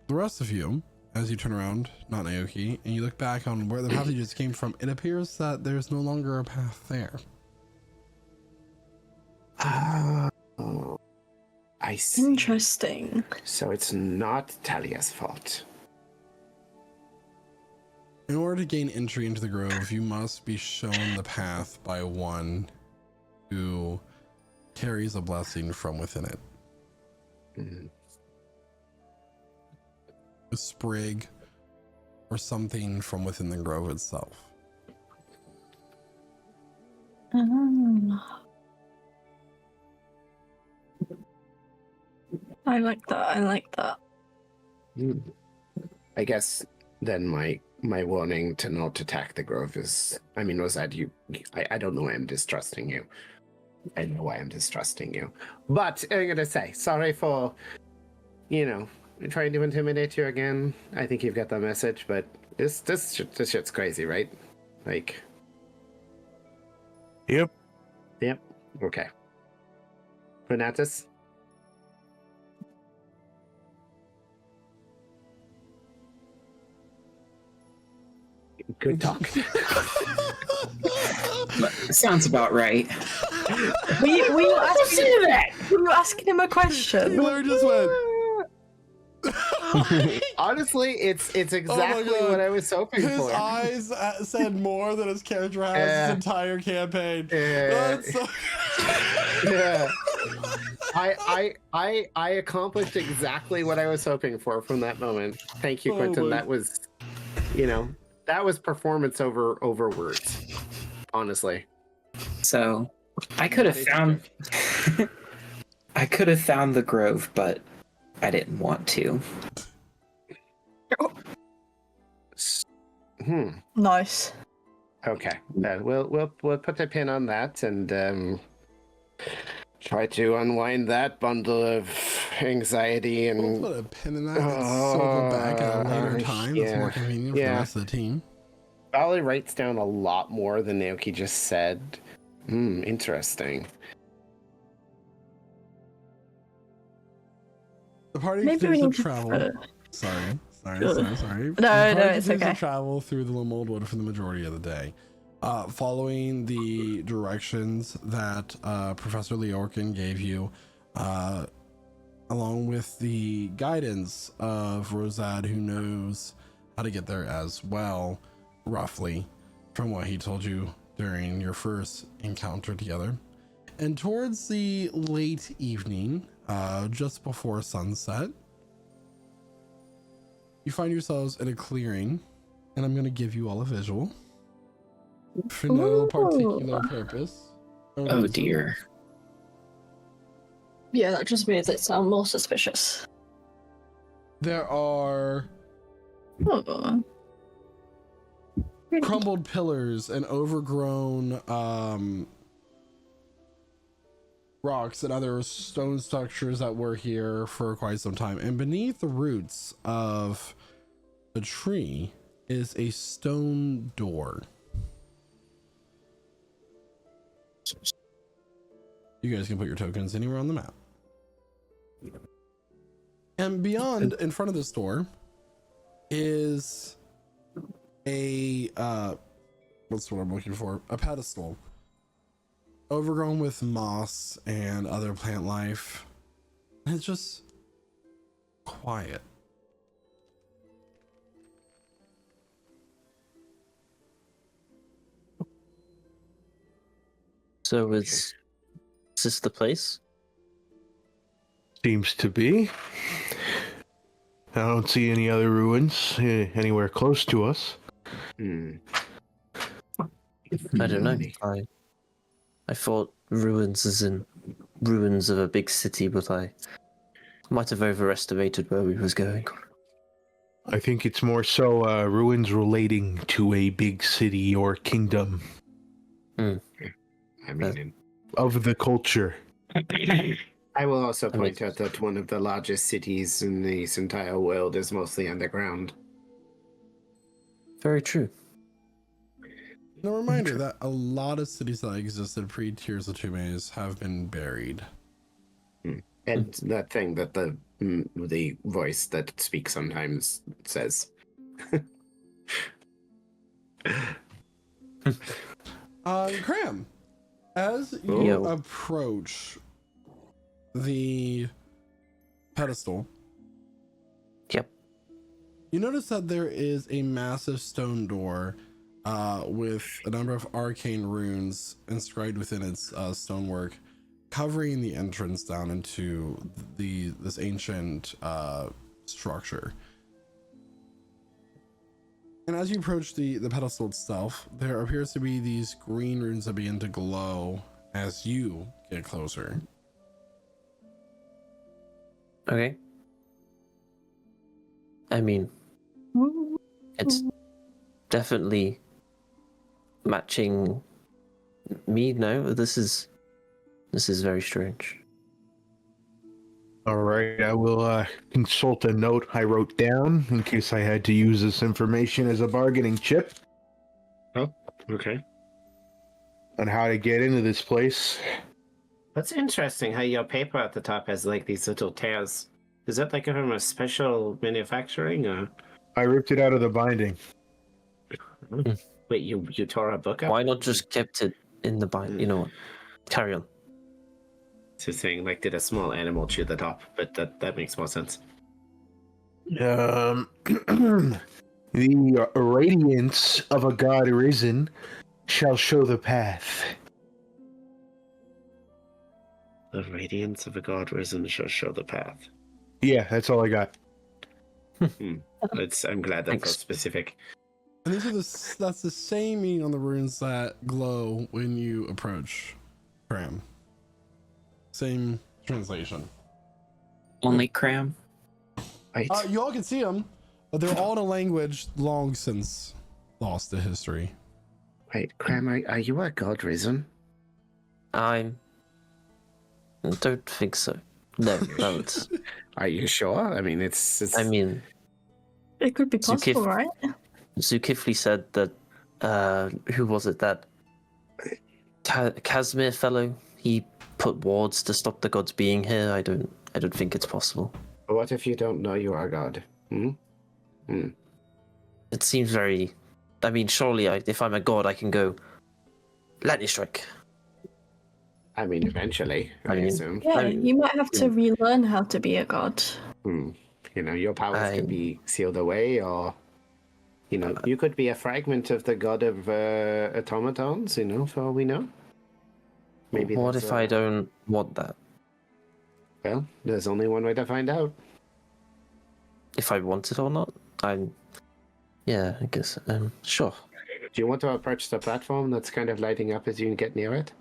the rest of you, as you turn around, not Naoki, and you look back on where the path you just came from, it appears that there's no longer a path there. Oh, I see. Interesting. So it's not Talia's fault. In order to gain entry into the grove, you must be shown the path by one who carries a blessing from within it. Mm-hmm. A sprig or something from within the grove itself. I like that. I like that. I guess then my warning to not attack the grove is, I mean, was that you? I don't know why I'm distrusting you. I know why I'm distrusting you. But I'm gonna say, sorry for, trying to intimidate you again. I think you've got the message, but this shit's crazy, right? Like. Yep. Yep. Okay. Renatus? Good talk. Sounds about right. Were you asking him a question? He literally just went. Honestly, it's exactly God. what I was hoping His for. eyes said more than his character has Yeah. his entire campaign. Yeah. That's so- Yeah. I accomplished exactly what I was hoping for from that moment. Thank you, Oh, Quentin. my- That was, that was performance over words. Honestly. So I could have found I could have found the grove, but I didn't want to. Nice. Okay. We'll put a pin on that and try to unwind that bundle of anxiety We'll and put a pin in that and circle back at a later time. That's yeah. more convenient for the Yeah. rest of the team. Valley writes down a lot more than Naoki just said. Interesting. The party Maybe we continues to need to. travel. Sorry. Ugh. The No, party it's continues okay. to travel through the Moldwood for the majority of the day, following the directions that Professor Leorkin gave you, along with the guidance of Rosad, who knows how to get there as well, roughly, from what he told you during your first encounter together. And towards the late evening, just before sunset, you find yourselves in a clearing, and I'm going to give you all a visual for no particular purpose. Oh dear. Yeah, that just makes it sound more suspicious. There are Oh. crumbled pillars and overgrown rocks and other stone structures that were here for quite some time. And beneath the roots of a tree is a stone door. You guys can put your tokens anywhere on the map. And beyond, in front of this door, is a what's what I'm looking for? A pedestal, overgrown with moss and other plant life. And it's just quiet. So is this the place? Seems to be. I don't see any other ruins anywhere close to us. Hmm. I don't know. I thought ruins as in ruins of a big city, but I might have overestimated where we was going. I think it's more so ruins relating to a big city or kingdom I mean, of the culture. I will also That point makes out that one of the largest cities in this entire world is mostly underground. Very true. And a reminder that a lot of cities that existed pre-Tears of Two Maze have been buried. And that thing that the voice that speaks sometimes says. Craum, as you Yo. approach the pedestal, Yep. you notice that there is a massive stone door with a number of arcane runes inscribed within its stonework, covering the entrance down into this ancient structure. And as you approach the pedestal itself, there appears to be these green runes that begin to glow as you get closer. Okay. I mean, it's definitely matching me. No, this is very strange. All right, I will consult a note I wrote down in case I had to use this information as a bargaining chip Okay. on how to get into this place. That's interesting how your paper at the top has like these little tears. Is that like from a special manufacturing or? I ripped it out of the binding. Wait, you tore a book up? Why not just kept it in the bind? You know what? Carry on. So saying like, did a small animal chew the top? But that makes more sense. The radiance of a god risen shall show the path. The radiance of a god risen shall show the path. Yeah, that's all I got. I'm glad that's so specific. And that's the same meaning on the runes that glow when you approach Craum. Same translation. Only Cram. Right. You all can see them, but they're all in a language long since lost to history. Wait, Craum, are you a god risen? I don't think so. No, don't. Are you sure? I mean, it's. I mean, It could be possible, right? Zulkifli said that. Who was it? That Casimir fellow. He put wards to stop the gods being here. I don't think it's possible. What if you don't know you are god? It seems very. I mean, surely, if I'm a god, I can go. Lightning strike. I mean, eventually, I assume. Yeah, I mean, you might have to relearn how to be a god. You know, your powers can be sealed away, or you know, you could be a fragment of the god of automatons. You know, for all we know. Maybe. What if I don't want that? Well, there's only one way to find out. If I want it or not? Yeah, I guess. Sure. Do you want to approach the platform that's kind of lighting up as you get near it?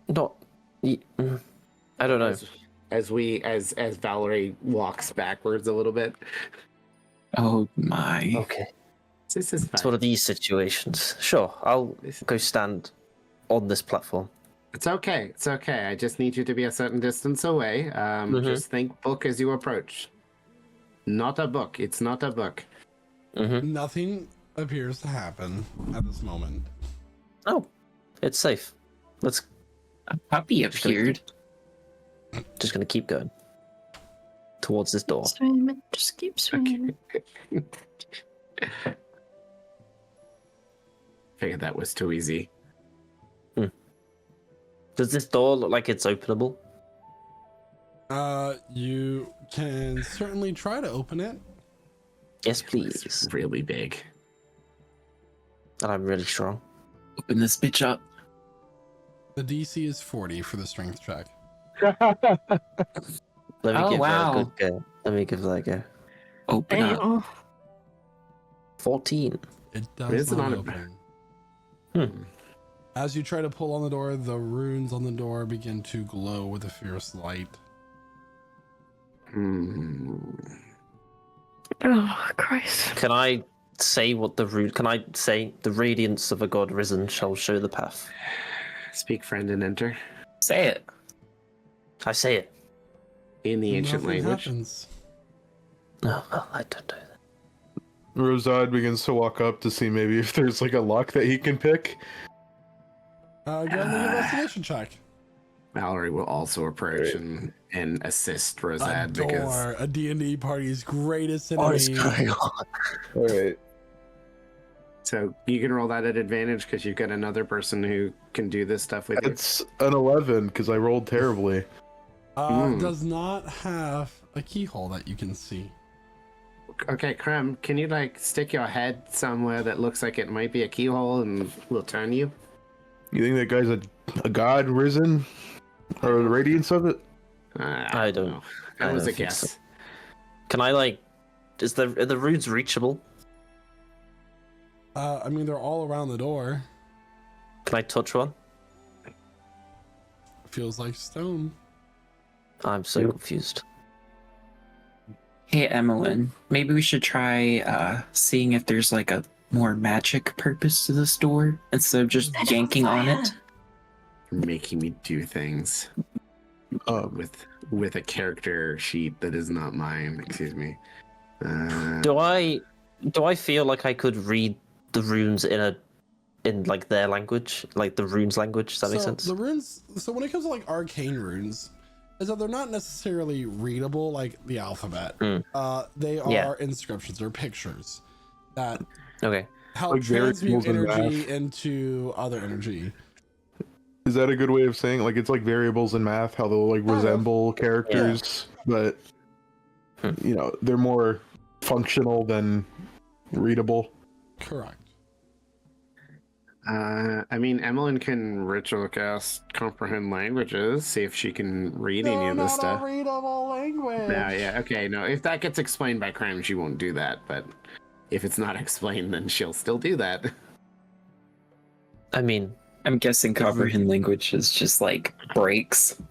Not. I don't know. As Valerie walks backwards a little bit. Oh my. Okay. This is fine. It's one of these situations. Sure, I'll go stand on this platform. It's okay. It's okay. I just need you to be a certain distance away. Just think book as you approach. Not a book. It's not a book. Nothing appears to happen at this moment. Oh, it's safe. Let's. A puppy appeared. Just gonna keep going towards this door. Swimming, just keep swimming. Figured that was too easy. Does this door look like it's openable? You can certainly try to open it. Yes, It's please. really big. And I'm really strong. Open this bitch up. The DC is 40 for the strength check. Let me Oh, give wow. that a good go. Let me give that a go. Open up. Damn. 14. It It does is not not open. As you try to pull on the door, the runes on the door begin to glow with a fierce light. Oh, Christ. Can I say what the Can I say the radiance of a god risen shall show the path? Speak, friend, and enter. Say it. I say it. In the ancient Nothing language. happens. Oh, well, I don't know that. Rosad begins to walk up to see maybe if there's like a lock that he can pick. Go ahead and make an investigation check. Mallory will also approach and assist A Rosad because door, a D&D party's greatest enemy. All right. so you can roll that at advantage because you've got another person who can do this stuff with you. It's an 11 because I rolled terribly. Does not have a keyhole that you can see. Okay, Craum, can you like stick your head somewhere that looks like it might be a keyhole and we'll turn you? You think that guy's a god risen? Or the radiance of it? I don't know. That I was don't a think guess. so. Can I like? Are the runes reachable? I mean, they're all around the door. Can I touch one? Feels like stone. I'm so confused. Hey, Emmeline. Maybe we should try seeing if there's like a more magic purpose to this door instead of just yanking on it. You're making me do things with a character sheet that is not mine. Excuse me. Do I feel like I could read the runes in like their language, like the runes language? Does that make sense? The runes. So when it comes to like arcane runes, is that they're not necessarily readable like the alphabet. They are inscriptions or pictures. that Okay. help Like transmute variables in energy math. into other energy. Is that a good way of saying like it's like variables in math, how they'll like resemble characters, but you know they're more functional than readable. Correct. I mean, Emmeline can ritual cast comprehend languages, see if she can read any of this stuff. readable language. No, yeah, okay, no. If that gets explained by Craum, she won't do that. But if it's not explained, then she'll still do that. I mean, I'm guessing comprehend language is just like breaks.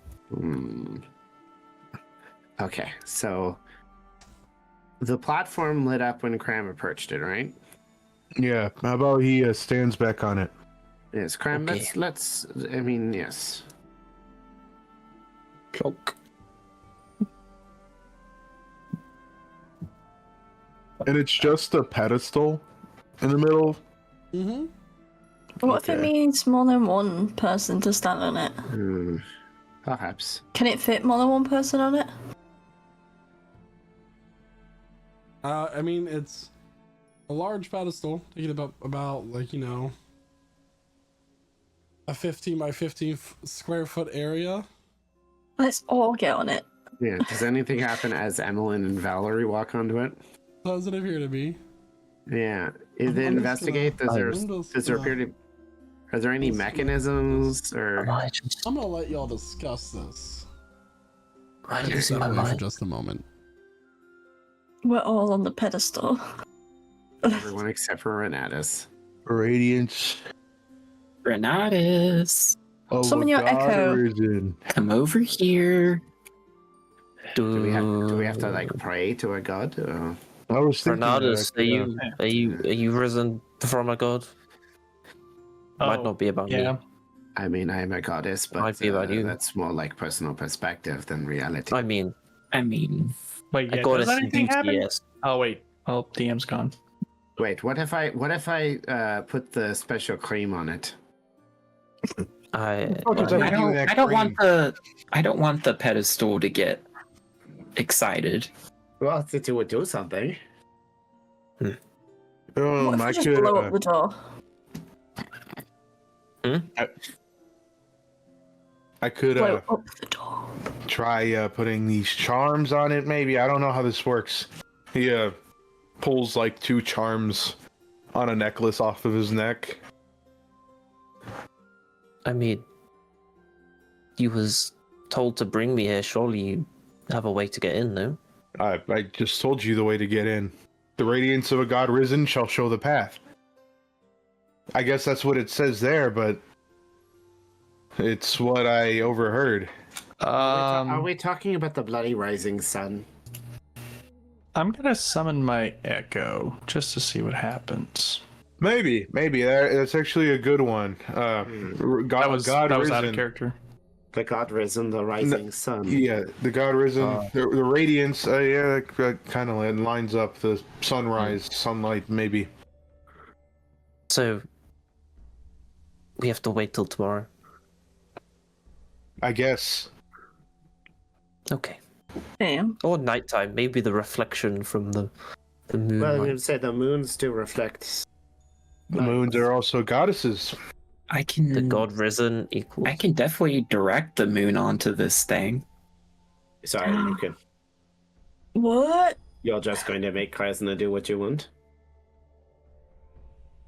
Okay, so the platform lit up when Craum approached it, right? Yeah. How about he stands back on it? Yes, Craum. Okay. Let's. I mean, yes. cloak. And it's just a pedestal in the middle. Mm-hmm. What if it Okay. means more than one person to stand on it? Perhaps. Can it fit more than one person on it? I mean, it's a large pedestal, taking about like, you know, a 15 by 15 square foot area. Let's all get on it. Yeah. Does anything happen as Emmeline and Valerie walk onto it? Doesn't appear to be. Yeah. Is I'm it just investigate? gonna- Does I'm just there gonna- appear to? Are there any just gonna- mechanisms or? I just, I'm gonna let y'all discuss this. I'm Just losing step my away for mind. just a moment. We're all on the pedestal. Everyone except for Renatus. Radiance. Renatus, of Summon a your god echo. arisen. come over here. Do we have to like pray to a god? Or... I was thinking. Renatus, that, yeah. are you risen from a god? Might not be about yeah. me. I mean, I am a goddess, but Might be about you. that's more like personal perspective than reality. I mean, Wait, a yeah, goddess does in anything beauty, happen? yes. Oh wait, well, DM's gone. Wait, what if I put the special cream on it? I does I that don't. that I don't cream? want the. I don't want the pedestal to get excited. Well, it would do something. What if I we just could. blow up the door? I could Blow up the door. try putting these charms on it. Maybe I don't know how this works. He pulls like 2 charms on a necklace off of his neck. I mean, you was told to bring me here. Surely you have a way to get in, no? I just told you the way to get in. The radiance of a god risen shall show the path. I guess that's what it says there, but it's what I overheard. Are we talking about the bloody rising sun? I'm gonna summon my echo just to see what happens. Maybe that's actually a good one. God That was risen. out of character. The god risen, the rising sun. Yeah, the god risen, the radiance. Yeah, that kind of lines up the sunrise, sunlight, maybe. So we have to wait till tomorrow. I guess. Okay. Damn. Or nighttime. Maybe the reflection from the moon. Well, I might- would say the moons do reflect. The moons are also goddesses. I can. the god risen equals. I can definitely direct the moon onto this thing. Sorry, you can. What? You're just going to make Krasna do what you want.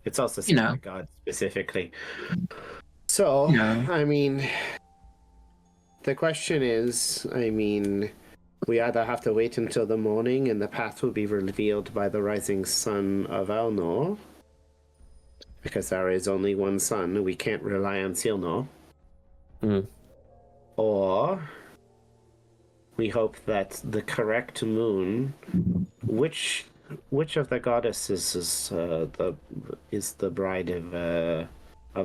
It's also You know. a god specifically. So, No. I mean, the question is, we either have to wait until the morning and the path will be revealed by the rising sun of Aolnor, because there is only one sun, we can't rely on Silnor. Or we hope that the correct moon, which of the goddesses is the bride of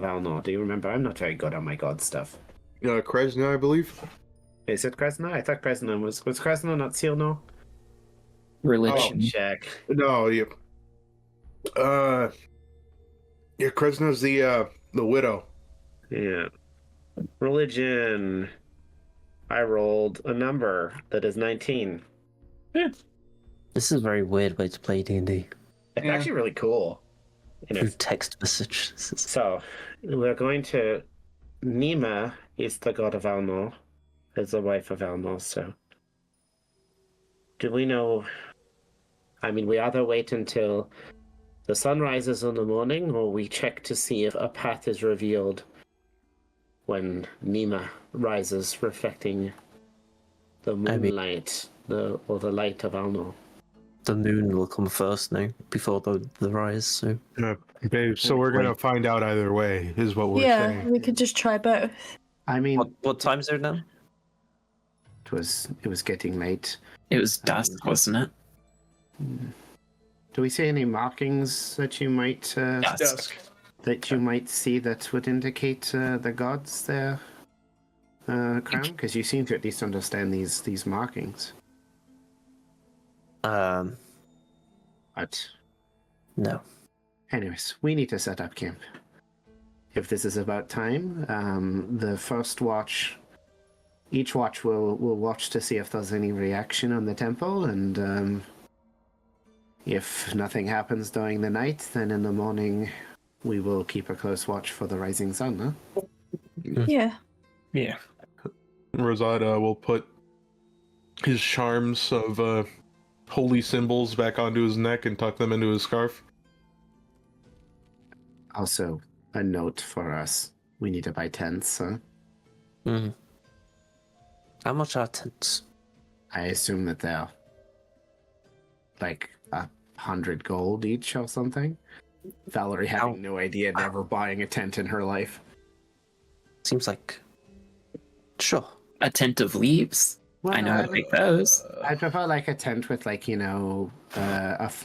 Aolnor? Do you remember? I'm not very good on my god stuff. Kresna, I believe. Is it Kresna? I thought Kresna was Kresna, not Silnor? Religion. Check. No, yeah. Yeah, Kresna's the widow. Yeah. Religion. I rolled a number that is 19. This is a very weird way to play D&D. It's Yeah. actually really cool. You know, Through text message. so we're going to. Nima is the god of Aolnor, is the wife of Aolnor. So, do we know? I mean, we either wait until the sun rises in the morning, or we check to see if a path is revealed when Nima rises, reflecting the moonlight, or the light of Aolnor. The moon will come first now, before the rise. So Babe, so we're gonna find out either way, is what we're Yeah, saying. we could just try both. I mean, what time is it now? it was getting late. It was dusk, wasn't it? Do we see any markings that you might Dusk. see that would indicate the gods there, Craum? Because you seem to at least understand these markings. Um, But no. anyways, we need to set up camp. If this is about time, the first watch, each watch will watch to see if there's any reaction on the temple, and if nothing happens during the night, then in the morning we will keep a close watch for the rising sun, huh? Yeah. Yeah. Rosada will put his charms of holy symbols back onto his neck and tuck them into his scarf. Also, a note for us. We need to buy tents, huh? Mm. How much are tents? I assume that they're like 100 gold each or something. Valerie having no idea, never buying a tent in her life. Seems like... Sure. A tent of leaves. Well, I know how to make those. I prefer like a tent with like, you know,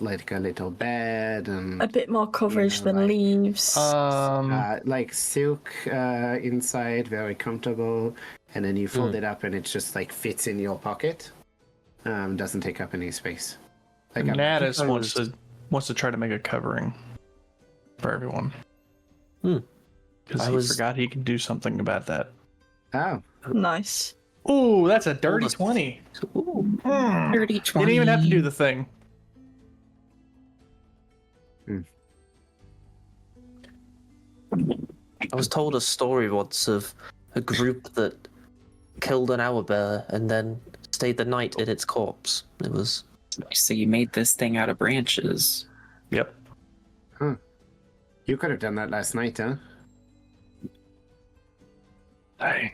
like a little bed and A bit more coverage than like, leaves. like silk inside, very comfortable, and then you fold it up and it just like fits in your pocket. Doesn't take up any space. Like Natus wants to try to make a covering for everyone. Because he forgot he could do something about that. Oh, Nice. Ooh, that's a dirty 20. Ooh. Dirty 20. Didn't even have to do the thing. I was told a story once of a group that killed an owlbear and then stayed the night in its corpse. It was... So you made this thing out of branches. Yep. you could have done that last night, huh? I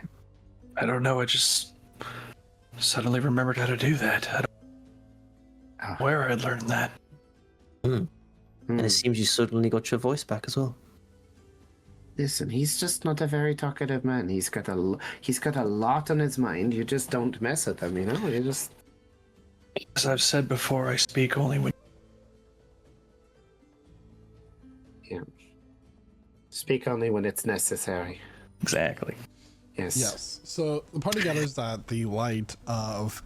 don't know. I just suddenly remembered how to do that. I don't know where I learned that. And it seems you suddenly got your voice back as well. Listen, he's just not a very talkative man. He's got a lot on his mind. You just don't mess with him, you know? You just... As I've said before, I speak only when... Yeah. Speak only when it's necessary. Exactly. Yes. Yes. So the party gathers that the light of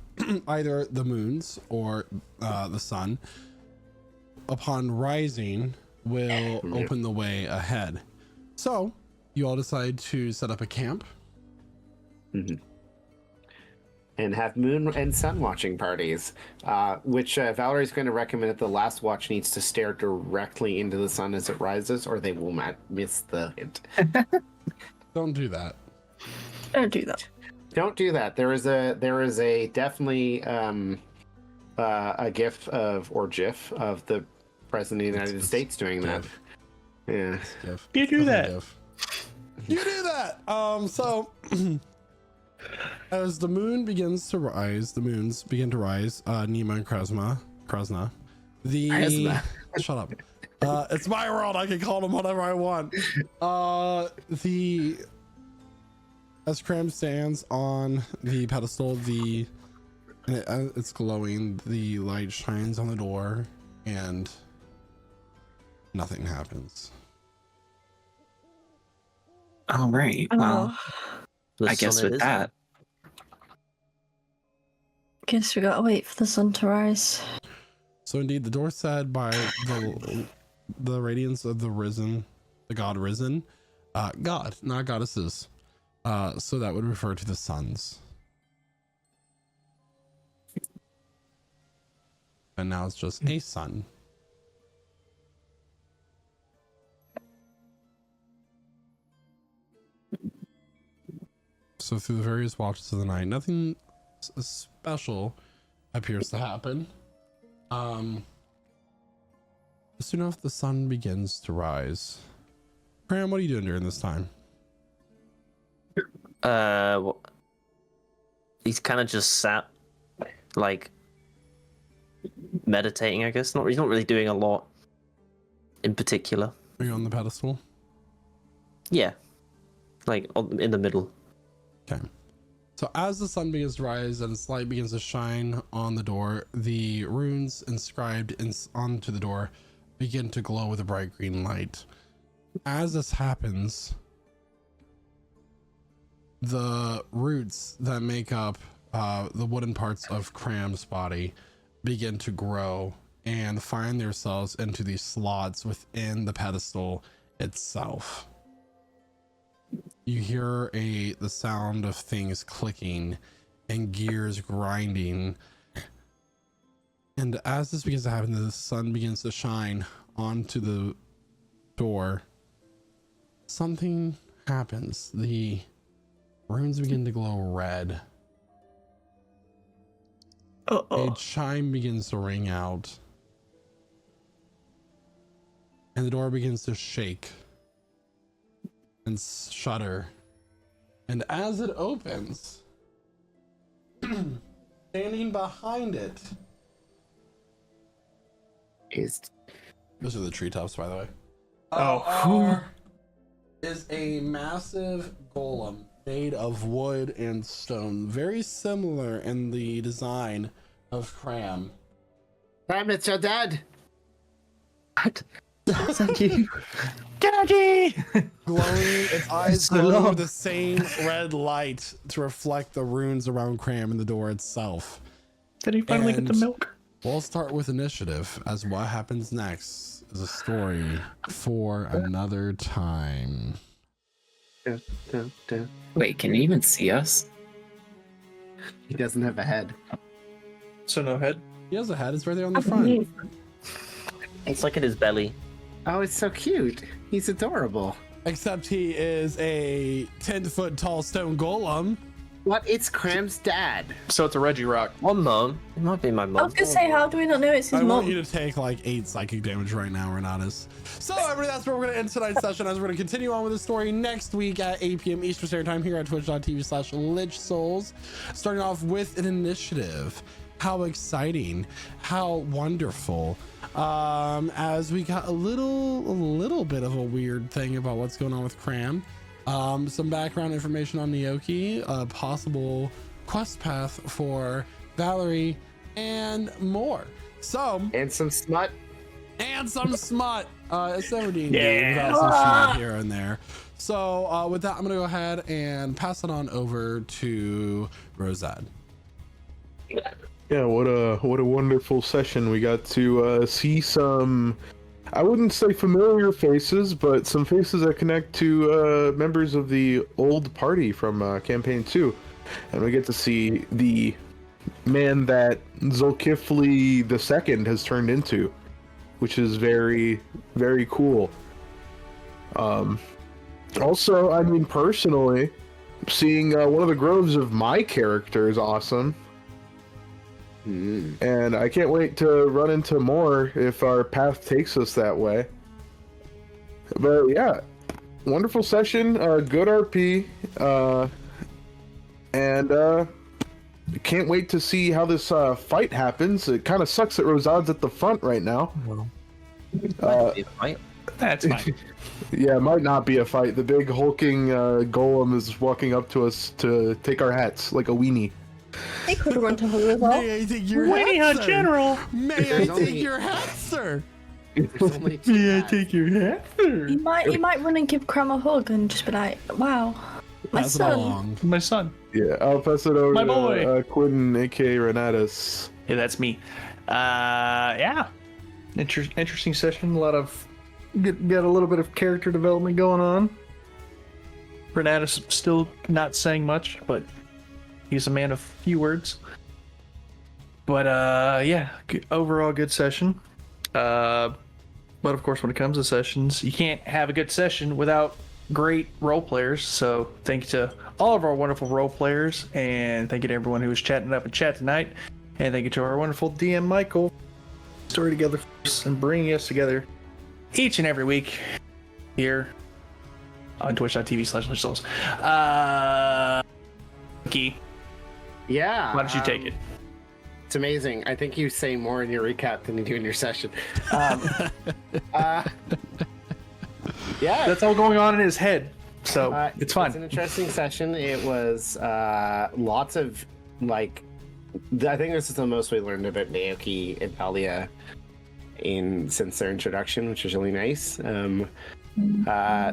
either the moons or the sun, upon rising, will open the way ahead. So you all decide to set up a camp. And have moon and sun watching parties, which Valerie's going to recommend that the last watch needs to stare directly into the sun as it rises, or they will miss the hint. Don't do that. Don't do that. Don't do that. There is a definitely a gif of the president of the United States doing that. Yeah. You do that. You do that. So as the moon begins to rise, the moons begin to rise. Nima and Krasna. Shut up. It's my world. I can call them whatever I want. As Craum stands on the pedestal, it's glowing. The light shines on the door, and nothing happens. All right. Well, The I guess sun it with is. that, Guess we gotta wait for the sun to rise. So indeed, the door said by the radiance of the risen, the god risen, god, not goddesses. So that would refer to the suns. And now it's just a sun. So through the various watches of the night, nothing special appears to happen. Soon enough, the sun begins to rise. Craum, what are you doing during this time? He's kind of just sat, like, meditating, I guess. He's not really doing a lot in particular. Are you on the pedestal? Yeah, like in the middle. Okay. So as the sun begins to rise and its light begins to shine on the door, the runes inscribed onto the door begin to glow with a bright green light. As this happens, the roots that make up the wooden parts of Cram's body begin to grow and find themselves into these slots within the pedestal itself. You hear the sound of things clicking and gears grinding. And as this begins to happen, the sun begins to shine onto the door. Something happens. The runes begin to glow red. A chime begins to ring out. And the door begins to shake and shudder. And as it opens, standing behind it those are the treetops, by the way. Is a massive golem made of wood and stone, very similar in the design of Cram. Damn, it's your dad. What? Thank you. Daddy! Glowing, its eyes So glowing long. with the same red light to reflect the runes around Cram and the door itself. Did he finally get the And- milk? We'll start with initiative, as what happens next is a story for another time. Dun, dun, dun. Wait, can you even see us? He doesn't have a head. So no head? He has a head, it's right there on the front. It's like in his belly. Oh, it's so cute. He's adorable. Except he is a 10-foot tall stone golem. What? It's Cram's dad. So it's a Reggie Rock. One mom. It might be my I mom. was gonna say, how do we not know it's his I want mum? you to take like 8 psychic damage right now, Renatus. So everybody, that's where we're gonna end tonight's session, as we're gonna continue on with the story next week at 8 p.m. Eastern Standard Time here at twitch.tv/lichsouls. Starting off with an initiative. How exciting, how wonderful. As we got a little bit of a weird thing about what's going on with Cram. Some background information on Naoki, a possible quest path for Valerie, and more. So, And some smut. and some smut. A 17 game without some smut here and there. So, with that, I'm gonna go ahead and pass it on over to Rosad. Yeah, what a wonderful session. We got to see some, I wouldn't say familiar faces, but some faces that connect to members of the old party from campaign 2. And we get to see the man that Zulkifli II has turned into, which is very, very cool. Also, I mean, personally, seeing one of the groves of my character is awesome. And I can't wait to run into more if our path takes us that way. But yeah, wonderful session, good RP, and can't wait to see how this fight happens. It kind of sucks that Rosad's at the front right now. Right? That's fine. Yeah, it might not be a fight. The big hulking golem is walking up to us to take our hats like a weenie. They could have run to her as well. May I take your hat, sir? General! May I There's take only- your hat, sir? There's only two guys. your hat? You might run and give Cram a hug and just be like, wow, my Pass it son. along. My son. Yeah, I'll pass it over My to boy. Quinn, aka Renatus. Yeah, that's me. Yeah. Interesting session. A lot of got a little bit of character development going on. Renatus still not saying much, but he's a man of few words. But yeah, overall good session. But of course, when it comes to sessions, you can't have a good session without great role players. So thank you to all of our wonderful role players, and thank you to everyone who was chatting up in chat tonight, and thank you to our wonderful DM Michael, story together for us and bringing us together each and every week here on twitch.tv/LichSouls. Key, Yeah. why don't you take it? It's amazing. I think you say more in your recap than you do in your session. Yeah. That's all going on in his head, so it's fine. It's an interesting session. It was lots of, like, I think this is the most we learned about Naoki and Talia since their introduction, which is really nice.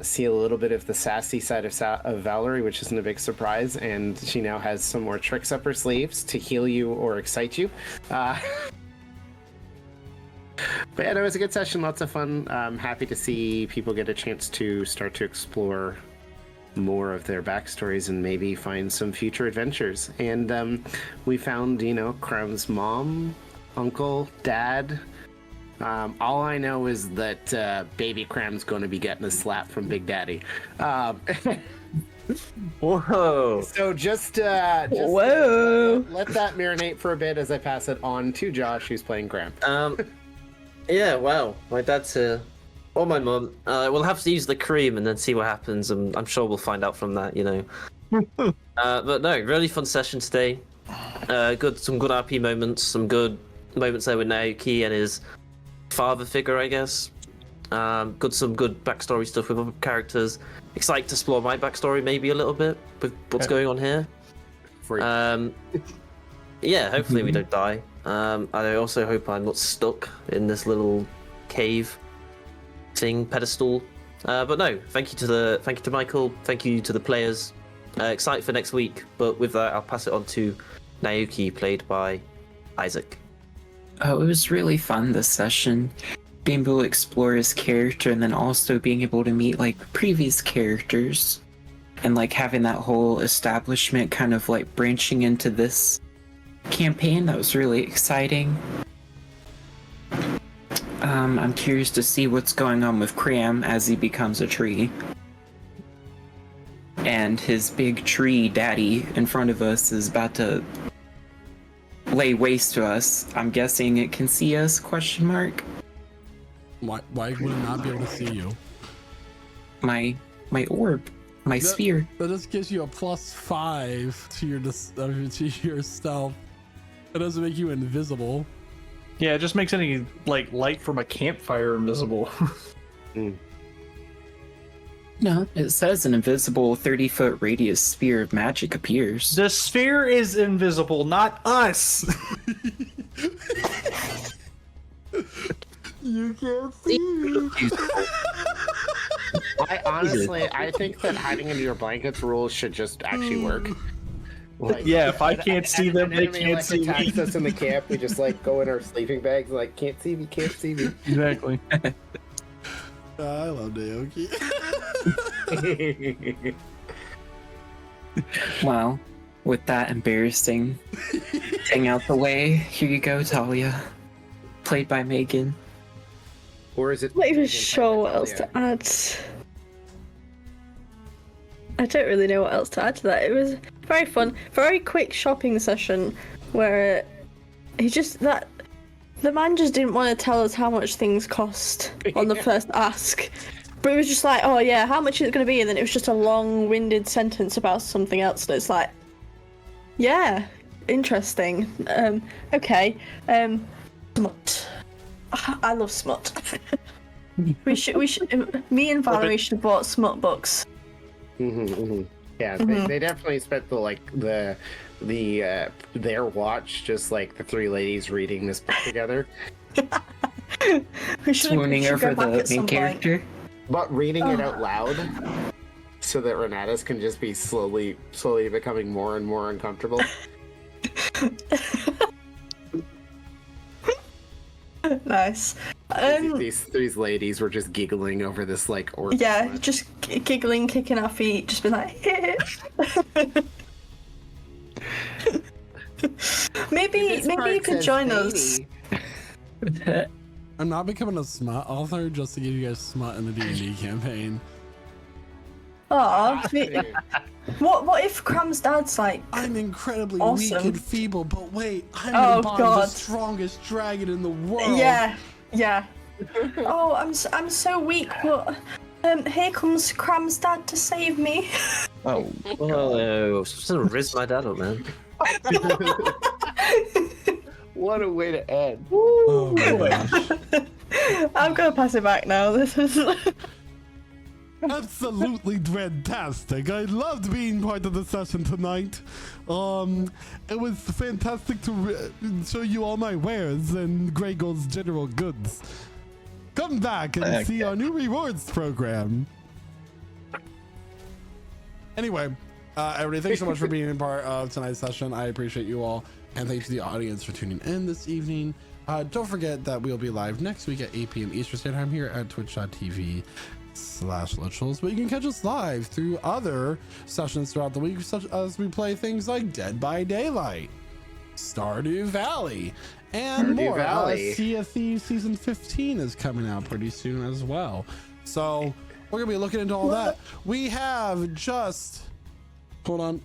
See a little bit of the sassy side of Valerie, which isn't a big surprise, and she now has some more tricks up her sleeves to heal you or excite you. But yeah, no, it was a good session, lots of fun. I'm happy to see people get a chance to start to explore more of their backstories and maybe find some future adventures. And we found, Craum's mom, uncle, dad. All I know is that baby Craum's going to be getting a slap from Big Daddy. Whoa! So just Whoa. let that marinate for a bit as I pass it on to Josh, who's playing Craum. Yeah, wow. My dad's here. Or my mum. We'll have to use the cream and then see what happens. I'm sure we'll find out from that, But no, really fun session today. Some good RP moments, some good moments there with Naoki and his father figure, I guess. Some good backstory stuff with other characters. Excited to explore my backstory maybe a little bit with what's going on here. Yeah, hopefully we don't die. I also hope I'm not stuck in this little cave thing pedestal. But no, thank you to Michael, thank you to the players. Excited for next week, but with that I'll pass it on to Naoki, played by Isaac. Oh, it was really fun this session. Being able to explore his character and then also being able to meet like previous characters and like having that whole establishment kind of like branching into this campaign. That was really exciting. I'm curious to see what's going on with Craum as he becomes a tree. And his big tree daddy in front of us is about to lay waste to us. I'm guessing it can see us, question mark? Why would it not be able to see you? My orb, my sphere. That just gives you a +5 to your stealth. It doesn't make you invisible. Yeah, it just makes any like light from a campfire invisible. No, it says an invisible 30-foot radius sphere of magic appears. The sphere is invisible, not us. You can't see me. I think that hiding under your blankets rules should just actually work. Like, Yeah, if I can't see them, they can't see me. attacks us in the camp. We just like go in our sleeping bags, like can't see me. Exactly. I love Naoki. Well, with that embarrassing thing out the way, here you go, Talia. Played by Megan. Or is it? I'm not even sure what else to add. I don't really know what else to add to that. It was very fun, very quick shopping session where the man just didn't want to tell us how much things cost on the first ask. But it was just like, oh yeah, how much is it going to be? And then it was just a long-winded sentence about something else. And it's like, yeah, interesting. Okay. Smut. I love smut. we should. Me and Valerie should have bought smut books. Yeah, they definitely spent their watch just like the three ladies reading this book together. we should Swooning over go back the at some main point. character. But reading it out loud so that Renatus can just be slowly becoming more and more uncomfortable. Nice. These ladies were just giggling over this like orc. Yeah, just giggling, kicking our feet, just be like, maybe you could join us. I'm not becoming a smut author just to give you guys smut in the D&D campaign. Oh, what if Cram's dad's like? I'm incredibly Awesome. weak and feeble, but wait, I'm Oh, gonna bond God. the strongest dragon in the world. Yeah. Oh, I'm so weak, but here comes Cram's dad to save me. Oh, Whoa, sort of riz my dad up, man. What a way to end. Oh my gosh. I'm gonna pass it back now. This is. Absolutely fantastic. I loved being part of the session tonight. It was fantastic to show you all my wares and Grey Gold's general goods. Come back and see our new rewards program. Anyway, everybody, thanks so much for being a part of tonight's session. I appreciate you all, and thanks to the audience for tuning in this evening. Don't forget that we'll be live next week at 8 p.m. Eastern Standard Time here at twitch.tv/Literals, but you can catch us live through other sessions throughout the week, such as we play things like Dead by Daylight, Stardew Valley, and more. Sea of Thieves Season 15 is coming out pretty soon as well. So we're gonna be looking into all that. We have just, hold on,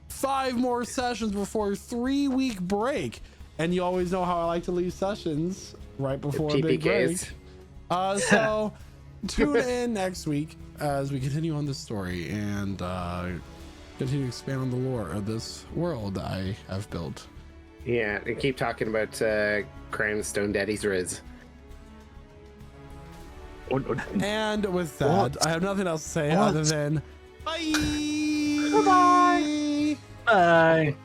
5 more sessions before a 3-week break, and you always know how I like to leave sessions right before a big break. So tune in next week as we continue on this story and continue to expand on the lore of this world that I have built. Yeah, and keep talking about Craum Stone Daddy's Riz. And with that, I have nothing else to say other than bye. bye.